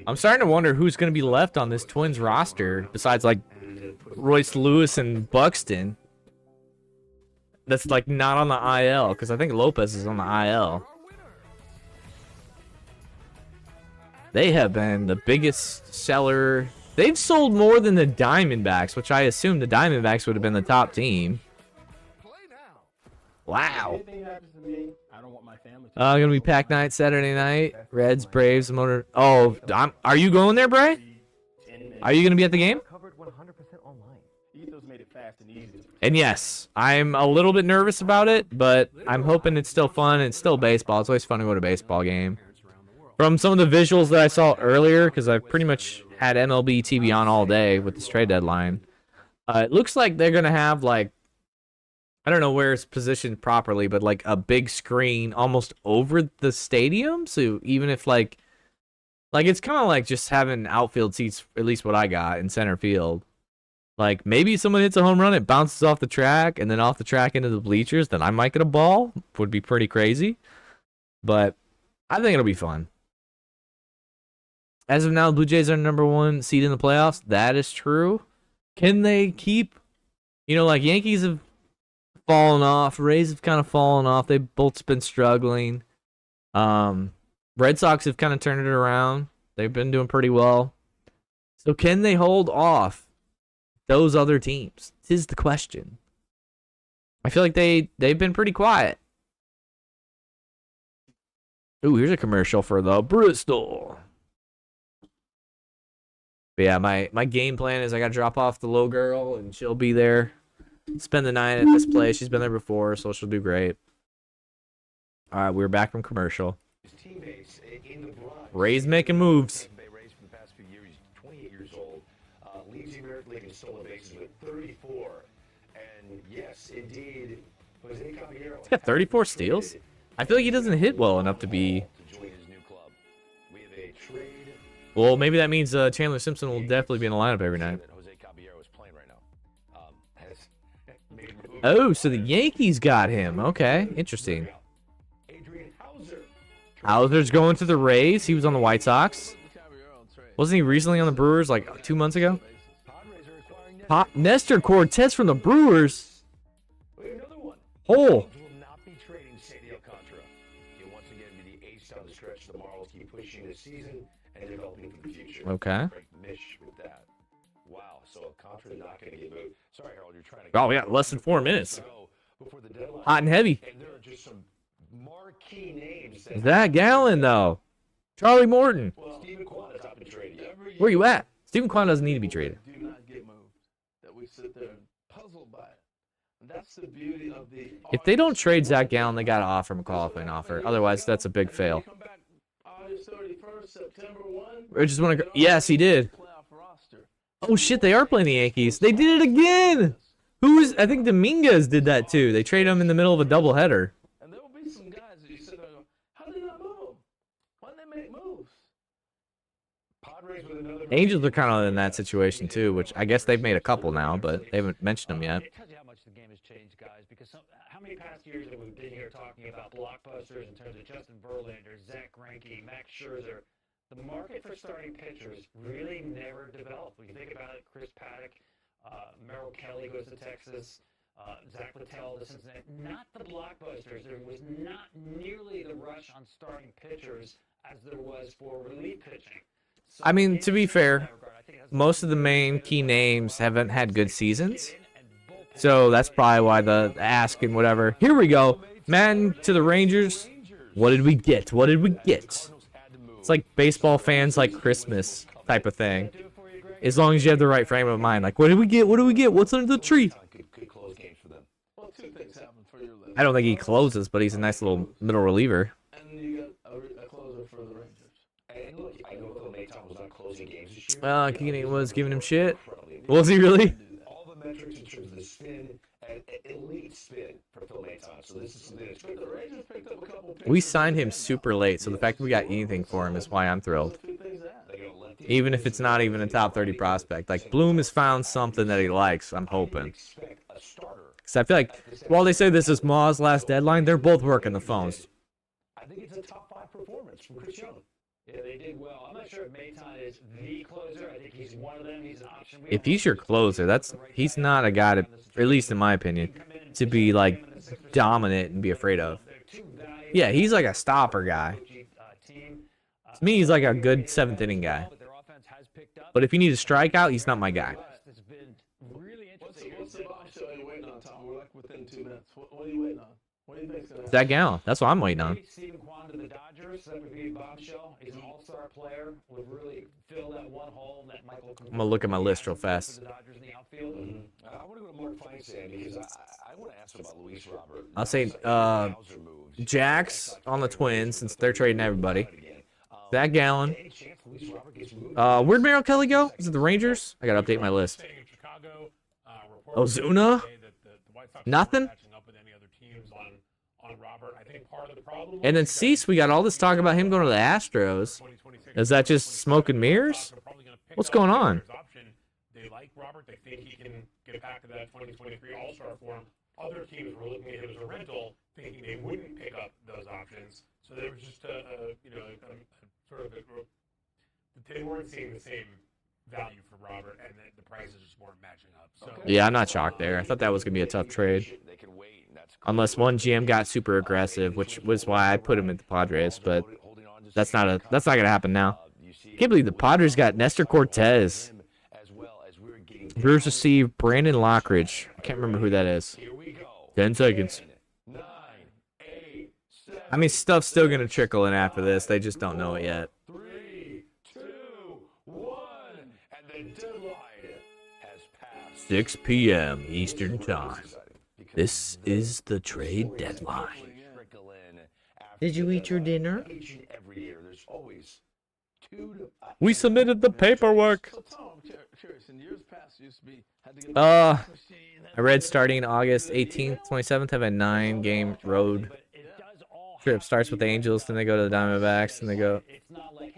I'm starting to wonder who's going to be left on this Twins roster besides, like, Royce Lewis and Buxton. That's, like, not on the IL, because I think Lopez is on the IL. They have been the biggest seller. They've sold more than the Diamondbacks, which I assume the Diamondbacks would have been the top team. Wow. Gonna be pack night Saturday night. Reds, Braves, Motor. Oh, are you going there, Bray? Are you gonna be at the game? And yes, I'm a little bit nervous about it, but I'm hoping it's still fun and it's still baseball. It's always fun to go to a baseball game. From some of the visuals that I saw earlier, because I've pretty much had MLB TV on all day with this trade deadline, it looks like they're gonna have, like, I don't know where it's positioned properly, but like a big screen almost over the stadium. So even if like it's kind of like just having outfield seats, at least what I got in center field. Like maybe someone hits a home run, it bounces off the track and then off the track into the bleachers, then I might get a ball. Would be pretty crazy. But I think it'll be fun. As of now, the Blue Jays are #1 seed in the playoffs. That is true. Can they keep, you know, like Yankees have fallen off. Rays have kind of fallen off. They've both been struggling. Red Sox have kind of turned it around. They've been doing pretty well. So can they hold off those other teams? Tis the question. I feel like they've been pretty quiet. Ooh, here's a commercial for the Bristol. But yeah, my game plan is I gotta drop off the little girl and she'll be there. Spend the night at this place. She's been there before, so she'll do great. Alright, we're back from commercial. Ray's making moves. Rays for the past few years. He's 28 years old. Leads the American League in stolen bases with 34. And yes, indeed, Jose Caballero. He's got 34 steals? I feel like he doesn't hit well enough to be... Well, maybe that means Chandler Simpson will definitely be in the lineup every night. Oh, so the Yankees got him. Okay, interesting. Hauser's going to the Rays. He was on the White Sox. Wasn't he recently on the Brewers like 2 months ago? Nestor Cortez from the Brewers. Oh. Okay. Oh, yeah, less than 4 minutes. Hot and heavy. Zach Gallen, though. Charlie Morton. Where you at? Stephen Kwan doesn't need to be traded. Do not get moved. That we sit there and puzzled by it. And that's the beauty of the. If they don't trade Zach Gallen, they gotta offer him a qualifying offer. Otherwise, that's a big fail. I just want to go. Yes, he did. Oh shit, they are playing the Yankees. They did it again. I think Dominguez did that too. They traded him in the middle of a doubleheader. And there will be some guys that you sit there and go, how did they not move? Why didn't they make moves? Angels are kind of in that situation too, which I guess they've made a couple now, but they haven't mentioned them yet. It tells you how much the game has changed, guys, because how many past years have we been here talking about blockbusters in terms of Justin Verlander, Zach Greinke, Max Scherzer? The market for starting pitchers really never developed. When you think about it, Chris Paddock, Merrill Kelly goes to Texas, Zach Littell to Cincinnati. Not the blockbusters. There was not nearly the rush on starting pitchers as there was for relief pitching. So I mean, to be fair, most of the main key names haven't had good seasons. So that's probably why the ask and whatever. Here we go. Madden to the Rangers. What did we get? What did we get? It's like baseball fans like Christmas type of thing. As long as you have the right frame of mind. Like, what did we get? What do we get? What's under the tree? I don't think he closes, but he's a nice little middle reliever. And you got a closer for the Rangers. And look, I know Phil Maton was not closing games this year. Keegan was giving him shit. Was he really? All the metrics in terms of the spin and elite spin for Phil Maton. So this is something that's good. The Rangers picked up a couple. We signed him super late, so the fact that we got anything for him is why I'm thrilled. Even if it's not even a top 30 prospect. Like, Bloom has found something that he likes, I'm hoping. Because I feel like, while they say this is Ma's last deadline, they're both working the phones. I think it's a top 5 performance from Chris Young. Yeah, they did well. I'm not sure if Maton is the closer. I think he's one of them. He's an option. If he's your closer, he's not a guy to, at least in my opinion, to be, like, dominant and be afraid of. Yeah, he's like a stopper guy. To me, he's like a good 7th inning guy. But if you need a strikeout, he's not my guy. What's the bombshell you're waiting on, Tom? We're like within 2 minutes. What are you waiting on? What do you think's gonna happen? Zach Gallen. That's what I'm waiting on. Stephen Kwan to the Dodgers. That would be a bombshell. He's an all-star player. Would really fill that one hole that Michael. I'm gonna look at my list real fast. I want to go to Mark Feinstein because I want to ask him about Luis Robert. I'll say Jax on the Twins since they're trading everybody. Zach Gallen. Where'd Merrill Kelly go? Is it the Rangers? I gotta update my list. Ozuna? Nothing? And then Cease, we got all this talk about him going to the Astros. Is that just smoke and mirrors? What's going on? They like Robert. They think he can get back to that 2023 All-Star form. Other teams were looking at him as a rental, thinking they wouldn't pick up those options. So there was just they weren't seeing the same value for Robert, and the prices just weren't matching up. So yeah, I'm not shocked there. I thought that was gonna be a tough trade, unless one GM got super aggressive, which was why I put him in the Padres. But that's not gonna happen now. I can't believe the Padres got Nestor Cortez. Brewers receive Brandon Lockridge. I can't remember who that is. 10 seconds. I mean, stuff's still going to trickle in after this. They just don't know it yet. 3, 2, 1, and the deadline has passed. 6 p.m. Eastern Time. This is the trade deadline. Did you eat your dinner? Every year, there's always 2 to We submitted the paperwork. So Tom, I'm curious. In years past, used to be had to get I read starting August 18th, 27th, have a 9-game road trip. Starts with the Angels, then they go to the Diamondbacks, then they go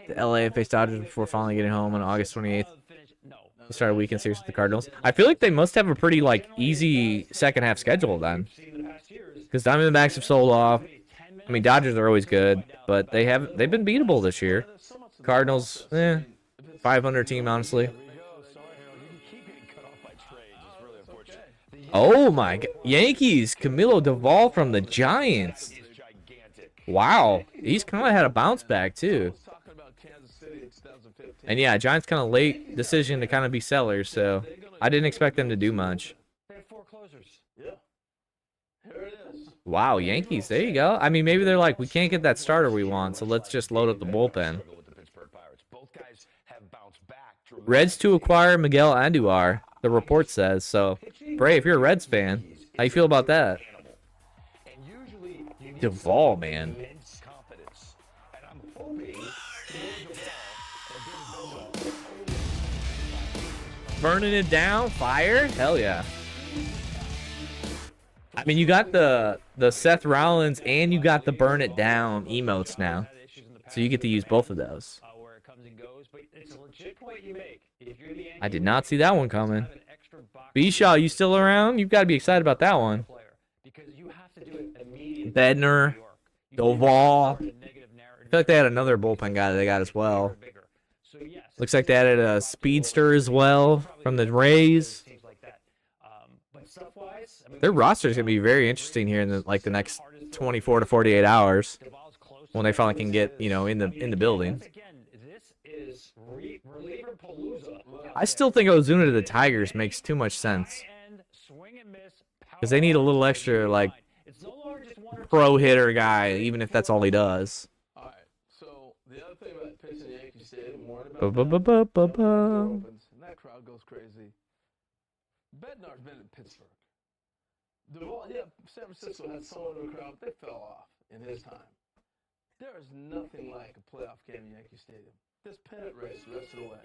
to LA and face Dodgers before finally getting home on August 28th. They start a weekend series with the Cardinals. I feel like they must have a pretty easy second half schedule then, because Diamondbacks have sold off. I mean, Dodgers are always good, but they've been beatable this year. Cardinals, 500 team honestly. Oh my God, Yankees, Camilo Duvall from the Giants. Wow, he's kind of had a bounce back too. And yeah, Giants kind of late decision to kind of be sellers, so I didn't expect them to do much. Wow, Yankees, there you go. I mean, maybe they're like, we can't get that starter we want, so let's just load up the bullpen. Reds to acquire Miguel Andujar, the report says. So, Bray, if you're a Reds fan, how you feel about that? Duvall, man. Burning it down, fire? Hell yeah. I mean, you got the Seth Rollins and you got the burn it down emotes now. So you get to use both of those. I did not see that one coming. B-Shaw, you still around? You've got to be excited about that one. Bednar, Duvall. I feel like they had another bullpen guy that they got as well. Looks like they added a speedster as well from the Rays. Their roster is going to be very interesting here in the next 24 to 48 hours when they finally can get, in the building. I still think Ozuna to the Tigers makes too much sense. Because they need a little extra, pro hitter guy, even if that's all he does. All right. So the other thing about pitching Yankee Stadium, more about and that crowd goes crazy. Bednar's been in Pittsburgh. Duvall, San Francisco had somewhat of a crowd, but they fell off in his time. There is nothing like a playoff game in Yankee Stadium. This pennant race the rest of the way.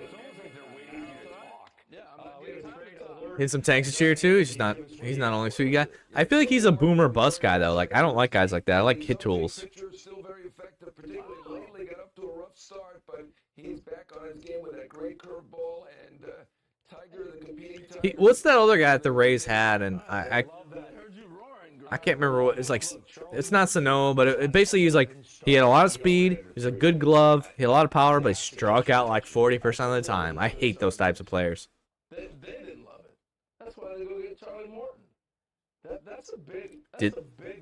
It's almost like they're waiting for you to talk. Yeah, I'm not Hit some tanks this year too. He's not only a sweet guy. I feel like he's a boomer bust guy though. I don't like guys like that. I like hit tools. Still very effective, particularly lately. Got up to a rough start, but he's back on his game with that great curveball and Tiger, the competing Tiger. What's that other guy that the Rays had? And I can't remember what it's like. It's not Sano, but it basically he had a lot of speed. He's a good glove. He had a lot of power, but he struck out 40% of the time. I hate those types of players. They didn't love it. That's why they go get Charlie Morton. That's a big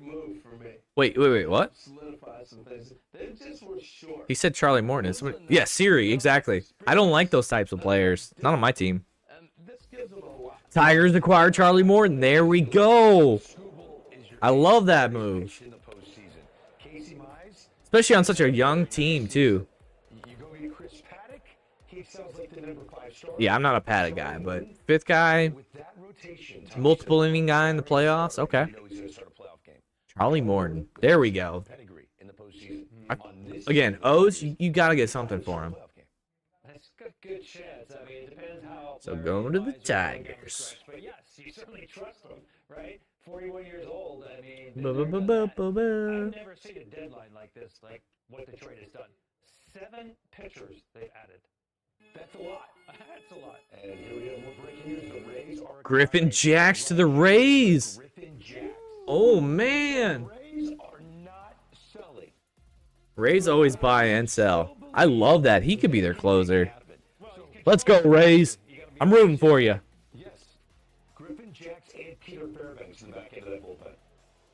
move for me. Wait, what? Solidify some things. They just were short. He said Charlie Morton. Yeah, Siri, exactly. I don't like those types of players. Not on my team. And this gives them a lot. Tigers acquire Charlie Morton. There we go. I love that move. Especially on such a young team, too. Yeah, I'm not a Paddock guy, but fifth guy, multiple inning guy in the playoffs. Okay. Charlie Morton. There we go. Again, O's, you got to get something for him. So going to the Tigers. But yes, you certainly trust them, right? 41 years old. I mean, I've never seen a deadline like this, like what Detroit has done. 7 pitchers they've added. That's a lot. That's a lot. And here we have more breaking news. The Rays are Griffin Jacks to the Rays. Oh, man. Rays are not selling. Rays always buy and sell. I love that. He could be their closer. Let's go, Rays. I'm rooting for you. Yes. Griffin Jacks and Peter Fairbanks in the back end of that bullpen.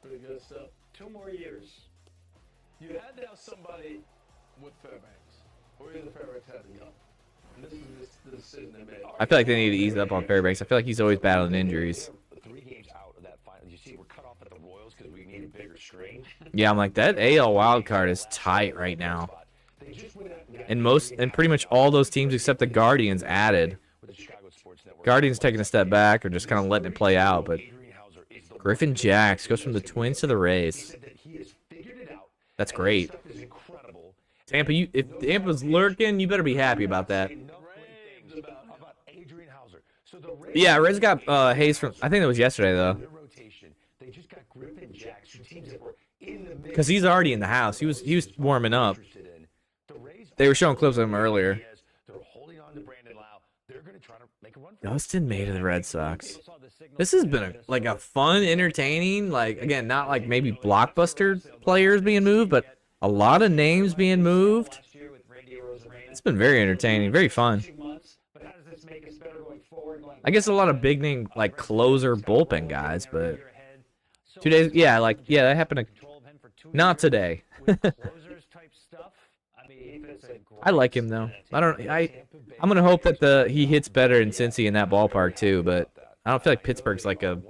Pretty good stuff. 2 more years. You had to have somebody with Fairbanks. where the Fairbanks had to go. And this is the decision they made. I feel like they need to ease up on Fairbanks. I feel like he's always battling injuries. 3 games out of that final. You see, we're cut off at the Royals because we need a bigger string. Yeah, I'm like, that AL wild card is tight right now. And pretty much all those teams except the Guardians added. Guardians taking a step back or just kind of letting it play out, but Griffin Jacks goes from the Twins to the Rays. That's great. Tampa, if Tampa's lurking, you better be happy about that. Yeah, Rays got Hayes from, I think that was yesterday though. Because he's already in the house. He was warming up. They were showing clips of him earlier. Dustin May to the Red Sox. This has been a fun, entertaining, again, not like maybe blockbuster players being moved, but a lot of names being moved. It's been very entertaining, very fun. I guess a lot of big name closer bullpen guys, but 2 days, yeah, that happened. Not today. I like him though. I'm gonna hope that he hits better in Cincy in that ballpark too, but I don't feel like Pittsburgh's like a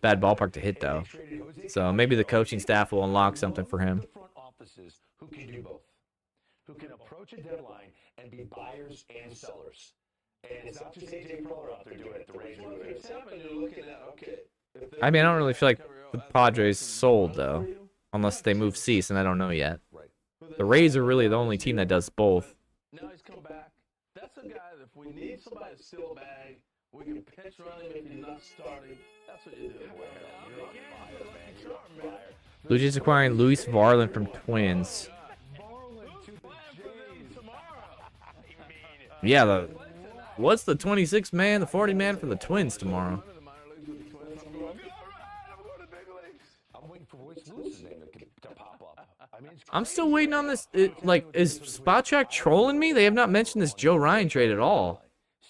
bad ballpark to hit though. So maybe the coaching staff will unlock something for him. Who can do both? Who can approach a deadline and be buyers and sellers? And it's not just AJ Preller out there doing it. The Rays are doing it. I mean, I don't really feel like the Padres sold though, unless they move Cease, and I don't know yet. The Rays are really the only team that does both. Now he's come back. That's a guy that if we need somebody to steal a bag, we can pinch run him if he's not starting. That's what you do. Blue Jays acquiring Luis Varlin from Twins. Yeah, what's the 26 man, the 40 man for the Twins tomorrow? I'm still waiting on this. Is Spot Track trolling me? They have not mentioned this Joe Ryan trade at all.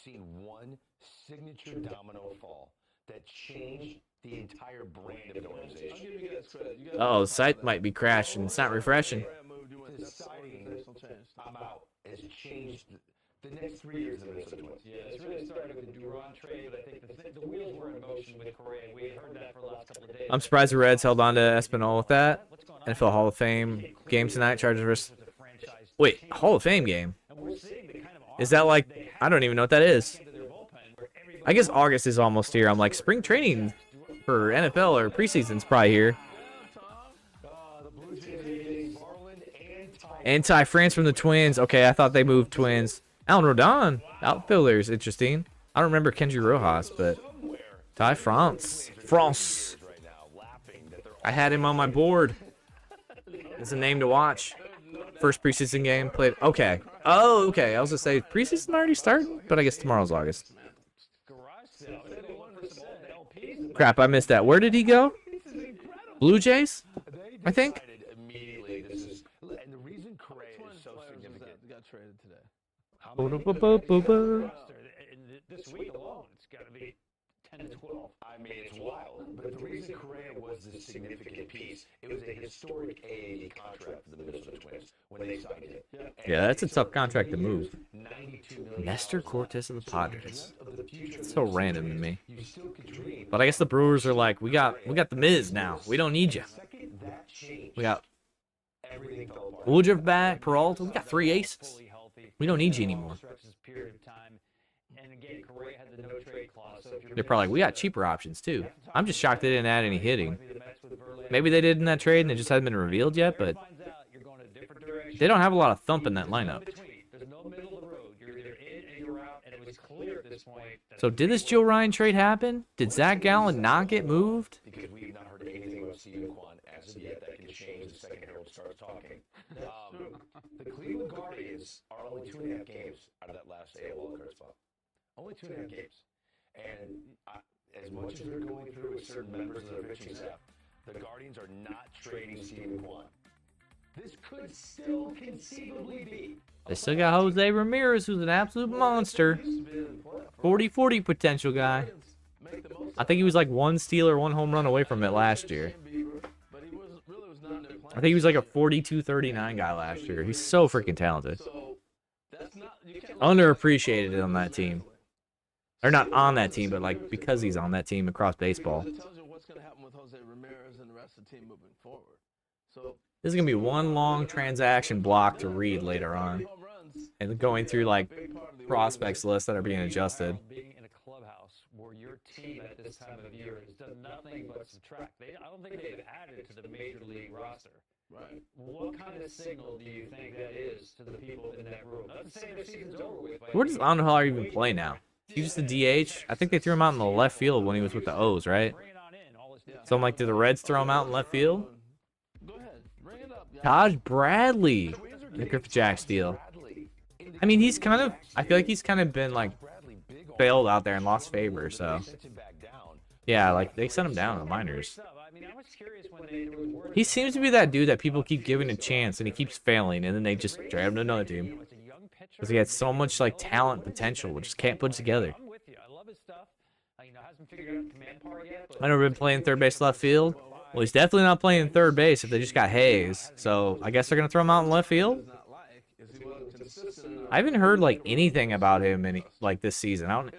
Seen one signature domino fall that changed the entire brand of the organization. Uh-oh, the site might be crashing. It's not refreshing. I'm out. It's changed the next 3 years of the Minnesota Twins. Yeah, it's really started with the Duran trade, but I think the wheels were in motion with Correa. We had heard that for the last couple of days. I'm surprised the Reds held on to Espinal with that. NFL Hall of Fame game tonight. Chargers versus... Wait, Hall of Fame game? Is that I don't even know what that is. I guess August is almost here. I'm like, spring training for NFL or preseason's probably here. Anti-France from the Twins. Okay, I thought they moved Twins. Alan Rodon, outfielder, is interesting. I don't remember Kenji Rojas, but Ty France. I had him on my board. It's a name to watch. First preseason game played. Okay. Oh, okay. I was gonna say preseason already started, but I guess tomorrow's August. Crap, I missed that. Where did he go? Blue Jays, I think. And the reason Correa is so significant. Got traded today. This week alone, it's got to be 10 to 12. I mean, it's wild. But the reason Correa was this significant piece, it was a historic AAV contract for the Minnesota Twins when they signed it. Yeah, that's a tough contract to move. Nestor Cortez of the Padres. It's so random to me. But I guess the Brewers are like, we got the Miz now. We don't need you. We got Woodruff back, Peralta. We got 3 aces. We don't need you anymore. They're probably like, we got cheaper options too. I'm just shocked they didn't add any hitting. Maybe they did in that trade and it just hasn't been revealed yet, but they don't have a lot of thump in that lineup. So did this Joe Ryan trade happen? Did Zach Gallen not get moved? Because we've not heard anything about Steven Kwan as of yet. That can change the second Harold starts talking. The Cleveland Guardians are only 2.5 games out of that last AL wildcard spot. Only 2.5 games. And as much as they're going through with certain members of their pitching staff, the Guardians are not trading Steven Kwan. This could still conceivably be. They still got Jose Ramirez, who's an absolute monster. 40-40 potential guy. I think he was like 1 steal or 1 home run away from it last year. I think he was like a 42-39 guy last year. He's so freaking talented. underappreciated on that team. Or not on that team, but like because he's on that team across baseball. It tells you what's going to happen with Jose Ramirez and the rest of the team moving forward. So This is going to be one long transaction block to read later on. And going through like prospects lists that are being adjusted. Being in a clubhouse where your team at this time of year has done nothing but subtract. I don't think they've added to the major league roster. Right. What kind of signal do you think that is to the people in that room? Not to say their season's over with. Where does Andujar even play now? He just the DH? I think they threw him out in the left field when he was with the O's, right? So I'm like, did the Reds throw him out in left field? Taj Bradley, the Griffith Jacks deal. I mean, he's kind of, I feel like he's kind of been like failed out there and lost favor, so. Yeah, like they sent him down in the minors. He seems to be that dude that people keep giving a chance and he keeps failing and then they just drag him to another team. Because he had so much like talent potential, which just can't put it together. I never been playing third base left field. Well, he's definitely not playing third base if they just got Hayes. So I guess they're gonna throw him out in left field. I haven't heard like anything about him in like this season. I don't.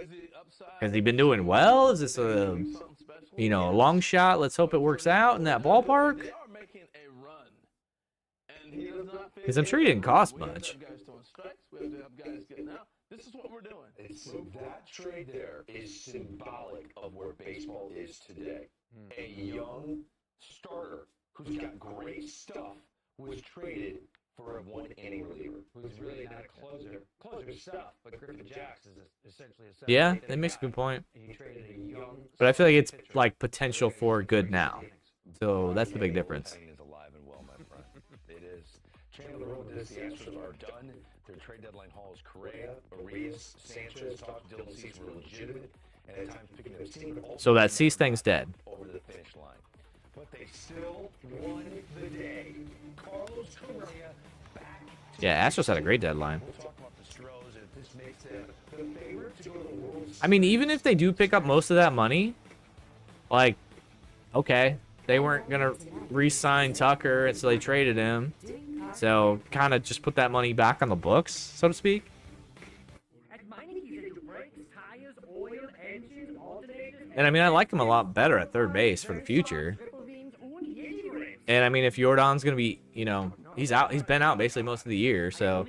Has he been doing well? Is this a, you know, a long shot? Let's hope it works out in that ballpark. Because I'm sure he didn't cost much. This is what we're doing. That trade there is symbolic of where baseball is today. A young starter who's got great stuff was traded for a one-inning reliever. Who's really not a closer. Closer stuff, but Griffith Jacks is essentially a Yeah, that makes a good point. But I feel like it's like potential for good now. So that's the big difference. It is. Chandler wrote this. The Astros are done. Their trade deadline haul is Correa, Arias, Sanchez. Talk to Dylan Cease were legitimate, and at times picking their team. So that Cease thing's dead. Over the finish line, but they still won the day. Carlos Correa back. Yeah, Astros had a great deadline. We'll talk about the Stros and if this makes them the favorite to go to the World Series. I mean, even if they do pick up most of that money, like, okay, they weren't gonna re-sign Tucker, and so they traded him. So kind of just put that money back on the books, so to speak. And I mean, I like him a lot better at third base for the future. And I mean, if Jordan's gonna be, you know, he's been out basically most of the year. So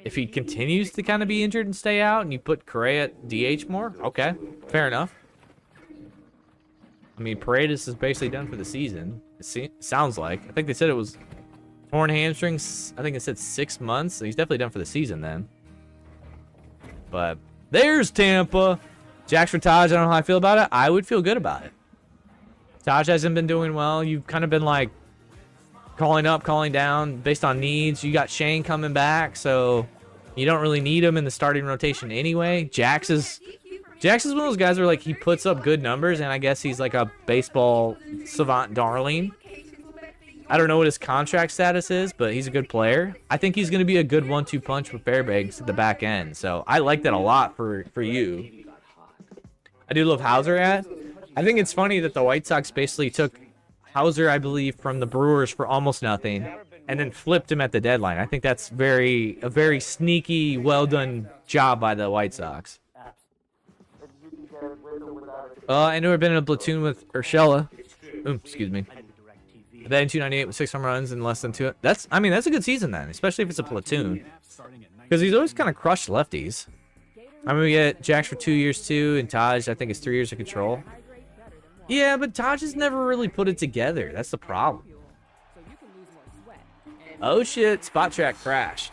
if he continues to kind of be injured and stay out, and you put Correa at DH more, okay, fair enough. I mean, Paredes is basically done for the season. It sounds like. I think they said it was torn hamstrings. I think it said 6 months. So he's definitely done for the season then. But there's Tampa. Jacks for Taj. I don't know how I feel about it. I would feel good about it. Taj hasn't been doing well. You've kind of been like calling up, calling down based on needs. You got Shane coming back, so you don't really need him in the starting rotation anyway. Jax is one of those guys where like he puts up good numbers, and I guess he's like a baseball savant darling. I don't know what his contract status is, but he's a good player. I think he's going to be a good 1-2 punch with Fairbanks at the back end. So I like that a lot for you. I do love Hauser at. I think it's funny that the White Sox basically took Hauser, I believe, from the Brewers for almost nothing, and then flipped him at the deadline. I think that's a very sneaky, well done job by the White Sox. I know I've been in a platoon with Urshela. Excuse me. Then 298 with 6 home runs in less than 2. That's a good season then, especially if it's a platoon. Because he's always kind of crushed lefties. I'm going to get Jax for 2 years too, and Taj, I think, is 3 years of control. Yeah, but Taj has never really put it together. That's the problem. Oh shit, Spot Track crashed.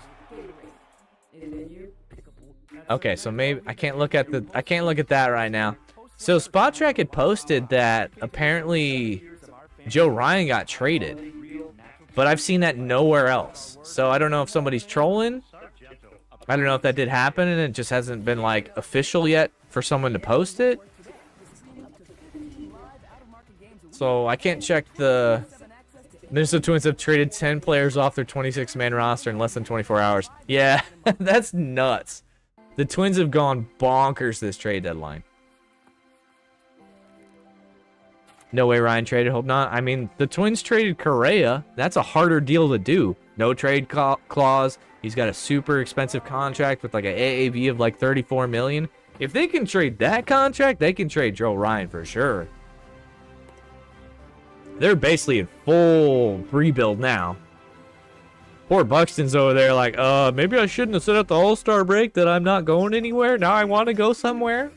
Okay, so maybe I can't look at that right now. So Spot Track had posted that apparently Joe Ryan got traded, but I've seen that nowhere else. So I don't know if somebody's trolling. I don't know if that did happen and it just hasn't been like official yet for someone to post it. So I can't check the Minnesota Twins have traded 10 players off their 26-man roster in less than 24 hours. Yeah, that's nuts. The Twins have gone bonkers this trade deadline. No way Ryan traded, hope not. I mean, the Twins traded Correa. That's a harder deal to do. No trade clause, He's got a super expensive contract with like an AAV of like 34 million. If they can trade that contract, they can trade Joe Ryan for sure. They're basically in full rebuild now. Poor Buxton's over there like, maybe I shouldn't have said at the All-Star break that I'm not going anywhere. Now I want to go somewhere.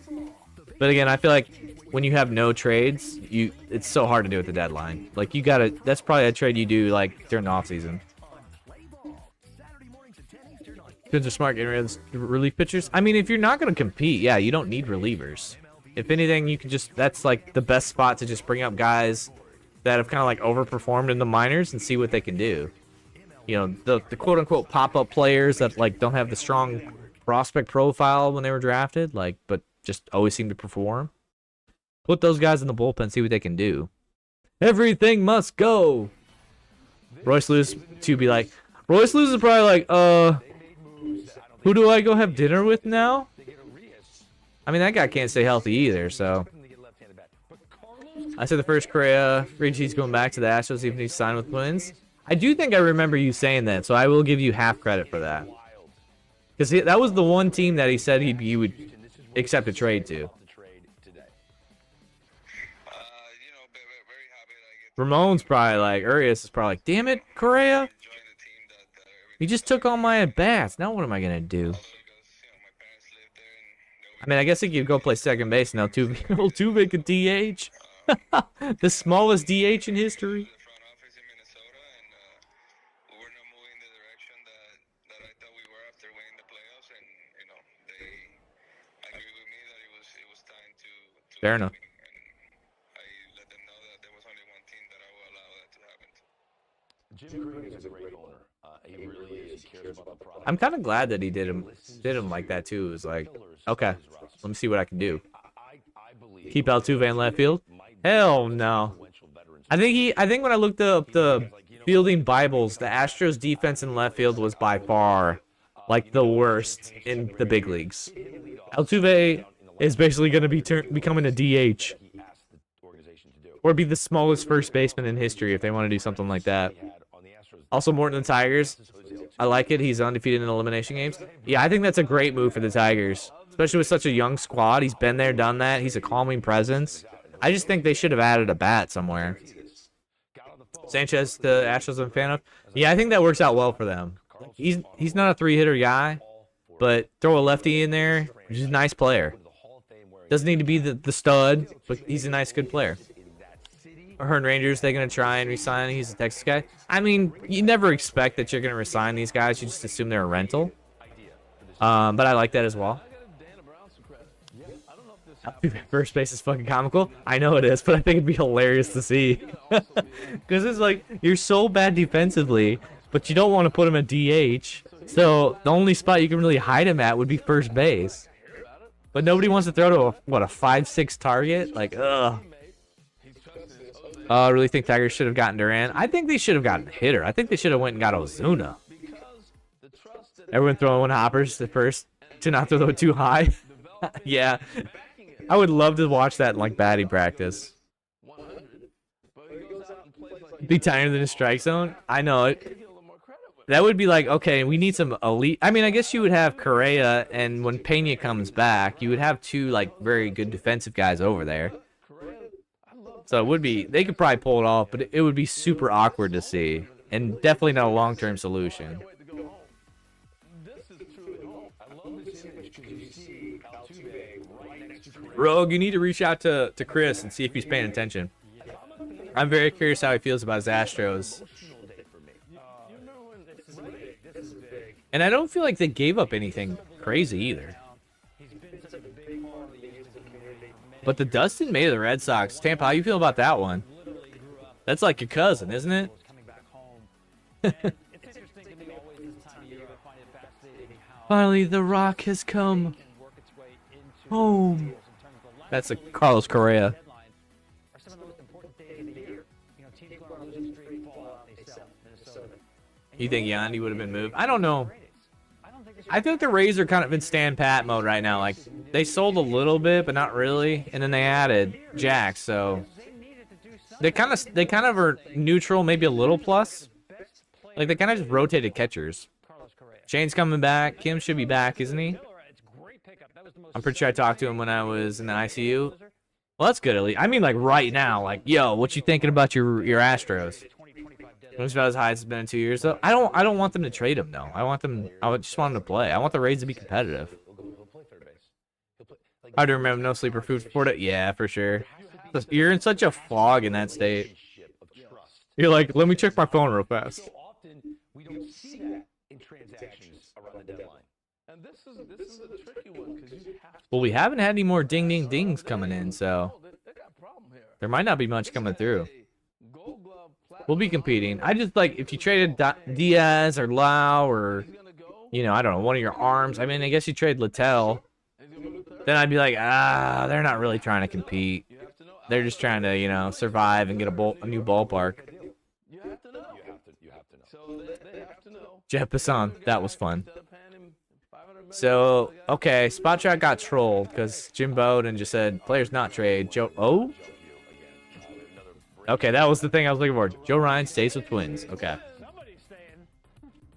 But again, I feel like when you have no trades, it's so hard to do at the deadline. Like, you gotta, that's probably a trade you do like during the offseason. Twins are smart getting rid of relief pitchers. I mean, if you're not gonna compete, yeah, you don't need relievers. If anything, you can just, that's like the best spot to just bring up guys that have kind of like overperformed in the minors and see what they can do. You know, the quote-unquote pop-up players that like don't have the strong prospect profile when they were drafted, like, but just always seem to perform. Put those guys in the bullpen, see what they can do. Everything must go. Royce Lewis to be like, Royce Lewis is probably like, who do I go have dinner with now? I mean, that guy can't stay healthy either, so. I said the first Correa, he's going back to the Astros even if he's signed with Twins. I do think I remember you saying that, so I will give you half credit for that. Because that was the one team that he said he would accept a trade to. Ramon's probably like, Urias is probably like, damn it, Correa. You just took all my at-bats. Now what am I going to do? I mean, I guess he could go play second base now. Altuve could DH. The smallest DH in history. Fair enough. I'm kind of glad that he did him like that too. It was like, okay, let me see what I can do. Keep Altuve in left field? Hell no. I think when I looked up the fielding Bibles, the Astros defense in left field was by far like the worst in the big leagues. Altuve is basically going to be becoming a DH. Or be the smallest first baseman in history if they want to do something like that. Also, Morton and the Tigers. I like it. He's undefeated in elimination games. Yeah, I think that's a great move for the Tigers. Especially with such a young squad. He's been there, done that. He's a calming presence. I just think they should have added a bat somewhere. Sanchez, the Astros I'm a fan of. Yeah, I think that works out well for them. He's not a three-hitter guy, but throw a lefty in there. He's a nice player. Doesn't need to be the stud, but he's a nice, good player. Hearn Rangers, they're going to try and resign. He's a Texas guy. I mean, you never expect that you're going to resign these guys. You just assume they're a rental. But I like that as well. First base is fucking comical. I know it is, but I think it'd be hilarious to see. Because it's like, you're so bad defensively, but you don't want to put him at DH. So the only spot you can really hide him at would be first base. But nobody wants to throw to a 5'6" target? Like, ugh. I really think Tigers should have gotten Duran. I think they should have gotten a hitter. I think they should have went and got Ozuna. Everyone throwing hoppers at first to not throw too high. Yeah. I would love to watch that in like batting practice. Be tighter than a strike zone? I know it. That would be like, okay, we need some elite. I mean, I guess you would have Correa, and when Pena comes back, you would have two like very good defensive guys over there. So it would be, they could probably pull it off, but it would be super awkward to see, and definitely not a long-term solution. Rogue, you need to reach out to Chris and see if he's paying attention. I'm very curious how he feels about his Astros. And I don't feel like they gave up anything crazy either. But the Dustin May of the Red Sox, Tampa, how you feel about that one? That's like your cousin, isn't it? Finally, the Rock has come home. That's a Carlos Correa. You think Yandy would have been moved? I don't know. I think the Rays are kind of in stand pat mode right now. Like, they sold a little bit, but not really, and then they added Jack. So they kind of are neutral, maybe a little plus. Like, they kind of just rotated catchers. Shane's coming back. Kim should be back, isn't he? I'm pretty sure I talked to him when I was in the ICU. Well, that's good at least. I mean, like right now, like, yo, what you thinking about your Astros? It's about as high as it's been in 2 years. Though I don't want them to trade him though. I just want him to play. I want the Rays to be competitive. I do remember no sleeper food for it. Yeah, for sure. You're in such a fog in that state. You're like, let me check my phone real fast. So often we don't see that in transactions around the deadline. And this is a tricky one because you have to. Well, we haven't had any more ding ding dings coming in, so there might not be much coming through. We'll be competing. I just like if you traded Diaz or Lau or I don't know, one of your arms. I mean, I guess you trade Littell. Then I'd be like, they're not really trying to compete. They're just trying to, survive and get a new ballpark. You have to know. So they have to know. Jeff Passan, that was fun. So, okay, Spot Track got trolled because Jim Bowden just said, players not trade. Okay, that was the thing I was looking for. Joe Ryan stays with Twins. Okay.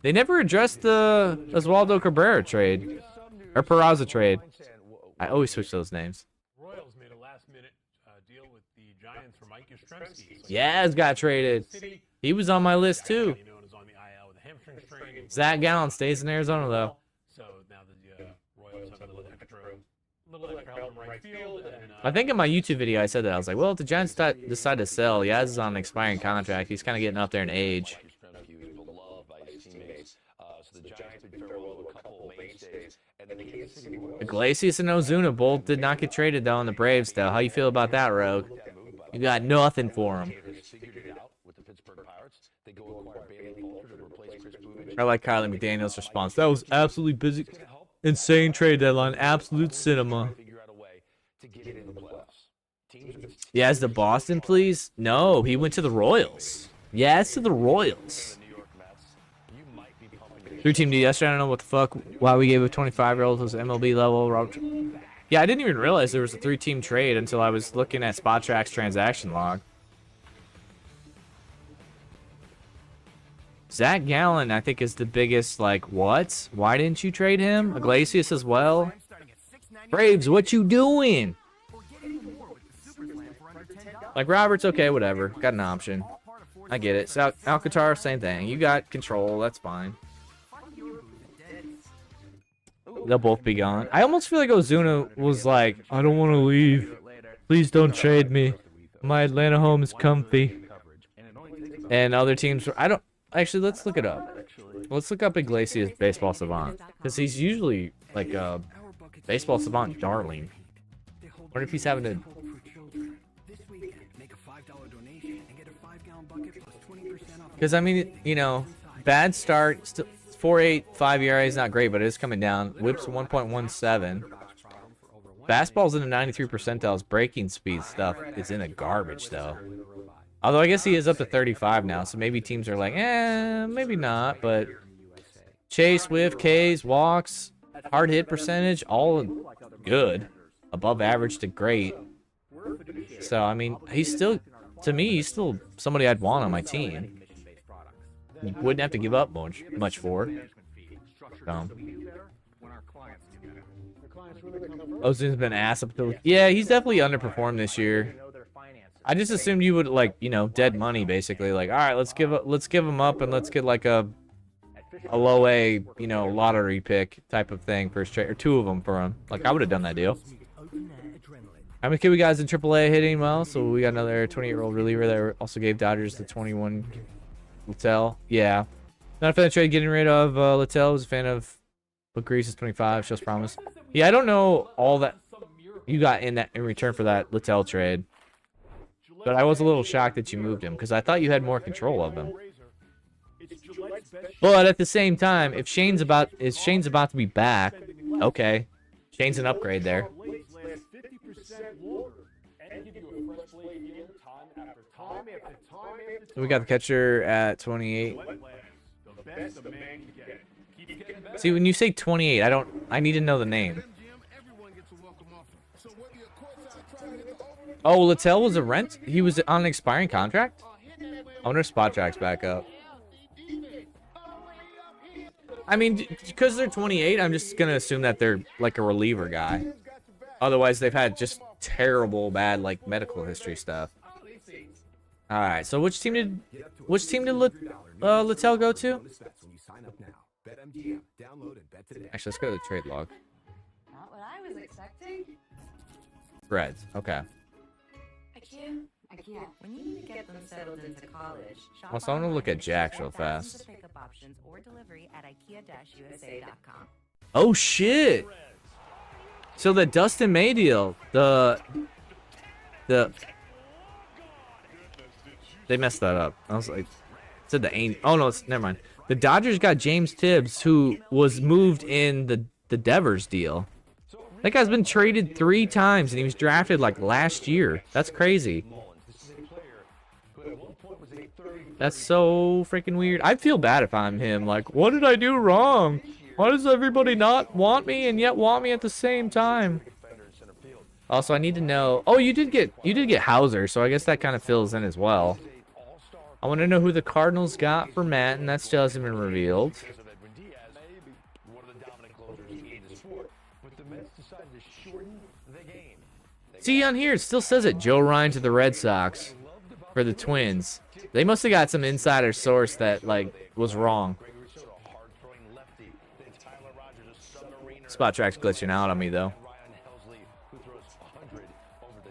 They never addressed the Oswaldo Cabrera trade. Or Peraza trade. I always switch those names. Royals made a last-minute deal with the Giants for Mike Yastrzemski. Yaz got traded. He was on my list, too. Zach Gallen stays in Arizona, though. So now the Royals have a little extra help in right field. I think in my YouTube video I said that. I was like, well, if the Giants decide to sell, Yaz is on an expiring contract. He's kind of getting up there in age. Iglesias and Ozuna both did not get traded, though, in the Braves, though. How you feel about that, Rogue? You got nothing for him. I like Kylie McDaniel's response. That was absolutely busy. Insane trade deadline. Absolute cinema. Yes, the Boston, please? No, he went to the Royals. Yes, to the Royals. 3-team D yesterday. I don't know what the fuck. Why we gave a 25-year-old who's MLB level. Yeah, I didn't even realize there was a 3-team trade until I was looking at Spot Track's transaction log. Zach Gallen, I think, is the biggest, like, what? Why didn't you trade him? Iglesias as well? Braves, what you doing? Like, Roberts, okay, whatever. Got an option. I get it. So, Alcantara, same thing. You got control. That's fine. They'll both be gone. I almost feel like Ozuna was like, I don't want to leave. Please don't trade me. My Atlanta home is comfy. And other teams, I don't... Actually, let's look it up. Let's look up Iglesias Baseball Savant. Because he's usually, like, a Baseball Savant darling. I wonder if he's having to... Because, I mean, bad start. 4.8, 5 ERA is not great, but it is coming down. Whips 1.17. Fastball's in the 93 percentiles. Breaking speed stuff is in the garbage, though. Although I guess he is up to 35 now, so maybe teams are like, maybe not. But chase, whiff, Ks, walks, hard hit percentage, all good. Above average to great. So, I mean, he's still, to me, he's still somebody I'd want on my team. You wouldn't have to give up much for. Ozuna's been ass up to... Yeah, he's definitely underperformed this year. I just assumed you would, like, dead money, basically. Like, all right, let's give him up and let's get, like, a low A, lottery pick type of thing for his trade, or 2 of them for him. Like, I would have done that deal. How many we guys in AAA hitting well? So we got another 28-year-old reliever that also gave Dodgers the 21 Littell. Yeah. Not a fan of trade getting rid of Littell. Was a fan of Luke Grease's 25. Shows promise. Yeah, I don't know all that you got in return for that Littell trade. But I was a little shocked that you moved him because I thought you had more control of him. But at the same time, if Shane's about to be back, okay, Shane's an upgrade there. So we got the catcher at 28. See, when you say 28, I need to know the name. Oh, Littell was a rent? He was on an expiring contract? I wonder if Spot Track's back up. I mean, because they're 28, I'm just gonna assume that they're like a reliever guy. Otherwise, they've had just terrible, bad like medical history stuff. All right, so which team did Littell go to? Actually, let's go to the trade log. Not what I was expecting. Reds. Okay. I can't. When you need to get them settled into college, shop Also, I'm gonna look at Jax real fast. pickup options or delivery at IKEA-USA.com. Oh shit! So the Dustin May deal, they messed that up. I was like, it said the Angels. Oh no, never mind. The Dodgers got James Tibbs, who was moved in the Devers deal. That guy's been traded 3 times, and he was drafted like last year. That's crazy. That's so freaking weird. I'd feel bad if I'm him. Like, what did I do wrong? Why does everybody not want me and yet want me at the same time? Also, I need to know. Oh, you did get Hauser, so I guess that kind of fills in as well. I want to know who the Cardinals got for Matt, and that still hasn't been revealed. See on here, it still says it. Joe Ryan to the Red Sox for the Twins. They must have got some insider source that like was wrong. Spot track's glitching out on me though.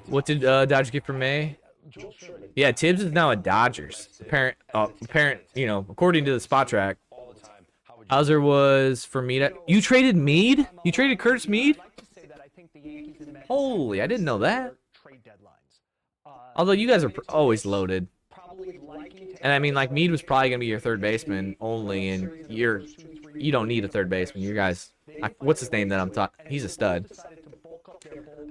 What did Dodgers get for May? Yeah, Tibbs is now a Dodgers. Apparent, you know, according to the spot track. Hauser was for Mead. You traded Mead? You traded Curtis Mead? Holy, I didn't know that. Although you guys are always loaded. And I mean, like, Mead was probably going to be your third baseman only, and you don't need a third baseman. You guys, what's his name that I'm talking? He's a stud.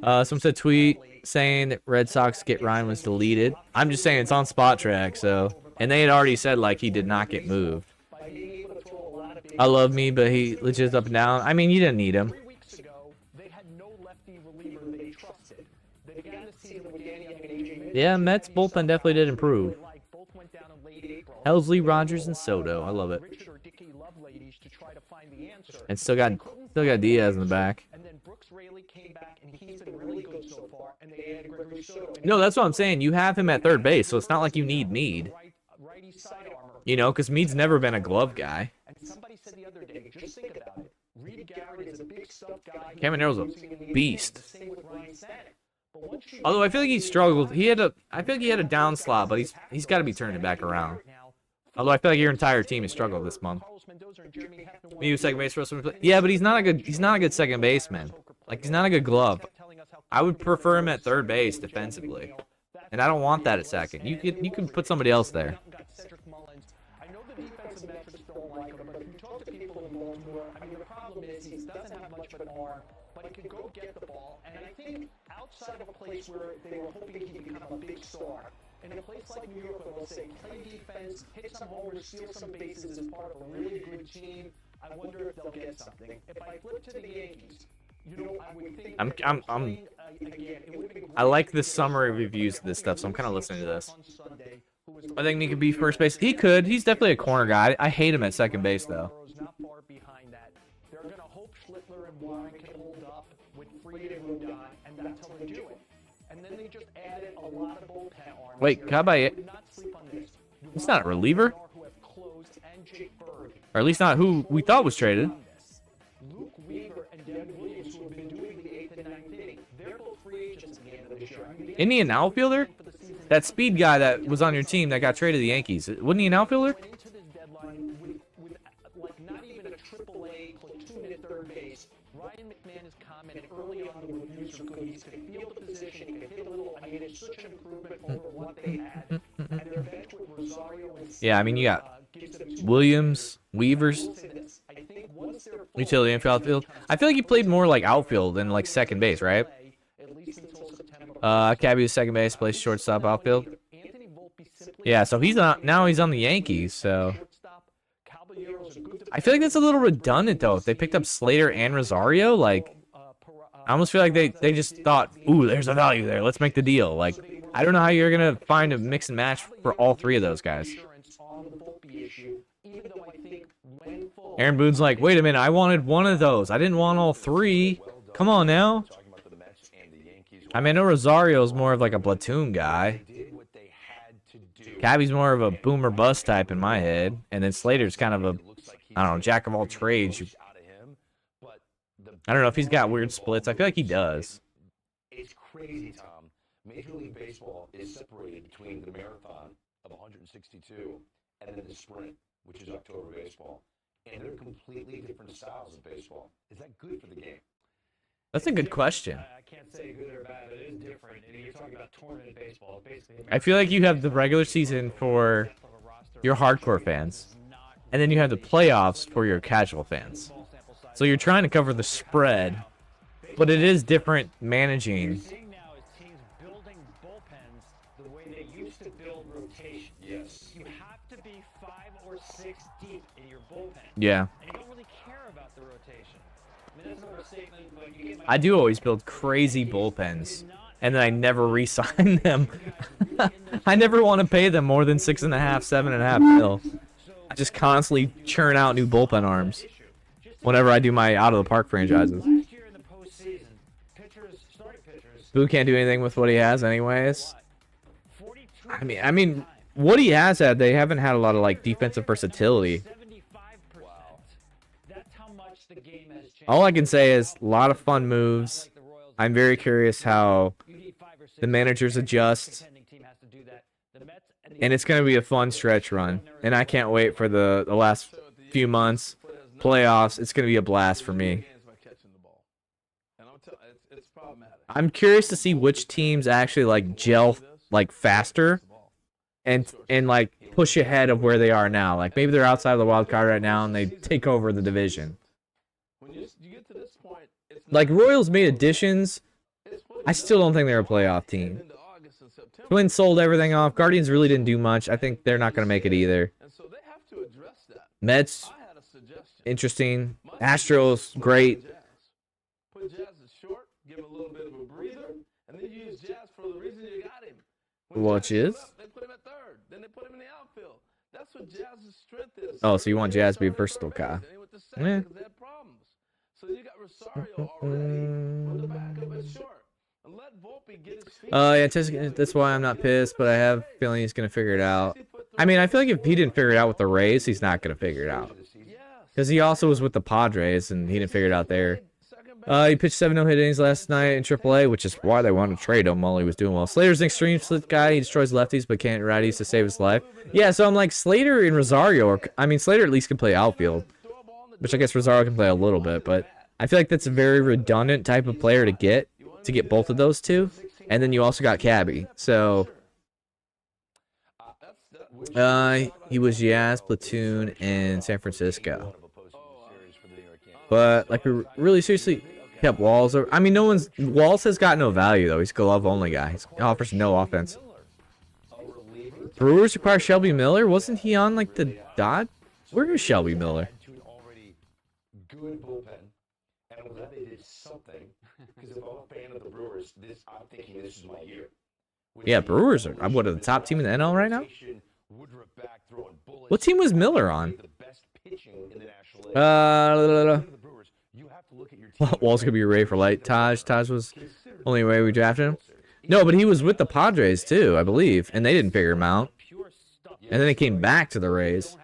Some said tweet saying that Red Sox get Ryan was deleted. I'm just saying it's on spot track, so. And they had already said, like, he did not get moved. I love me, but he legit up and down. I mean, you didn't need him. Yeah, Mets bullpen definitely did improve. Helsley, Rogers, and Soto. I love it. And still got Diaz in the back. No, that's what I'm saying. You have him at third base, so it's not like you need Mead. You know, because Mead's never been a glove guy. Camaro's a beast. Although I feel like he struggled. I feel like he had a down slot, but he's got to be turning it back around. Although I feel like your entire team has struggled this month. Maybe second base for us. Yeah, but he's not a good second baseman. Like, he's not a good glove. I would prefer him at third base defensively. And I don't want that at second. You can put somebody else there. I know the defensive metrics don't like him, but if you talk to people in Baltimore, I mean, the problem is he doesn't have much of an arm, but he can go get the ball. And I think outside of a place where they were hoping he'd become a big star, in a place like New York where they'll say, play defense, hit some homers, steal some bases as part of a really good team, I wonder if they'll get something. If I flip to the Yankees, you know, I would think I like the summary reviews of this stuff, so I'm kind of listening to this. I think he could be first base. He could. He's definitely a corner guy. I hate him at second base, though. They're going to hope Schlittler and Warren can hold up with Fried and Rodon, and that's how they do it. And then they just added a lot of bullpen arms. Wait, how about it? He's not a reliever. Or at least not who we thought was traded. Luke Weaver and Devin Williams, who have been doing the 8th and 9th inning, they're both free agents at the end of this year. Isn't he an outfielder? That speed guy that was on your team that got traded to the Yankees. Wasn't he an outfielder? Not even a AAA platoon at third base. Ryan McMahon has commented early on the reviews are good. He can field the position, he can hit a little. I mean, it's such an improvement over what they had. And their bench with Rosario and Yeah, I mean, you got Williams, Weavers, utility infield, outfield. I feel like he played more like outfield than like second base, right? Cabby was second base, plays shortstop, outfield. Yeah, so he's now he's on the Yankees, so I feel like that's a little redundant though. If they picked up Slater and Rosario, like I almost feel like they just thought, ooh, there's a value there. Let's make the deal. Like I don't know how you're gonna find a mix and match for all three of those guys. Even though I think when full Aaron Boone's like, wait a minute, I wanted one of those. I didn't want all three. Come on now. I mean, I know Rosario's more of like a platoon guy. Cabby's more of a boomer bust type in my head. And then Slater's kind of a, I don't know, jack of all trades. I don't know if he's got weird splits. I feel like he does. It's crazy, Tom. Major League Baseball is separated between the marathon of 162 and then the sprint, which is October baseball. And they're completely different styles of baseball. Is that good for the game? That's a good question. I can't say good or bad. It is different. And you're talking about tournament baseball. Basically, I feel like you have the regular season for your hardcore fans, and then you have the playoffs for your casual fans. So you're trying to cover the spread, but it is different managing. now is teams building bullpens the way they used to build rotation. Yes. You have to be 5 or 6 deep in your bullpen. Yeah. And you don't really care about the rotation. I mean, that's an overstatement, but you get my I do always build crazy bullpens, and then I never re-sign them. I never want to pay them more than 6.5, 7.5 mil. I just constantly churn out new bullpen arms whenever I do my out of the park franchises. Boo can't do anything with what he has, anyways. I mean, what he has had, they haven't had a lot of like defensive versatility. All I can say is a lot of fun moves. I'm very curious how the managers adjust. And it's going to be a fun stretch run. And I can't wait for the last few months. Playoffs. It's going to be a blast for me. I'm curious to see which teams actually like gel like faster and like push ahead of where they are now. Like maybe they're outside of the wild card right now and they take over the division. Like Royals made additions. I still don't think they're a playoff team. Twins sold everything off. Guardians really didn't do much. I think they're not going to make it either. Mets, interesting. Astros, great. Put Jazz at short, give him a little bit of a breather, and then you use Jazz for the reason you got him. Which is? They put him at third. Then they put him in the outfield. That's what Jazz's strength is. Oh, so you want Jazz to be a versatile guy? Yeah. So you got Rosario already with the backup at short. And let Volpe get his feet. Yeah, that's why I'm not pissed, but I have a feeling he's going to figure it out. I mean, I feel like if he didn't figure it out with the Rays, he's not going to figure it out. Because he also was with the Padres, and he didn't figure it out there. He pitched 7 no-hit innings last night in AAA, which is why they wanted to trade him while he was doing well. Slater's an extreme split guy. He destroys lefties, but can't righties to save his life. Yeah, so I'm like, Slater and Rosario, I mean, Slater at least can play outfield, which I guess Rosario can play a little bit, but I feel like that's a very redundant type of player to get both of those two. And then you also got Cabby. So, he was Yaz, Platoon, in San Francisco. But, like, we really seriously kept Walls over. I mean, Walls has got no value, though. He's a glove-only guy. He offers no offense. Brewers require Shelby Miller? Wasn't he on, like, the Dodge? Where is Shelby Miller? Good bullpen, and I'm glad they did something. Because if I'm a fan of the Brewers, I'm thinking this is my year. Yeah, Brewers are what are the top team in the NL right now? What team was Miller on? Wall's gonna be Ray for light. Taj was only way we drafted him. No, but he was with the Padres too, I believe, and they didn't figure him out. And then he came back to the Rays.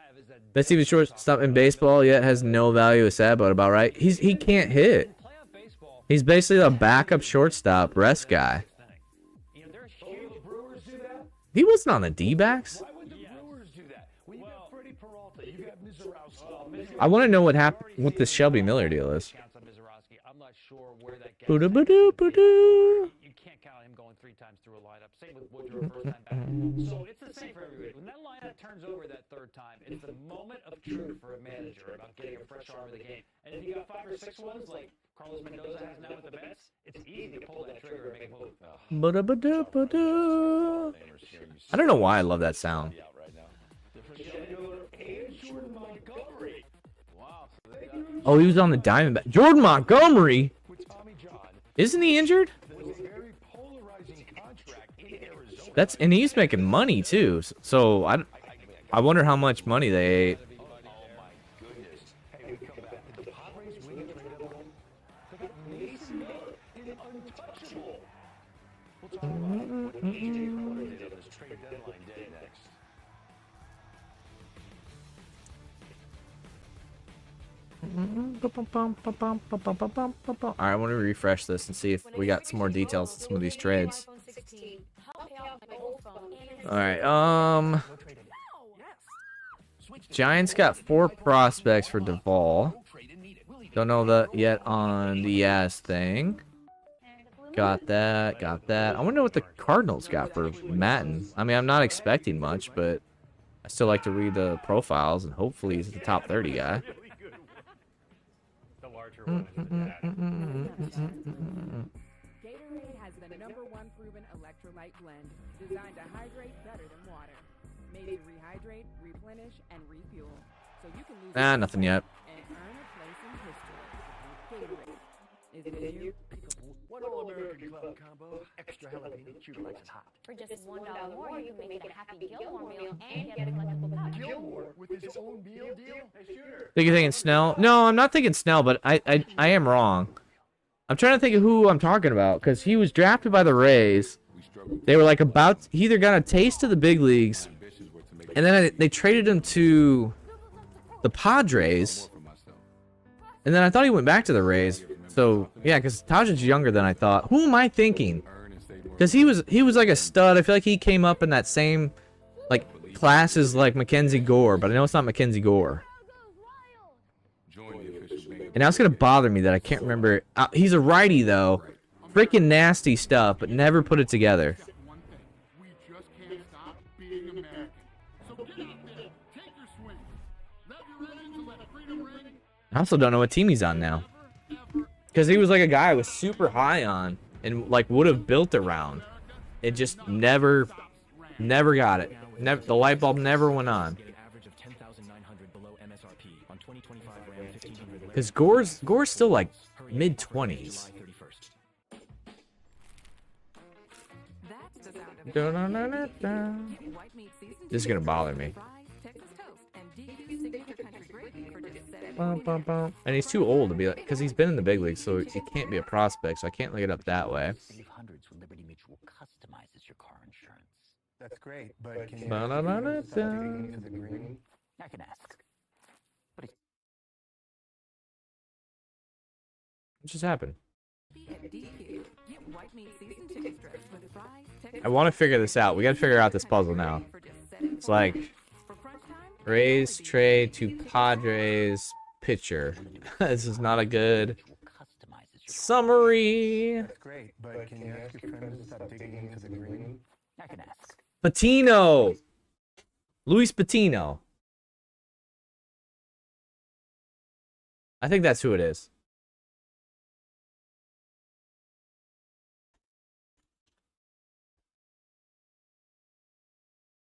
Best even shortstop in baseball yet has no value. Is sad, but about right. He can't hit. He's basically a backup shortstop, rest guy. He wasn't on the D-backs. I want to know what happened. What this Shelby Miller deal is. You can't count him going 3 times through a lineup. Same with Woodrow first time back. So it's the same for everybody. When that lineup turns over that 3rd time, it's the moment of truth for a manager about getting a fresh arm of the game. And if you got 5 or 6 ones like Carlos Mendoza has now with the Mets, it's easy to pull that trigger and make a move. I don't know why I love that sound. Oh, he was on the Diamondback. Jordan Montgomery? Isn't he injured? And he's making money too. So I wonder how much money they ate. Mason Miller is untouchable. We'll talk about what AJ Porter did on this trade deadline day next. Alright, I want to refresh this and see if we got some more details on some of these trades. Alright, Giants got 4 prospects for Duvall. Don't know that yet on the Yaz thing. Got that, got that. I wonder what the Cardinals got for Matten. I mean, I'm not expecting much, but I still like to read the profiles, and hopefully he's the top 30 guy. Gatorade has the #1 proven electrolyte blend designed to hydrate better than water. Made to rehydrate, replenish, and refuel. So you can lose Nothing yet. and earn a place in history. Gatorade. Is it in you? One All-American Club combo, extra jalapeno, chew likes it hot. For just $1 more, you can make it a Happy Gilmore meal and get a collectible pouch. Gilmore with his own meal deal? Hey, Shooter. Think you're thinking Snell? No, I'm not thinking Snell, but I am wrong. I'm trying to think of who I'm talking about, because he was drafted by the Rays. They were like he either got a taste of the big leagues, and then they traded him to the Padres, and then I thought he went back to the Rays. So yeah, because Taj is younger than I thought. Who am I thinking? Because he was like a stud. I feel like he came up in that same like class as like Mackenzie Gore, but I know it's not Mackenzie Gore. And now it's gonna bother me that I can't remember. He's a righty though, freaking nasty stuff, but never put it together. I also don't know what team he's on now. Because he was like a guy I was super high on and like would have built around. It just never got it. The light bulb never went on. Because Gore's still like mid-20s. This is gonna bother me. And he's too old to be like, because he's been in the big leagues, so he can't be a prospect, so I can't look it up that way. Save hundreds when Liberty Mutual customizes your car insurance. That's great, but can you Ba-da-ba-da-da. to the green? I can ask. But What just happened? I want to figure this out. We got to figure out this puzzle now. It's like Rays trade to Padres pitcher. This is not a good summary. That's great, but can you ask your friends to stop digging into the green? I can ask. Patino. Luis Patino. I think that's who it is.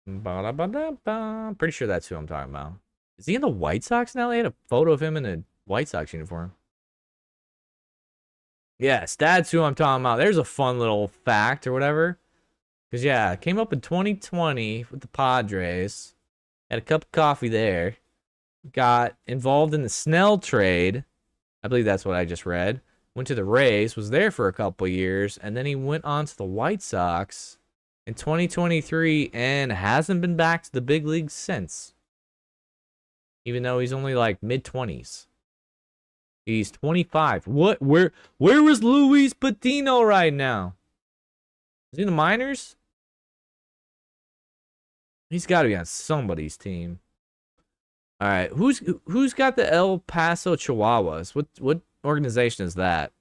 Ba-da-ba-da-ba. Pretty sure that's who I'm talking about. Is he in the White Sox now? They had a photo of him in a White Sox uniform. Yes, that's who I'm talking about. There's a fun little fact or whatever. Because, yeah, came up in 2020 with the Padres. Had a cup of coffee there. Got involved in the Snell trade. I believe that's what I just read. Went to the Rays. Was there for a couple years. And then he went on to the White Sox in 2023 and hasn't been back to the big leagues since. Even though he's only like mid-20s. He's 25. What? Where was Luis Patino right now? Is he in the minors? He's got to be on somebody's team. All right, who's got the El Paso Chihuahuas? What organization is that?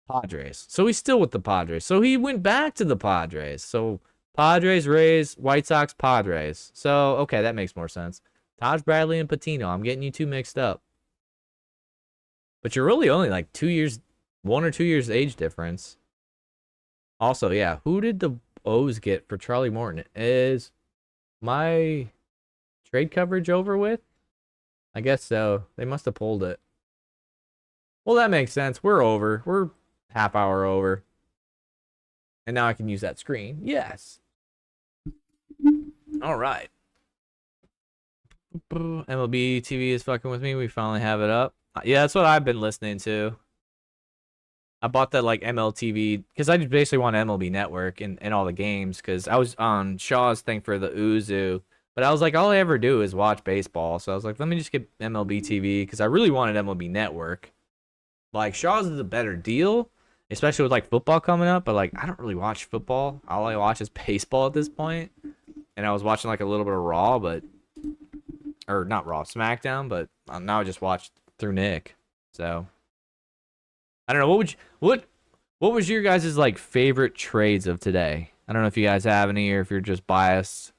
Padres. So he's still with the Padres. So he went back to the Padres. So Padres, Rays, White Sox, Padres. So, okay, that makes more sense. Taj Bradley and Patino. I'm getting you two mixed up. But you're really only like 2 years, 1 or 2 years age difference. Also, yeah, who did the O's get for Charlie Morton? Is my trade coverage over with? I guess so. They must have pulled it. Well, that makes sense. We're over. We're half hour over. And now I can use that screen. Yes. All right. MLB TV is fucking with me. We finally have it up. Yeah, that's what I've been listening to. I bought that like MLTV because I just basically want MLB Network and all the games because I was on Shaw's thing for the Uzu, but I was like, all I ever do is watch baseball. So I was like, let me just get MLB TV because I really wanted MLB Network. Like Shaw's is a better deal, especially with like football coming up. But like, I don't really watch football. All I watch is baseball at this point. And I was watching like a little bit of Raw, or not Raw, SmackDown. But now I just watched through Nick. So. I don't know. What was your guys' like favorite trades of today? I don't know if you guys have any or if you're just biased.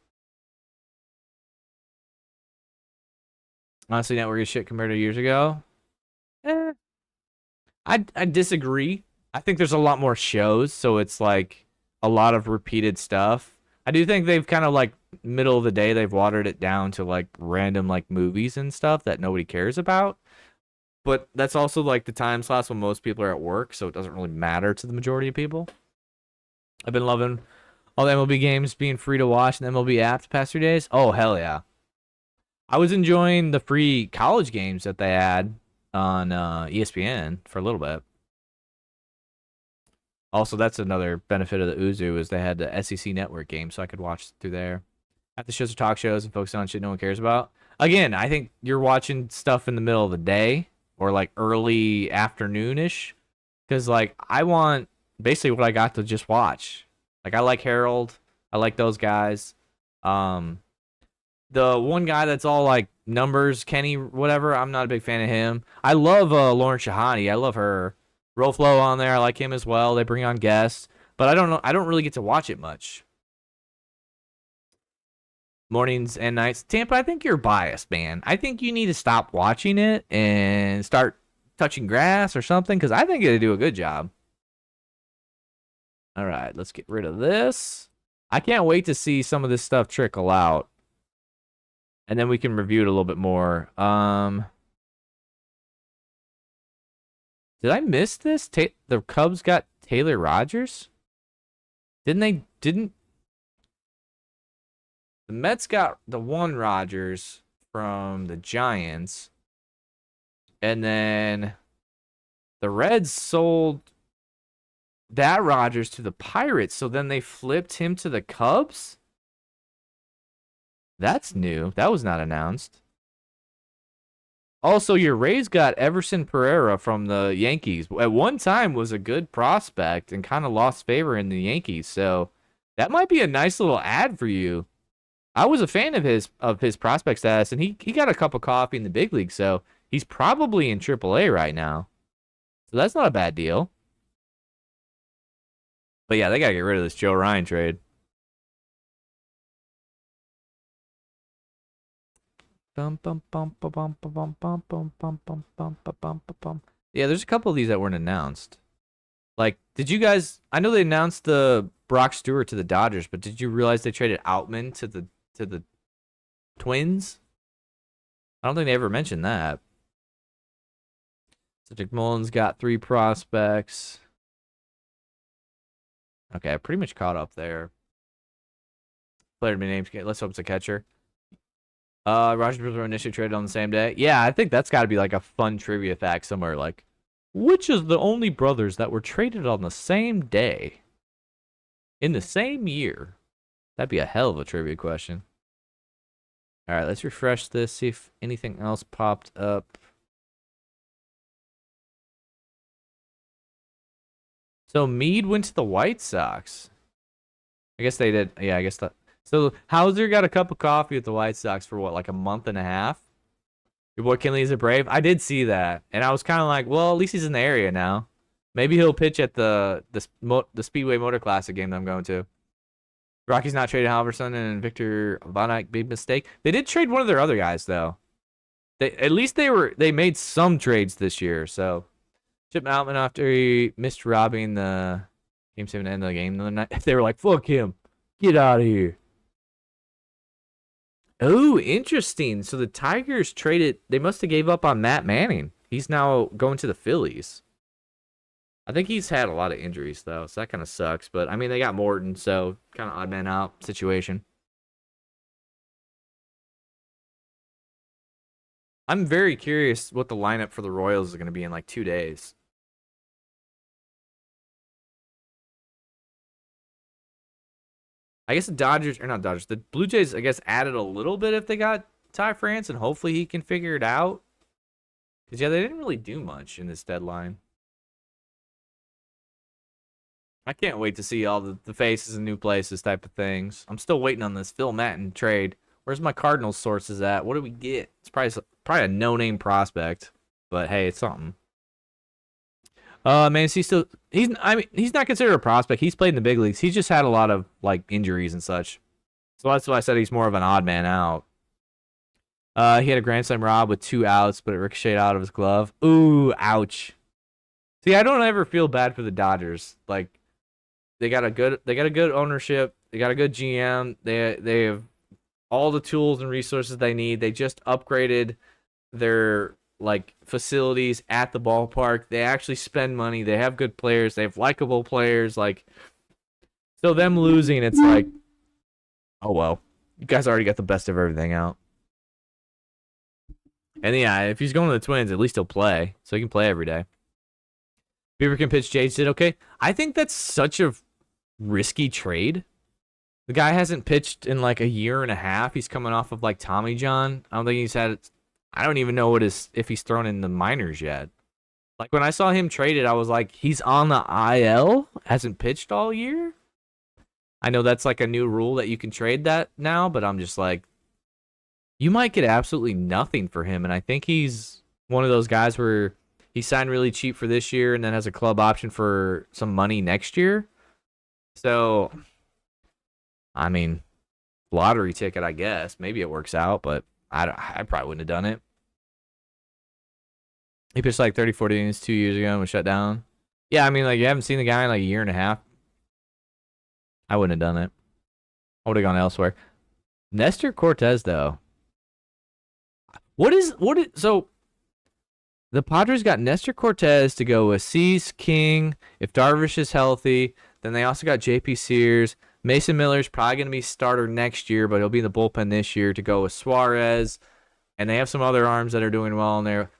Honestly, network is shit compared to years ago. I disagree. I think there's a lot more shows, so it's like a lot of repeated stuff. I do think they've kind of like middle of the day they've watered it down to like random like movies and stuff that nobody cares about. But that's also like the time slots when most people are at work, so it doesn't really matter to the majority of people. I've been loving all the MLB games being free to watch in the MLB app the past 3 days. Oh, hell yeah. I was enjoying the free college games that they had on ESPN for a little bit. Also, that's another benefit of the Uzu is they had the SEC network game, so I could watch through there. After shows or talk shows and focus on shit no one cares about. Again, I think you're watching stuff in the middle of the day. Or like early afternoon-ish. Because like I want basically what I got to just watch. Like I like Harold. I like those guys. The one guy that's all like numbers, Kenny, whatever, I'm not a big fan of him. I love Lauren Shahani. I love her. Roflo on there, I like him as well. They bring on guests. But I don't really get to watch it much. Mornings and nights. Tampa, I think you're biased, man. I think you need to stop watching it and start touching grass or something, because I think it'd do a good job. All right, let's get rid of this. I can't wait to see some of this stuff trickle out. And then we can review it a little bit more. Did I miss this? The Cubs got Taylor Rogers? Didn't the Mets got the one Rogers from the Giants. And then the Reds sold that Rogers to the Pirates. So then they flipped him to the Cubs? That's new. That was not announced. Also, your Rays got Everson Pereira from the Yankees. At one time was a good prospect and kind of lost favor in the Yankees. So that might be a nice little ad for you. I was a fan of his prospect status, and he got a cup of coffee in the big league, so he's probably in AAA right now. So that's not a bad deal. But yeah, they gotta get rid of this Joe Ryan trade. Yeah, there's a couple of these that weren't announced. Like, did you guys? I know they announced the Brock Stewart to the Dodgers, but did you realize they traded Outman to the Twins? I don't think they ever mentioned that. So Dick Mullins got 3 prospects. Okay, I pretty much caught up there. Player to be named. Let's hope it's a catcher. Roger Brooks were initially traded on the same day. Yeah, I think that's got to be like a fun trivia fact somewhere. Like, which is the only brothers that were traded on the same day in the same year? That'd be a hell of a trivia question. All right, let's refresh this, see if anything else popped up. So Meade went to the White Sox. I guess they did. Yeah, I guess that. So Hauser got a cup of coffee with the White Sox for what, like a month and a half? Your boy Kinley's a Brave? I did see that. And I was kind of like, well, at least he's in the area now. Maybe he'll pitch at the Speedway Motor Classic game that I'm going to. Rockies not traded Halverson and Victor Von Eyck, big mistake. They did trade one of their other guys, though. At least they made some trades this year, so. Chip Outman after he missed robbing the Game 7 end of the game the other night. They were like, fuck him. Get out of here. Oh, interesting. So the Tigers traded. They must have gave up on Matt Manning. He's now going to the Phillies. I think he's had a lot of injuries, though, so that kind of sucks. But, I mean, they got Morton, so kind of odd man out situation. I'm very curious what the lineup for the Royals is going to be in like 2 days. I guess the Dodgers, or not Dodgers, the Blue Jays, I guess, added a little bit if they got Ty France, and hopefully he can figure it out. Because, yeah, they didn't really do much in this deadline. I can't wait to see all the faces in new places type of things. I'm still waiting on this Phil Maton trade. Where's my Cardinals sources at? What do we get? It's probably a no-name prospect, but hey, it's something. Man, he's not considered a prospect. He's played in the big leagues. He's just had a lot of like injuries and such. So that's why I said he's more of an odd man out. He had a grand slam rob with 2 outs, but it ricocheted out of his glove. Ooh, ouch. See, I don't ever feel bad for the Dodgers. Like they got a good ownership. They got a good GM. They have all the tools and resources they need. They just upgraded their like facilities at the ballpark. They actually spend money. They have good players. They have likable players. Like, so them losing, it's like, oh well, you guys already got the best of everything out. And yeah, if he's going to the Twins, at least he'll play, so he can play every day. Bieber can pitch. Jade did okay. I think that's such a risky trade. The guy hasn't pitched in like a year and a half. He's coming off of like Tommy John. I don't think he's had. I don't even know if he's thrown in the minors yet. Like when I saw him traded, I was like, he's on the IL, hasn't pitched all year. I know that's like a new rule that you can trade that now, but I'm just like, you might get absolutely nothing for him. And I think he's one of those guys where he signed really cheap for this year and then has a club option for some money next year. So, I mean, lottery ticket, I guess. Maybe it works out, but I probably wouldn't have done it. He pitched like 30, 40 innings 2 years ago and was shut down. Yeah, I mean, like, you haven't seen the guy in like a year and a half. I wouldn't have done it. I would have gone elsewhere. Nestor Cortez, though. So the Padres got Nestor Cortez to go with Cease, King, if Darvish is healthy. Then they also got JP Sears. Mason Miller's probably going to be starter next year, but he'll be in the bullpen this year to go with Suarez. And they have some other arms that are doing well in there.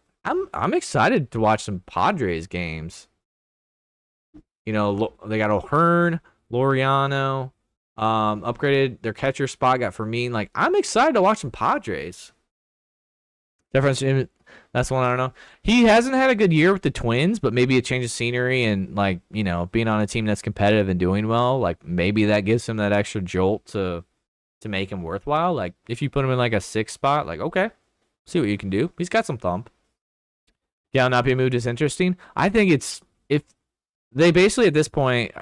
I'm excited to watch some Padres games. You know, they got O'Hearn, Laureano, upgraded their catcher spot, got Fermin. Like, I'm excited to watch some Padres. That's one I don't know. He hasn't had a good year with the Twins, but maybe a change of scenery and, like, you know, being on a team that's competitive and doing well, like, maybe that gives him that extra jolt to make him worthwhile. Like, if you put him in, like, a 6th spot, like, okay, see what you can do. He's got some thump. Gal not being moved is interesting. I think it's, if they basically at this point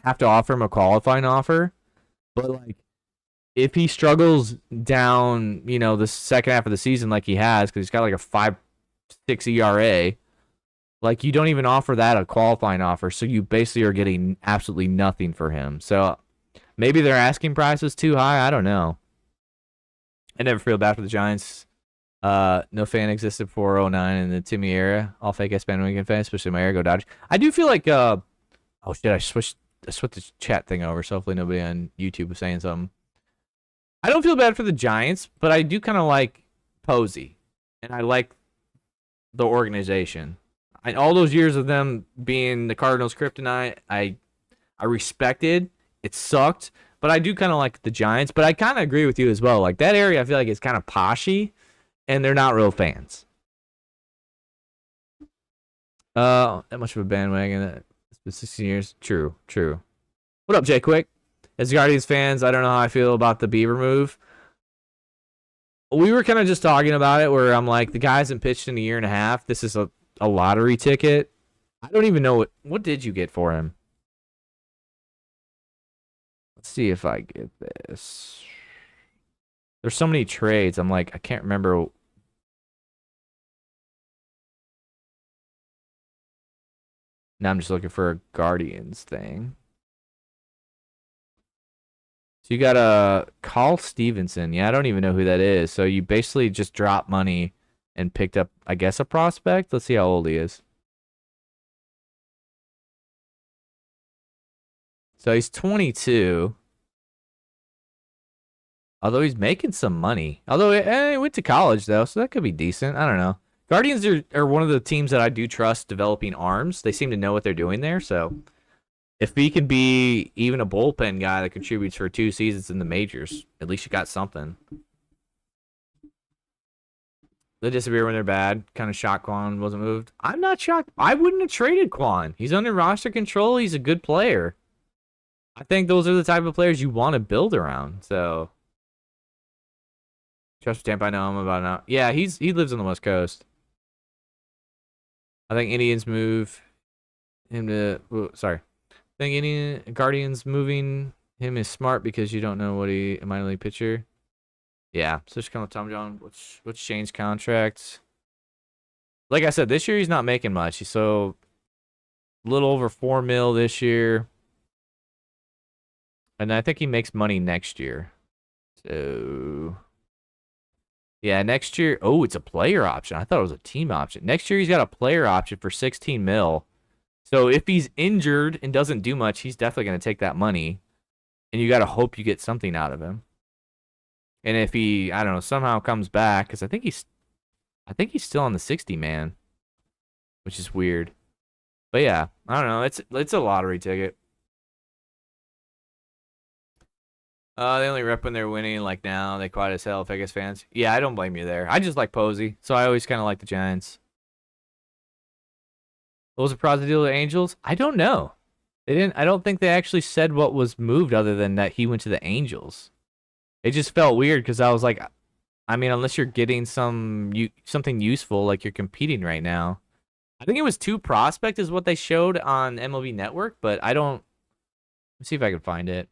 have to offer him a qualifying offer, but, like, if he struggles down, you know, the second half of the season like he has, because he's got like a 5.6 ERA, like you don't even offer that a qualifying offer, so you basically are getting absolutely nothing for him. So maybe their asking price is too high. I don't know. I never feel bad for the Giants. No fan existed before 2009 in the Timmy era. All fake ass bandwagon fans, especially my era. Go Dodgers. I do feel like oh shit, I switched the chat thing over, so hopefully nobody on YouTube was saying something. I don't feel bad for the Giants, but I do kind of like Posey, and I like the organization. All those years of them being the Cardinals' kryptonite, I respected. It sucked, but I do kind of like the Giants. But I kind of agree with you as well. Like that area, I feel like it's kind of poshy, and they're not real fans. That much of a bandwagon. It's been 16 years. True. What up, Jay Quick? As Guardians fans, I don't know how I feel about the Bieber move. We were kind of just talking about it where I'm like, the guy hasn't pitched in a year and a half. This is a lottery ticket. I don't even know what did you get for him? Let's see if I get this. There's so many trades. I'm like, I can't remember. Now I'm just looking for a Guardians thing. So you got a Carl Stevenson. Yeah, I don't even know who that is. So you basically just dropped money and picked up, I guess, a prospect. Let's see how old he is. So he's 22. Although he's making some money. Although he went to college, though, so that could be decent. I don't know. Guardians are one of the teams that I do trust developing arms. They seem to know what they're doing there, so if he can be even a bullpen guy that contributes for 2 seasons in the majors, at least you got something. They disappear when they're bad. Kind of shocked Quan wasn't moved. I'm not shocked. I wouldn't have traded Quan. He's under roster control. He's a good player. I think those are the type of players you want to build around. So, trust Tampa, I know him about now. Yeah, he lives on the West Coast. I think Indians move him to. Sorry. I think Indian Guardians moving him is smart because you don't know what a minor league pitcher. Yeah, so just come with Tom John. Let's change contracts. Like I said, this year he's not making much. He's so a little over $4 million this year. And I think he makes money next year. So yeah, next year. Oh, it's a player option. I thought it was a team option. Next year he's got a player option for $16 million. So if he's injured and doesn't do much, he's definitely going to take that money. And you got to hope you get something out of him. And if he, I don't know, somehow comes back, because I think he's still on the 60 man, which is weird. But yeah, I don't know. It's a lottery ticket. They only rep when they're winning. Like now, they quiet as hell. Vegas fans. Yeah, I don't blame you there. I just like Posey, so I always kind of like the Giants. What was the Praza deal with the Angels? I don't know. They didn't. I don't think they actually said what was moved, other than that he went to the Angels. It just felt weird because I was like, I mean, unless you're getting something useful, like you're competing right now. I think it was 2 prospect is what they showed on MLB Network, but I don't. Let's see if I can find it.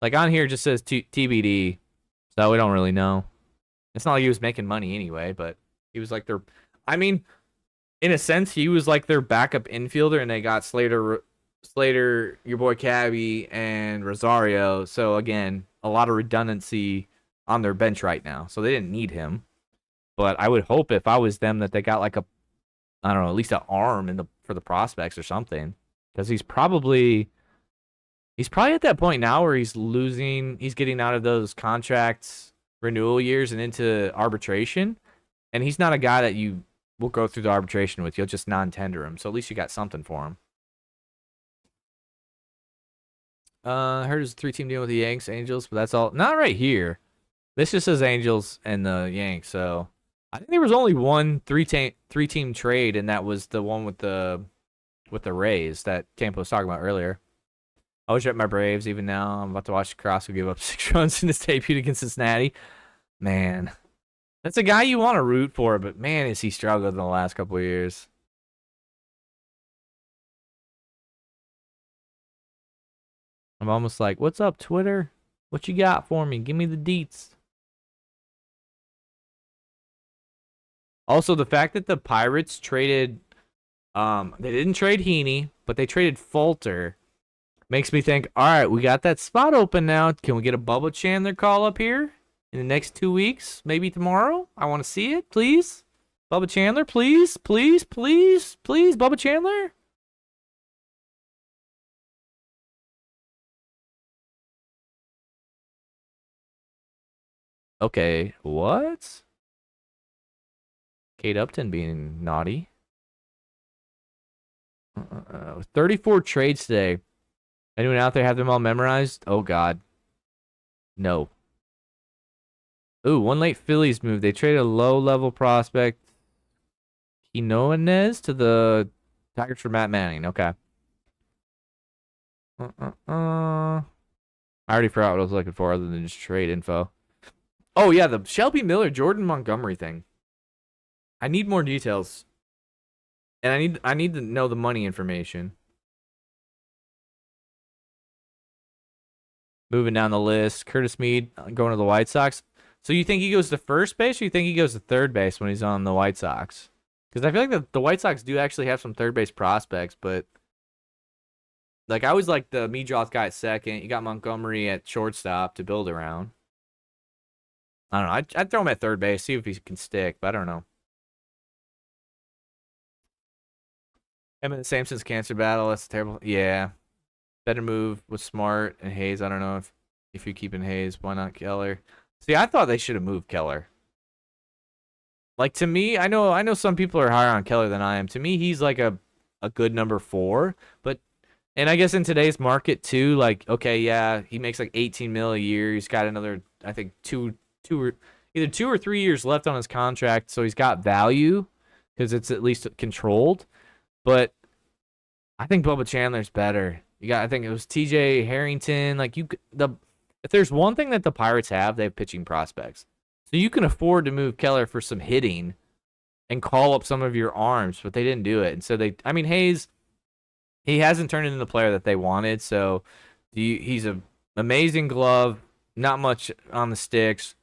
Like on here, it just says TBD, so we don't really know. It's not like he was making money anyway, but he was like their. I mean, in a sense, he was like their backup infielder, and they got Slater, your boy Cabby, and Rosario. So again, a lot of redundancy on their bench right now. So they didn't need him. But I would hope if I was them that they got like a, I don't know, at least an arm for the prospects or something. Because he's probably at that point now where he's getting out of those contracts renewal years and into arbitration. And he's not a guy that you will go through the arbitration with. You'll just non-tender him. So at least you got something for him. I heard it's a 3-team deal with the Yanks, Angels, but that's all. Not right here. This just says Angels and the Yanks. So I think there was only one three-team trade, and that was the one with the Rays that Campo was talking about earlier. I was at my Braves even now. I'm about to watch Carrasco give up 6 runs in his debut against Cincinnati. Man, that's a guy you want to root for, but man, has he struggled in the last couple of years. I'm almost like, what's up, Twitter? What you got for me? Give me the deets. Also, the fact that the Pirates traded, they didn't trade Heaney, but they traded Falter, makes me think, all right, we got that spot open now. Can we get a Bubba Chandler call up here in the next 2 weeks? Maybe tomorrow? I want to see it, please. Bubba Chandler, please, please, please, please, Bubba Chandler. Okay, what? Kate Upton being naughty. 34 trades today. Anyone out there have them all memorized? Oh, God. No. Ooh, one late Phillies move. They traded a low-level prospect, Quinones, to the Tigers for Matt Manning. Okay. I already forgot what I was looking for other than just trade info. Oh, yeah, the Shelby Miller, Jordan Montgomery thing. I need more details. And I need to know the money information. Moving down the list, Curtis Mead going to the White Sox. So you think he goes to first base, or you think he goes to third base when he's on the White Sox? Because I feel like the White Sox do actually have some third base prospects, but like I always like the Meadroth guy at second. You got Montgomery at shortstop to build around. I don't know. I'd throw him at third base, see if he can stick, but I don't know. Him and Samson's cancer battle. That's terrible. Yeah. Better move with Smart and Hayes. I don't know if if you're keeping Hayes, why not Keller? See, I thought they should have moved Keller. Like, to me, I know some people are higher on Keller than I am. To me, he's like a good number 4. And I guess in today's market too, like, okay, yeah, he makes like 18 mil a year. He's got another, I think, either 2 or 3 years left on his contract, so he's got value because it's at least controlled. But I think Bubba Chandler's better. I think it was T.J. Harrington. Like, if there's one thing that the Pirates have, they have pitching prospects. So you can afford to move Keller for some hitting and call up some of your arms, but they didn't do it. And so Hayes, he hasn't turned into the player that they wanted. So he's an amazing glove, not much on the sticks.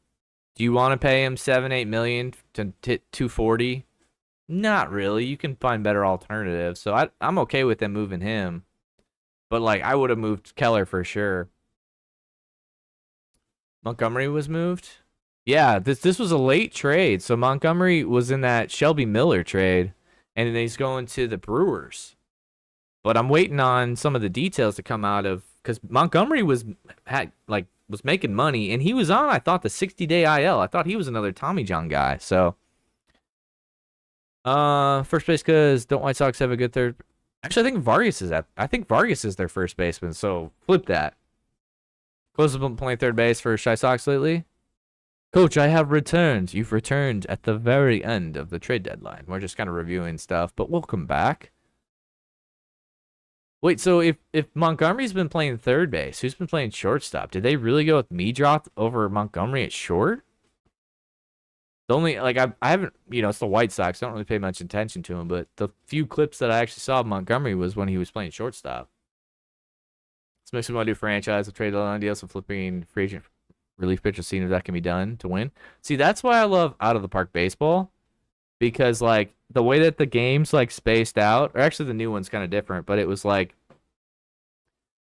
Do you want to pay him $7-8 million to hit 240? Not really. You can find better alternatives. So I'm okay with them moving him. But like, I would have moved Keller for sure. Montgomery was moved. Yeah, this was a late trade. So Montgomery was in that Shelby Miller trade, and then he's going to the Brewers. But I'm waiting on some of the details to come out of, because Montgomery was making money, and he was on, I thought, the 60-day IL. I thought he was another Tommy John guy. So, first base, because don't White Sox have a good third? Actually, I think Vargas is their first baseman. So flip that. Close up playing third base for Shy Sox lately. Coach, I have returned. You've returned at the very end of the trade deadline. We're just kind of reviewing stuff, but welcome back. Wait, so if Montgomery's been playing third base, who's been playing shortstop? Did they really go with Meadroth over Montgomery at short? The only, like, I haven't, it's the White Sox. I don't really pay much attention to him, but the few clips that I actually saw of Montgomery was when he was playing shortstop. This makes me want to do franchise, a trade deadline deal, some flipping free agent relief pitcher, seeing if that can be done to win. See, that's why I love out of the park baseball, because like the way that the game's like spaced out, or actually the new one's kind of different, but it was like,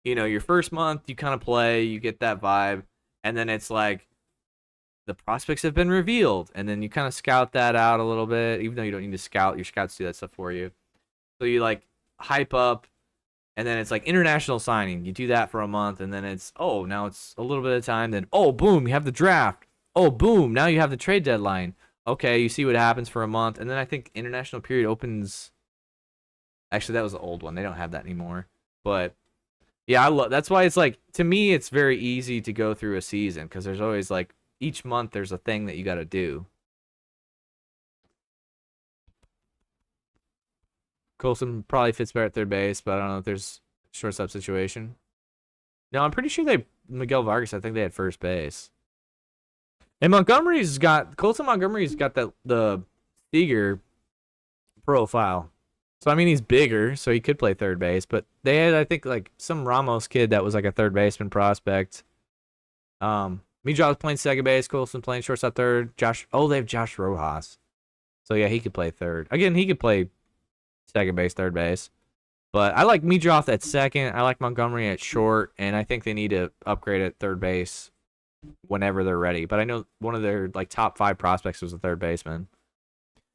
your first month you kind of play, you get that vibe, and then it's like the prospects have been revealed, and then you kind of scout that out a little bit, even though you don't need to scout, your scouts do that stuff for you. So you like hype up. And then it's like international signing. You do that for a month, and then it's, now it's a little bit of time. Then, boom, you have the draft. Boom, now you have the trade deadline. Okay, you see what happens for a month. And then I think international period opens. Actually, that was the old one. They don't have that anymore. But, yeah, that's why it's like, to me, it's very easy to go through a season, because there's always like, each month there's a thing that you got to do. Colson probably fits better at third base, but I don't know if there's a shortstop situation. No, I'm pretty sure Miguel Vargas, I think they had first base. And Colson Montgomery's got the Seager profile. So, I mean, he's bigger, so he could play third base. But they had, I think, like some Ramos kid that was like a third baseman prospect. Meadroth playing second base, Colson playing shortstop third. They have Josh Rojas. So, yeah, he could play third. Again, he could play second base, third base. But I like Meadroth at second. I like Montgomery at short. And I think they need to upgrade at third base whenever they're ready. But I know one of their like top 5 prospects was a third baseman.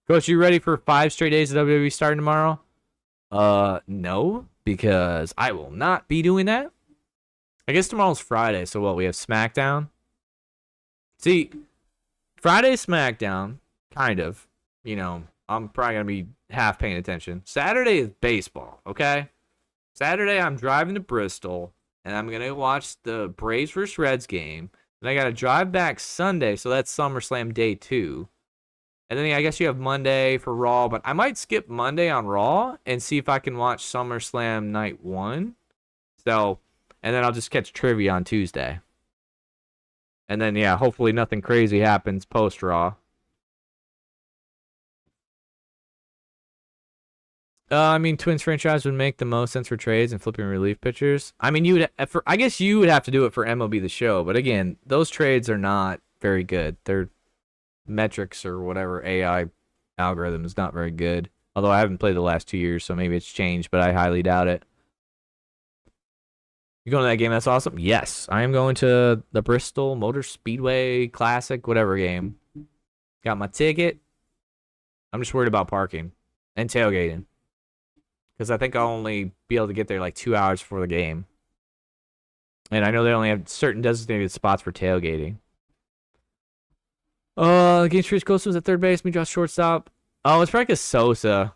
Coach, you ready for 5 straight days of WWE starting tomorrow? No, because I will not be doing that. I guess tomorrow's Friday. So we have SmackDown. See, Friday SmackDown, kind of. I'm probably going to be half paying attention. Saturday is baseball, okay? Saturday, I'm driving to Bristol, and I'm going to watch the Braves vs. Reds game. Then I got to drive back Sunday, so that's SummerSlam Day 2. And then I guess you have Monday for Raw, but I might skip Monday on Raw and see if I can watch SummerSlam Night 1. So, and then I'll just catch trivia on Tuesday. And then, yeah, hopefully nothing crazy happens post-Raw. I mean, Twins franchise would make the most sense for trades and flipping relief pitchers. I mean, I guess you would have to do it for MLB The Show, but again, those trades are not very good. Their metrics or whatever AI algorithm is not very good. Although I haven't played the last 2 years, so maybe it's changed, but I highly doubt it. You going to that game? That's awesome. Yes, I am going to the Bristol Motor Speedway Classic, whatever game. Got my ticket. I'm just worried about parking and tailgating. Because I think I'll only be able to get there like 2 hours before the game. And I know they only have certain designated spots for tailgating. Game Street Costa was at third base. Me draw shortstop. Oh, it's probably because Sosa.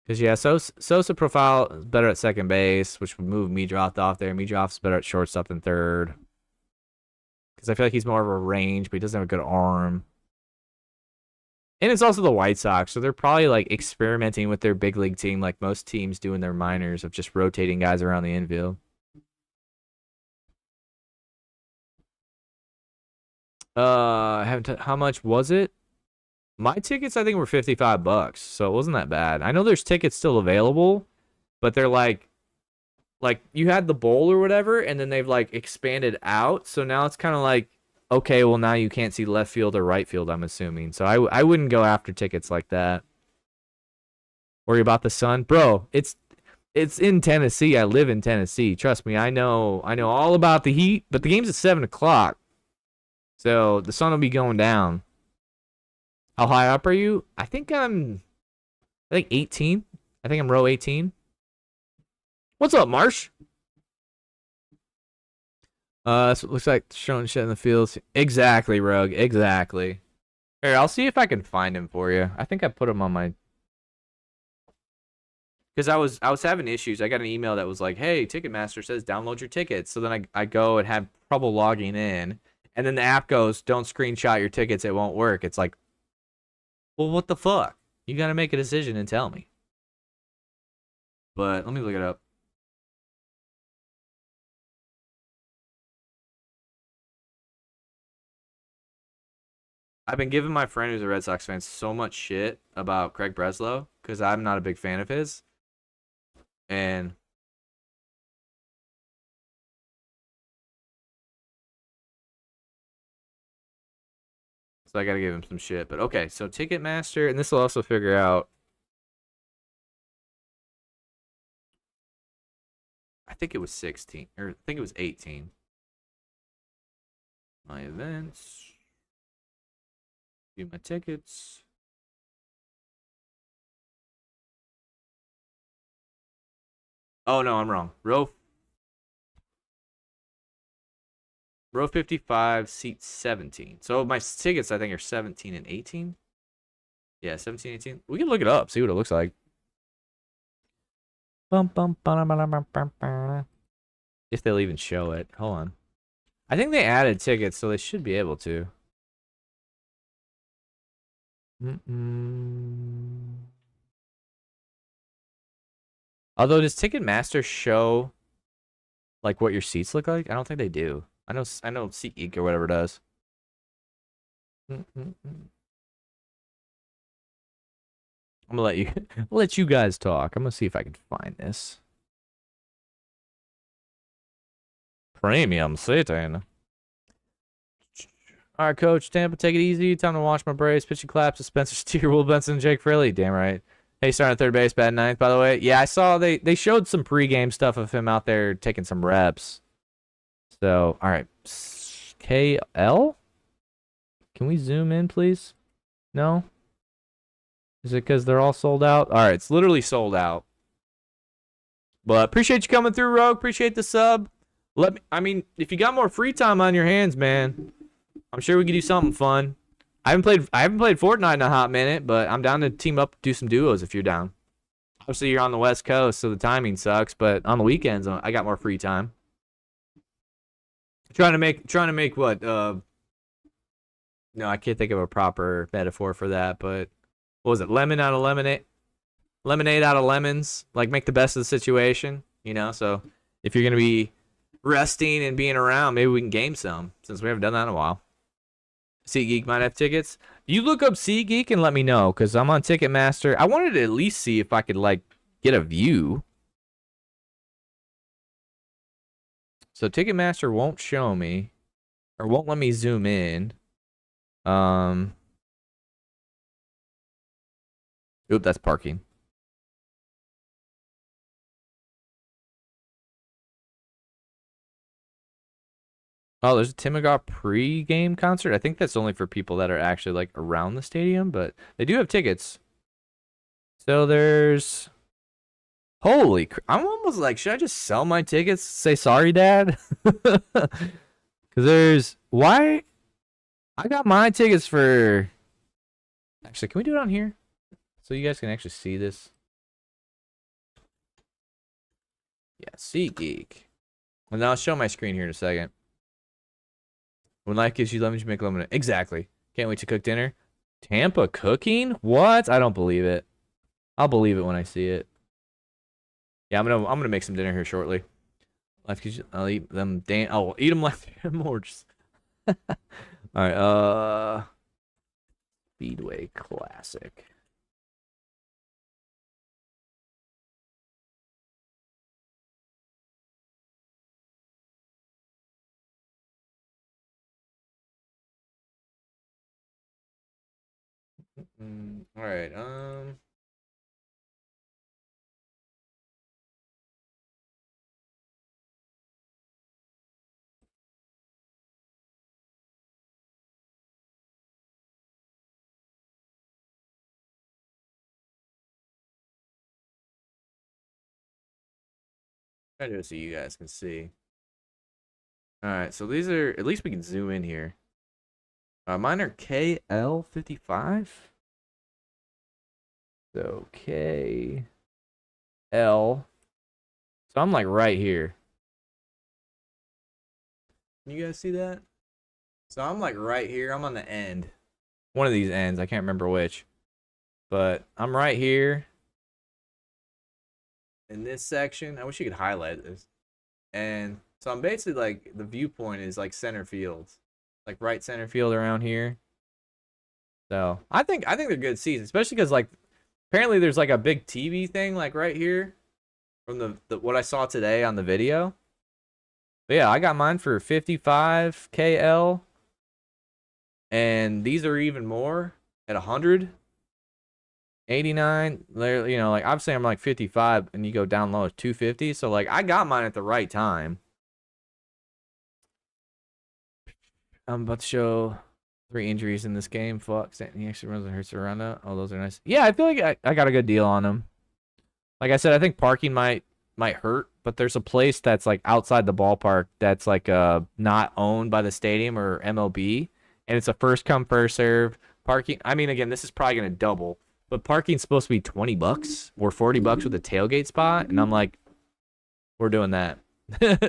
Because, yeah, Sosa profile is better at second base, which would move Meadroth off there. Meadroth's better at shortstop than third. Because I feel like he's more of a range, but he doesn't have a good arm. And it's also the White Sox, so they're probably, like, experimenting with their big league team like most teams do in their minors of just rotating guys around the infield. I haven't. How much was it? My tickets, I think, were $55, so it wasn't that bad. I know there's tickets still available, but they're like you had the bowl or whatever, and then they've like expanded out. So now it's kind of like, okay, well now you can't see left field or right field, I'm assuming. So I wouldn't go after tickets like that. Worry about the sun, bro. It's in Tennessee. I live in Tennessee. Trust me, I know all about the heat. But the game's at 7 o'clock, so the sun will be going down. How high up are you? I think 18. I think I'm row 18. What's up, Marsh? So it looks like showing shit in the fields. Exactly, Rogue. Exactly. Here, I'll see if I can find him for you. I think I put him on my... Because I was having issues. I got an email that was like, hey, Ticketmaster says download your tickets. So then I go and have trouble logging in. And then the app goes, don't screenshot your tickets. It won't work. It's like, well, what the fuck? You got to make a decision and tell me. But let me look it up. I've been giving my friend who's a Red Sox fan so much shit about Craig Breslow because I'm not a big fan of his. And so I got to give him some shit. But okay, so Ticketmaster, and this will also figure out. I think it was 16, or I think it was 18. My events. View my tickets. Oh, no, I'm wrong. Row 55, seat 17. So my tickets, I think, are 17 and 18. Yeah, 17, 18. We can look it up, see what it looks like. If they'll even show it. Hold on. I think they added tickets, so they should be able to. Although, does Ticketmaster show like what your seats look like? I don't think they do. I know SeatGeek or whatever does. I'm gonna let you guys talk. I'm gonna see if I can find this. Premium seating. All right, Coach. Tampa, take it easy. Time to watch my Braves. Pitching claps to Spencer Steer, Will Benson, and Jake Fraley. Damn right. Hey, starting at third base, batting ninth, by the way. Yeah, I saw they showed some pregame stuff of him out there taking some reps. So, all right. KL? Can we zoom in, please? No? Is it because they're all sold out? All right, it's literally sold out. But appreciate you coming through, Rogue. Appreciate the sub. I mean, if you got more free time on your hands, man, I'm sure we could do something fun. I haven't played Fortnite in a hot minute, but I'm down to team up, do some duos if you're down. Obviously, you're on the West Coast, so the timing sucks. But on the weekends, I got more free time. Trying to make what? No, I can't think of a proper metaphor for that. But what was it? Lemon out of lemonade, lemonade out of lemons. Like make the best of the situation, you know. So if you're gonna be resting and being around, maybe we can game some since we haven't done that in a while. SeatGeek might have tickets. You look up SeatGeek and let me know because I'm on Ticketmaster. I wanted to at least see if I could like get a view. So Ticketmaster won't show me or won't let me zoom in. Oop, that's parking. Oh, there's a Tim McGraw pre-game concert. I think that's only for people that are actually like around the stadium, but they do have tickets. So there's Holy I'm almost like, should I just sell my tickets? Say sorry, Dad? Because why? I got my tickets for... Actually, can we do it on here? So you guys can actually see this? Yeah, SeatGeek. And I'll show my screen here in a second. When life gives you lemons, you make lemonade. Exactly. Can't wait to cook dinner. Tampa cooking? What? I don't believe it. I'll believe it when I see it. Yeah, I'm gonna make some dinner here shortly. Life gives you, I'll eat them. I'll eat them like they're more. All right. Speedway Classic. All right. Try to do it so you guys can see. All right, so these are, at least we can zoom in here. Mine are KL55. So KL. So I'm like right here. Can you guys see that? So I'm like right here. I'm on the end. One of these ends. I can't remember which. But I'm right here. In this section. I wish you could highlight this. And so I'm basically like, the viewpoint is like center field. Like right center field around here. So I think they're good seats, especially because like apparently there's like a big TV thing like right here from the what I saw today on the video. But yeah, I got mine for 55 KL, and these are even more at 100. 89, you know, like obviously I'm like 55 and you go down low at 250, so like I got mine at the right time. I'm about to show 3 injuries in this game. Fuck, he actually runs and hurts around that. Oh, those are nice. Yeah, I feel like I got a good deal on them. Like I said, I think parking might hurt, but there's a place that's like outside the ballpark that's like not owned by the stadium or MLB, and it's a first come first serve parking. I mean, again, this is probably gonna double. But parking's supposed to be $20 or $40 with a tailgate spot, and I'm like, we're doing that.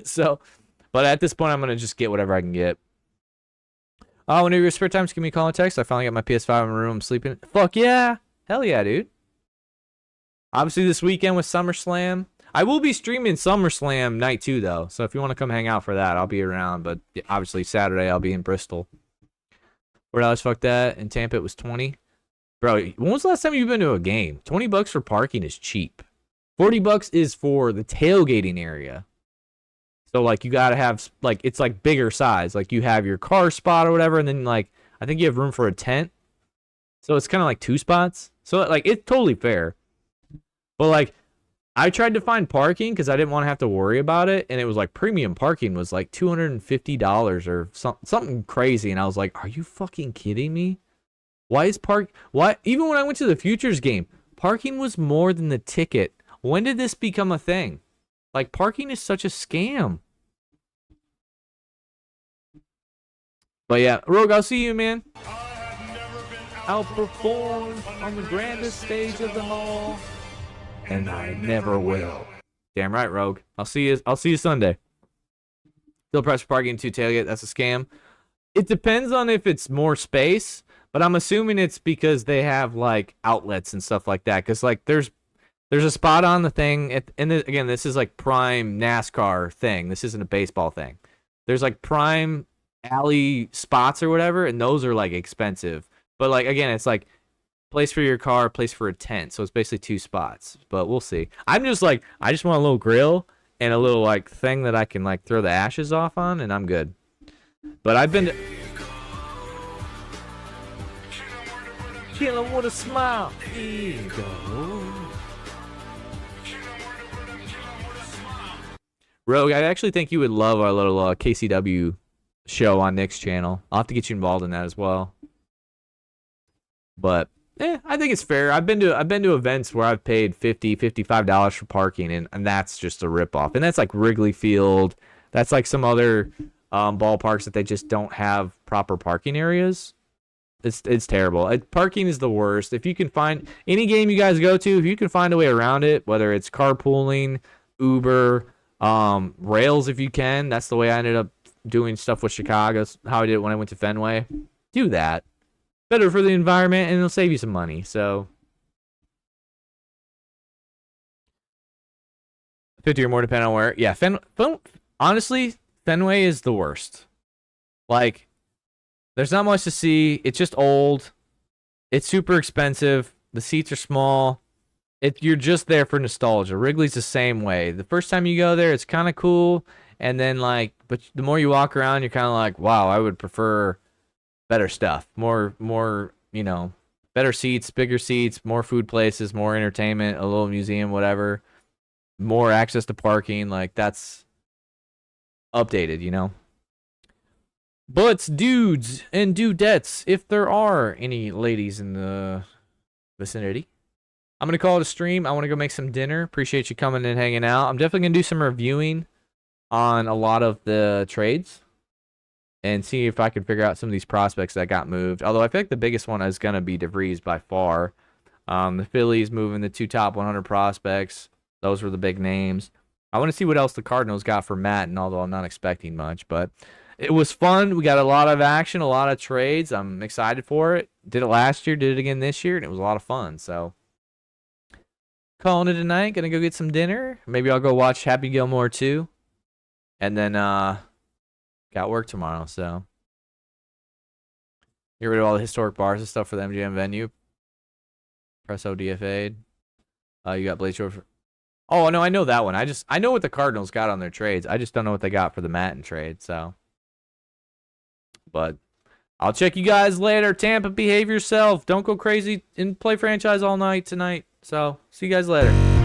So, but at this point, I'm gonna just get whatever I can get. Whenever your spare time, just give me a call and text. I finally got my PS5 in my room. I'm sleeping. Fuck yeah, hell yeah, dude. Obviously, this weekend with SummerSlam, I will be streaming SummerSlam night 2 though. So if you want to come hang out for that, I'll be around. But obviously Saturday, I'll be in Bristol. $4, fuck that. In Tampa, it was 20. Bro, when was the last time you've been to a game? $20 for parking is cheap. $40 is for the tailgating area. So, like, you got to have, like, it's, like, bigger size. Like, you have your car spot or whatever, and then, like, I think you have room for a tent. So, it's kind of like 2 spots. So, like, it's totally fair. But, like, I tried to find parking because I didn't want to have to worry about it. And it was, like, premium parking was, like, $250 or something crazy. And I was like, are you fucking kidding me? Why is even when I went to the Futures game, parking was more than the ticket. When did this become a thing? Like, parking is such a scam. But yeah, Rogue, I'll see you, man. Outperformed on the grandest stage of them all, and I never will. Damn right, Rogue. I'll see you Sunday. Still price for parking 2 tailgate. That's a scam. It depends on if it's more space. But I'm assuming it's because they have, like, outlets and stuff like that. Because, like, there's a spot on the thing. And, again, this is, like, prime NASCAR thing. This isn't a baseball thing. There's, like, prime alley spots or whatever. And those are, like, expensive. But, like, again, it's, like, place for your car, place for a tent. So it's basically 2 spots. But we'll see. I'm just, like, I just want a little grill and a little, like, thing that I can, like, throw the ashes off on. And I'm good. But I've been... Kill him with a smile. Ego. Rogue, I actually think you would love our little KCW show on Nick's channel. I'll have to get you involved in that as well. But I think it's fair. I've been to events where I've paid $50, $55 for parking, and that's just a ripoff. And that's like Wrigley Field. That's like some other ballparks that they just don't have proper parking areas. It's terrible. Parking is the worst. If you can find any game you guys go to, if you can find a way around it, whether it's carpooling, Uber, rails if you can. That's the way I ended up doing stuff with Chicago. How I did it when I went to Fenway. Do that. Better for the environment, and it'll save you some money. So 50 or more depending on where. Yeah, honestly, Fenway is the worst. Like, there's not much to see. It's just old. It's super expensive. The seats are small. You're just there for nostalgia. Wrigley's the same way. The first time you go there, it's kind of cool, and then but the more you walk around, you're kind of like, wow, I would prefer better stuff, more, better seats, bigger seats, more food places, more entertainment, a little museum, whatever, more access to parking. Like, that's updated, But dudes and dudettes, if there are any ladies in the vicinity, I'm going to call it a stream. I want to go make some dinner. Appreciate you coming and hanging out. I'm definitely going to do some reviewing on a lot of the trades and see if I can figure out some of these prospects that got moved. Although I feel like the biggest one is going to be DeVries by far. The Phillies moving the 2 top 100 prospects. Those were the big names. I want to see what else the Cardinals got for Matt, and although I'm not expecting much, but it was fun. We got a lot of action, a lot of trades. I'm excited for it. Did it last year, did it again this year, and it was a lot of fun. So, calling it a night. Gonna go get some dinner. Maybe I'll go watch Happy Gilmore 2. And then, got work tomorrow, so get rid of all the historic bars and stuff for the MGM venue. Presso DFA'd. You got Blake Shore. Oh, no, I know that one. I know what the Cardinals got on their trades. I just don't know what they got for the Matten trade, so. But I'll check you guys later. Tampa, behave yourself. Don't go crazy and play franchise all night tonight. So, see you guys later.